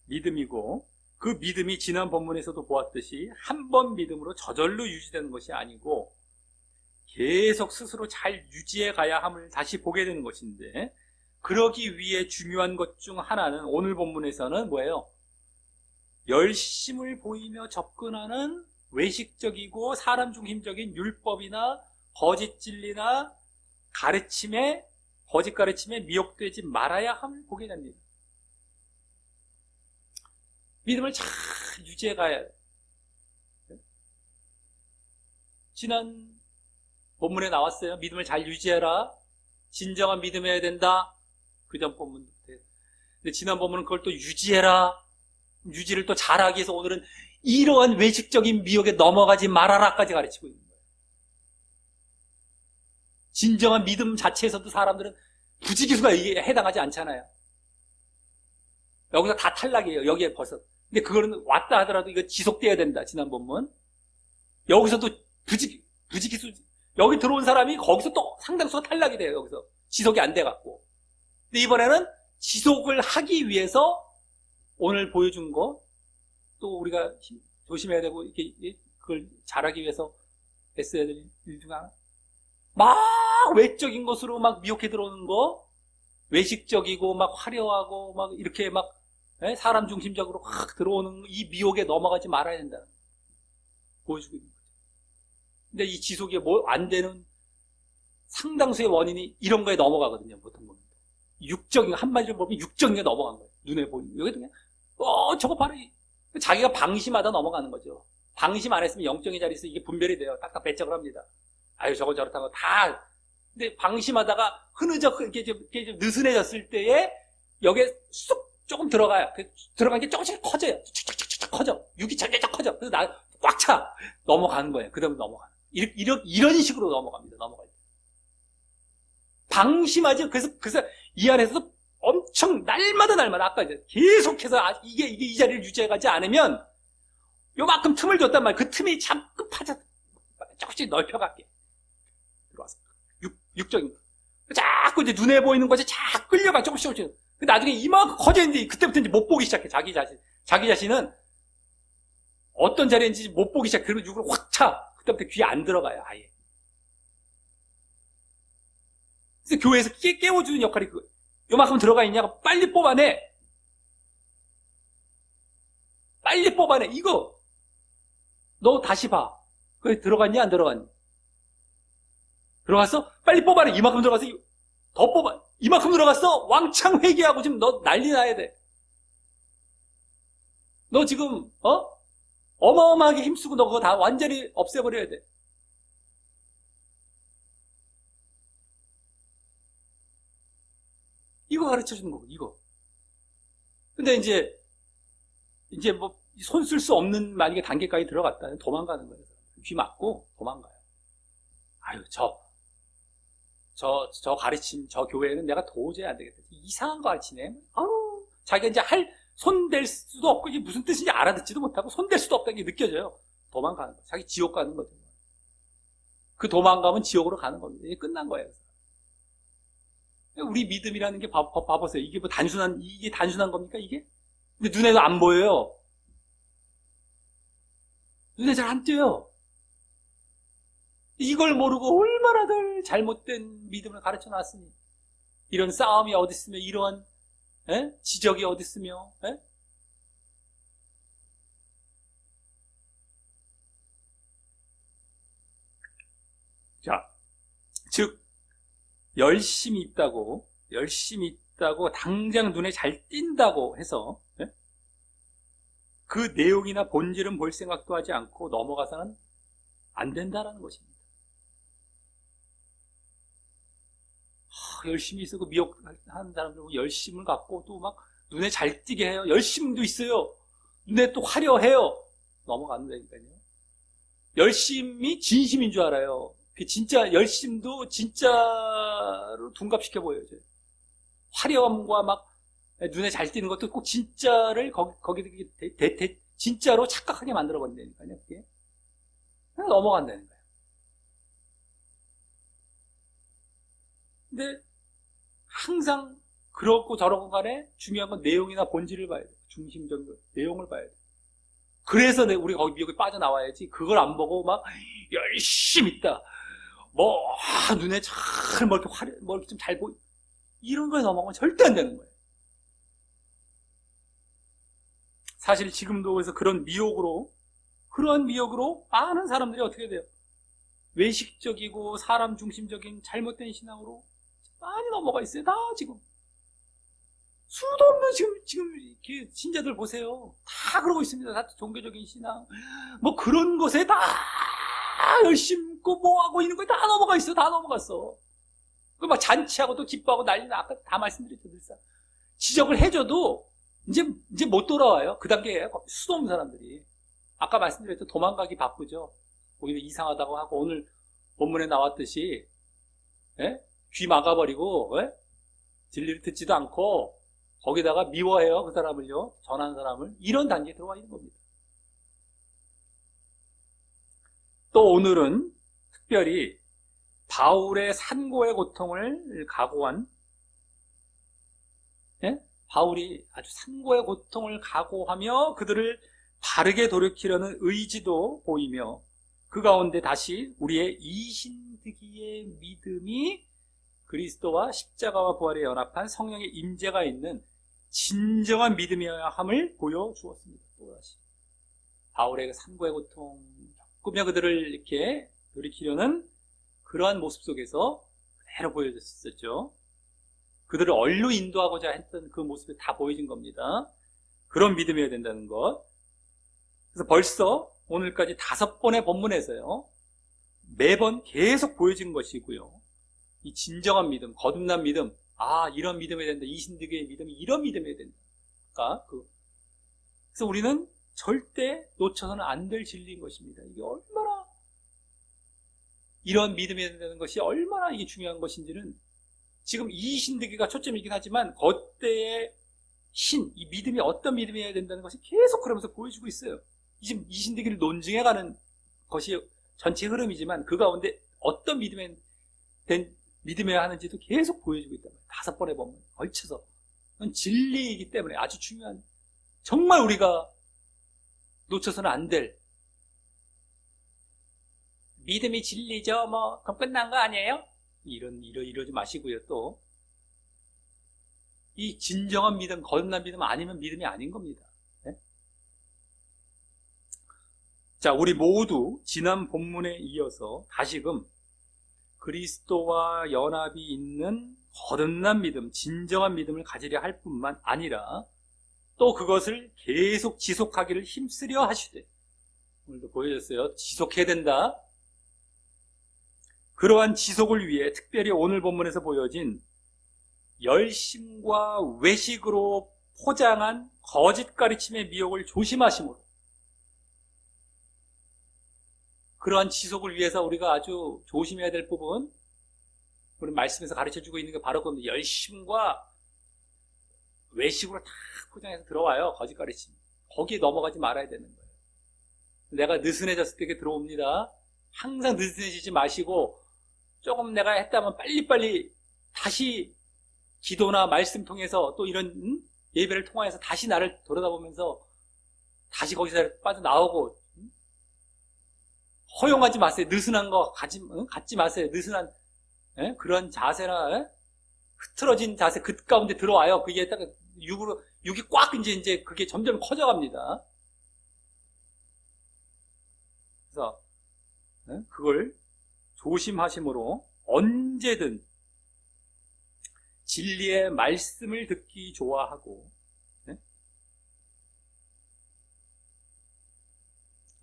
A: 믿음이고, 그 믿음이 지난 본문에서도 보았듯이 한 번 믿음으로 저절로 유지되는 것이 아니고 계속 스스로 잘 유지해 가야 함을 다시 보게 되는 것인데, 그러기 위해 중요한 것 중 하나는 오늘 본문에서는 뭐예요? 열심을 보이며 접근하는 외식적이고 사람 중심적인 율법이나 거짓 진리나 거짓 가르침에 미혹되지 말아야 함을 보게 됩니다. 믿음을 잘 유지해 가야 해요. 지난 본문에 나왔어요. 믿음을 잘 유지해라. 진정한 믿음해야 된다. 그 전 본문부터. 근데 지난 본문은 그걸 또 유지해라. 유지를 또 잘하기 위해서 오늘은 이러한 외식적인 미혹에 넘어가지 말아라까지 가르치고 있는 거예요. 진정한 믿음 자체에서도 사람들은 부지기수가 이게 해당하지 않잖아요. 여기서 다 탈락이에요. 여기에 벌써. 근데 그거는 왔다 하더라도 이거 지속돼야 된다. 지난 본문. 여기서도 부지기수, 여기 들어온 사람이 거기서 또 상당수가 탈락이 돼요. 여기서. 지속이 안 돼갖고. 근데 이번에는 지속을 하기 위해서 오늘 보여준 거, 또 우리가 조심해야 되고, 이렇게, 그걸 잘하기 위해서 애써야 될 일 중 하나. 막 외적인 것으로 막 미혹해 들어오는 거, 외식적이고 막 화려하고 막 이렇게 막 사람 중심적으로 확 들어오는 이 미혹에 넘어가지 말아야 된다. 보여주고 있는 거죠. 근데 이 지속이 안 되는 상당수의 원인이 이런 거에 넘어가거든요, 보통 보면. 육적인, 한마디로 보면 육적인 게 넘어간 거예요. 눈에 보이는. 여기 그냥, 저거 바로, 자기가 방심하다 넘어가는 거죠. 방심 안 했으면 영적인 자리에서 이게 분별이 돼요. 딱딱 배척을 합니다. 아유, 저건 저렇다고 다. 근데 방심하다가 이렇게 좀 느슨해졌을 때에 여기에 쑥 조금 들어가요. 들어간 게 조금씩 커져요. 착착착착 커져. 육이 점점 커져. 그래서 꽉 차. 넘어가는 거예요. 그 다음에 넘어가는 거예요. 이런 식으로 넘어갑니다. 넘어가요. 방심하지. 그래서 이 안에서도 엄청 날마다 아까 이제 계속해서 이게 이 자리를 유지해가지 않으면 요만큼 틈을 줬단 말이에요. 그 틈이 자꾸 조금씩 넓혀갈게. 들어와서. 육적인 거. 자꾸 이제 눈에 보이는 것이 자꾸 끌려가, 조금씩. 나중에 이만큼 커져있는데, 그때부터 이제 못 보기 시작해, 자기 자신은 어떤 자리에 있는지 못 보기 시작해. 그러면 육을 확 차. 그때부터 귀에 안 들어가요, 아예. 그래서 교회에서 깨워주는 역할이 그거예요. 요만큼 들어가 있냐고 빨리 뽑아내. 빨리 뽑아내. 이거. 너 다시 봐. 그래, 들어갔니? 안 들어갔니? 들어갔어? 빨리 뽑아내. 이만큼 들어가서 더 뽑아. 이만큼 들어갔어? 왕창 회개하고 지금 너 난리 나야 돼. 너 지금, 어마어마하게 힘쓰고 너 그거 다 완전히 없애버려야 돼. 이거 가르쳐 주는 거고, 이거. 근데 이제 뭐, 손 쓸 수 없는 만약에 단계까지 들어갔다면 도망가는 거예요. 귀 막고 도망가요. 아유, 저 가르침, 저 교회는 내가 도저히 안 되겠다. 이상한 거 가르치네. 아우, 자기가 이제 손댈 수도 없고, 이게 무슨 뜻인지 알아듣지도 못하고, 손댈 수도 없다는 게 느껴져요. 도망가는 거. 자기 지옥 가는 거죠. 그 도망가면 지옥으로 가는 겁니다. 이게 끝난 거예요. 우리 믿음이라는 게 봐보세요. 이게 이게 단순한 겁니까, 이게? 근데 눈에도 안 보여요. 눈에 잘 안 띄어요. 이걸 모르고 얼마나들 잘못된 믿음을 가르쳐 놨으니. 이런 싸움이 어디 있으며, 이런, 지적이 어디 있으며, 자, 즉, 열심히 있다고 당장 눈에 잘 띈다고 해서 그 내용이나 본질은 볼 생각도 하지 않고 넘어가서는 안 된다라는 것입니다. 열심히 있고 미혹하는 사람들 열심을 갖고 또 막 눈에 잘 띄게 해요. 열심도 있어요. 눈에 또 화려해요. 넘어간다니까요. 열심이 진심인 줄 알아요. 그 진짜 열심도 진짜로 둔갑시켜 보여요. 화려함과 막 눈에 잘 띄는 것도 꼭 진짜를 거기 진짜로 착각하게 만들어 버린다니까요. 그게 그냥 넘어간다는 거예요. 근데 항상 그렇고 저렇고 간에 중요한 건 내용이나 본질을 봐야 돼요. 중심적인 내용을 봐야 돼요. 그래서 우리가 거기 미혹에 빠져나와야지. 그걸 안 보고 막 열심히 있다. 눈에 잘 뭐 이렇게 좀 잘 보이. 이런 거에 넘어가면 절대 안 되는 거예요. 사실 지금도 그래서 그런 미혹으로 많은 사람들이 어떻게 돼요? 외식적이고 사람 중심적인 잘못된 신앙으로 많이 넘어가 있어요. 다 지금. 수도 없는 지금 이렇게 신자들 보세요. 다 그러고 있습니다. 다 종교적인 신앙. 뭐 그런 것에 다 열심히 뭐 하고 있는 거에 다 넘어가 있어. 다 넘어갔어. 그 막 잔치하고 또 기뻐하고 난리나. 아까 다 말씀드렸죠. 늘상. 지적을 해줘도 이제 못 돌아와요. 그 단계에 수도 없는 사람들이. 아까 말씀드렸죠. 도망가기 바쁘죠. 오히려 이상하다고 하고 오늘 본문에 나왔듯이 귀 막아버리고 진리를 듣지도 않고 거기다가 미워해요. 그 사람을요. 전하는 사람을. 이런 단계에 들어와 있는 겁니다. 또 오늘은 특별히 바울의 산고의 고통을 각오한 바울이 아주 산고의 고통을 각오하며 그들을 바르게 돌이키려는 의지도 보이며 그 가운데 다시 우리의 이신득이의 믿음이 그리스도와 십자가와 부활에 연합한 성령의 임재가 있는 진정한 믿음이어야 함을 보여주었습니다. 또다시 바울의 산고의 고통 겪으며 그들을 이렇게 돌이키려는 그러한 모습 속에서 그대로 보여줬었죠. 그들을 얼로 인도하고자 했던 그 모습이 다 보여진 겁니다. 그런 믿음이어야 된다는 것. 그래서 벌써 오늘까지 5번의 본문에서요. 매번 계속 보여진 것이고요. 이 진정한 믿음, 거듭난 믿음, 이런 믿음이 된다. 이신득의 믿음이 이런 믿음이 된다. 그래서 우리는 절대 놓쳐서는 안 될 진리인 것입니다. 이게 얼마나 이런 믿음이 된다는 것이 얼마나 이게 중요한 것인지는 지금 이 신득기가 초점이긴 하지만 그때의 이 믿음이 어떤 믿음이어야 된다는 것이 계속 그러면서 보여주고 있어요. 지금 이 신득기를 논증해가는 것이 전체 흐름이지만 그 가운데 어떤 믿음이어야 하는지도 계속 보여주고 있단 말이에요. 5번의 본문 걸쳐서. 그건 진리이기 때문에 아주 중요한, 정말 우리가 놓쳐서는 안 될, 믿음이 진리죠. 그럼 끝난 거 아니에요? 이러지 마시고요. 또, 이 진정한 믿음, 거듭난 믿음 아니면 믿음이 아닌 겁니다. 네? 자, 우리 모두 지난 본문에 이어서 다시금 그리스도와 연합이 있는 거듭난 믿음, 진정한 믿음을 가지려 할 뿐만 아니라 또 그것을 계속 지속하기를 힘쓰려 하시되, 오늘도 보여줬어요. 지속해야 된다. 그러한 지속을 위해 특별히 오늘 본문에서 보여진 열심과 외식으로 포장한 거짓 가르침의 미혹을 조심하심으로, 그러한 지속을 위해서 우리가 아주 조심해야 될 부분, 우리 말씀에서 가르쳐주고 있는 게 바로 그 열심과 외식으로 다 포장해서 들어와요. 거짓 가르침. 거기에 넘어가지 말아야 되는 거예요. 내가 느슨해졌을 때 들어옵니다. 항상 느슨해지지 마시고 조금 내가 했다면 빨리빨리 다시 기도나 말씀 통해서 또 이런 예배를 통해서 다시 나를 돌아다보면서 다시 거기서 빠져나오고, 허용하지 마세요. 느슨한 거 갖지 마세요. 느슨한 그런 자세나 흐트러진 자세 그 가운데 들어와요. 그게 딱 육이 꽉 이제 그게 점점 커져갑니다. 그래서 그걸 조심하심으로 언제든 진리의 말씀을 듣기 좋아하고,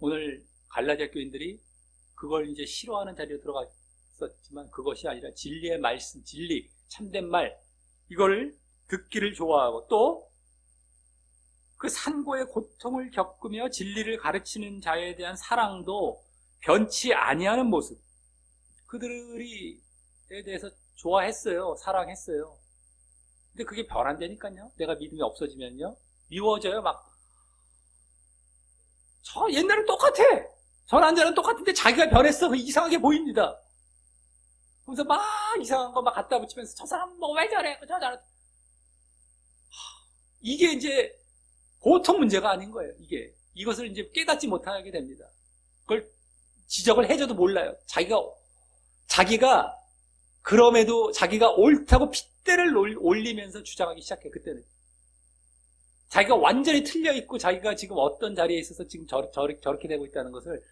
A: 오늘 갈라디아 교인들이 그걸 이제 싫어하는 자리에 들어갔었지만 그것이 아니라 진리의 말씀, 진리, 참된 말, 이걸 듣기를 좋아하고 또 그 산고의 고통을 겪으며 진리를 가르치는 자에 대한 사랑도 변치 아니하는 모습, 그들에 대해서 좋아했어요. 사랑했어요. 근데 그게 변한다니까요. 내가 믿음이 없어지면요, 미워져요. 저 옛날은 똑같아. 저 남자는 똑같은데 자기가 변했어. 이상하게 보입니다. 그래서 막 이상한 거 막 갖다 붙이면서 저 사람 왜 저래? 저 저래. 이게 이제 보통 문제가 아닌 거예요. 이것을 이제 깨닫지 못하게 됩니다. 그걸 지적을 해줘도 몰라요. 자기가 그럼에도 자기가 옳다고 핏대를 올리면서 주장하기 시작해. 그때는 자기가 완전히 틀려 있고 자기가 지금 어떤 자리에 있어서 지금 저렇게 되고 있다는 것을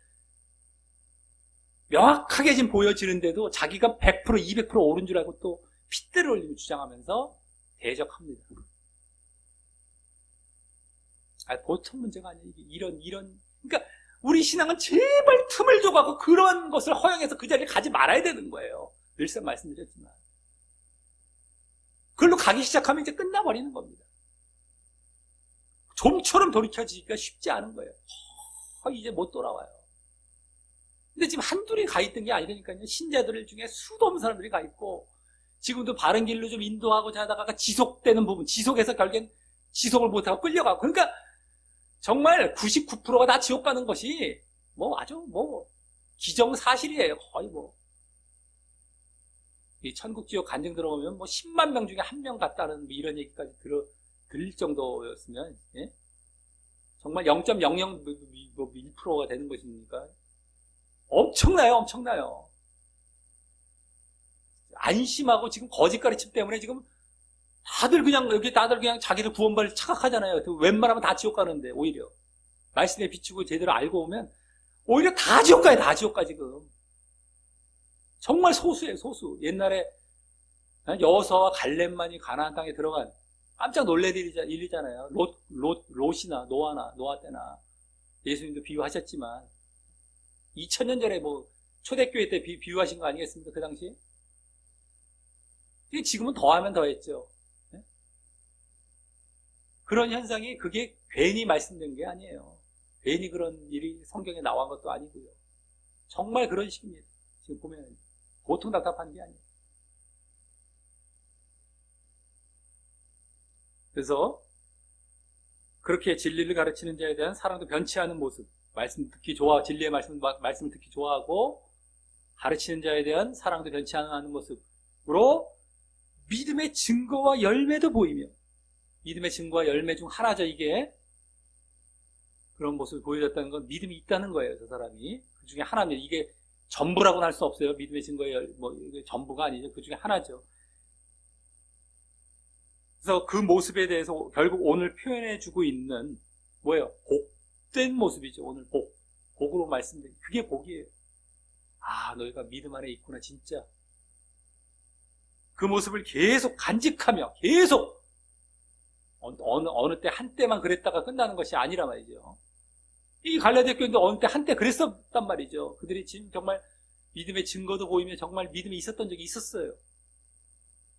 A: 명확하게 지금 보여지는데도 자기가 100%, 200% 옳은 줄 알고 또 핏대를 올리고 주장하면서 대적합니다. 보통 문제가 아니에요. 그러니까 우리 신앙은 제발 틈을 줘가고 그런 것을 허용해서 그 자리에 가지 말아야 되는 거예요. 늘상 말씀드렸지만. 그걸로 가기 시작하면 이제 끝나버리는 겁니다. 좀처럼 돌이켜지기가 쉽지 않은 거예요. 이제 못 돌아와요. 근데 지금 한둘이 가 있던 게 아니라니까요. 신자들 중에 수도 없는 사람들이 가 있고, 지금도 바른 길로 좀 인도하고자 하다가 지속되는 부분, 지속해서 결국엔 지속을 못하고 끌려가고, 그러니까 정말 99%가 다 지옥 가는 것이 아주 기정사실이에요. 거의 이 천국 지옥 간증 들어보면 10만 명 중에 1명 같다는 이런 얘기까지 들릴 정도였으면, 예? 정말 0.00%가 되는 것입니까? 엄청나요. 안심하고 지금 거짓 가르침 때문에 지금 다들 그냥 자기를 구원받을 착각하잖아요. 웬만하면 다 지옥 가는데, 오히려. 말씀에 비추고 제대로 알고 오면, 오히려 다 지옥 가요, 다 지옥 가, 지금. 정말 소수예요, 소수. 옛날에 여호수아와 갈렙만이 가나안 땅에 들어간, 깜짝 놀랄 일이잖아요. 롯이나 노아 때나. 예수님도 비유하셨지만, 2000년 전에 초대교회 때 비유하신 거 아니겠습니까? 그 당시에? 지금은 더하면 더했죠. 그런 현상이 그게 괜히 말씀된 게 아니에요. 괜히 그런 일이 성경에 나온 것도 아니고요. 정말 그런 식입니다. 지금 보면 보통 답답한 게 아니에요. 그래서 그렇게 진리를 가르치는 자에 대한 사랑도 변치 않은 모습, 말씀 듣기 좋아, 진리의 말씀을 듣기 좋아하고 가르치는 자에 대한 사랑도 변치 않은 모습으로 믿음의 증거와 열매도 보이며, 믿음의 증거와 열매 중 하나죠, 이게. 그런 모습을 보여줬다는 건 믿음이 있다는 거예요, 저 사람이. 그 중에 하나입니다. 이게 전부라고는 할 수 없어요. 믿음의 증거의 이게 전부가 아니죠. 그 중에 하나죠. 그래서 그 모습에 대해서 결국 오늘 표현해주고 있는 뭐예요? 복된 모습이죠. 오늘 복으로 말씀드린 그게 복이에요. 아, 너희가 믿음 안에 있구나, 진짜. 그 모습을 계속 간직하며 계속 어느 때 한때만 그랬다가 끝나는 것이 아니라 말이죠. 이 갈라디아 교인도 어느 때 한때 그랬었단 말이죠. 그들이 지금 정말 믿음의 증거도 보이며 정말 믿음이 있었던 적이 있었어요.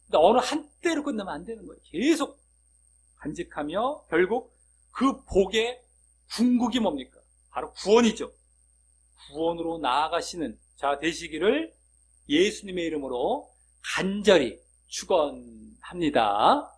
A: 근데 어느 한때로 끝나면 안 되는 거예요. 계속 간직하며 결국 그 복의 궁극이 뭡니까? 바로 구원이죠. 구원으로 나아가시는 자 되시기를 예수님의 이름으로 간절히 축원합니다.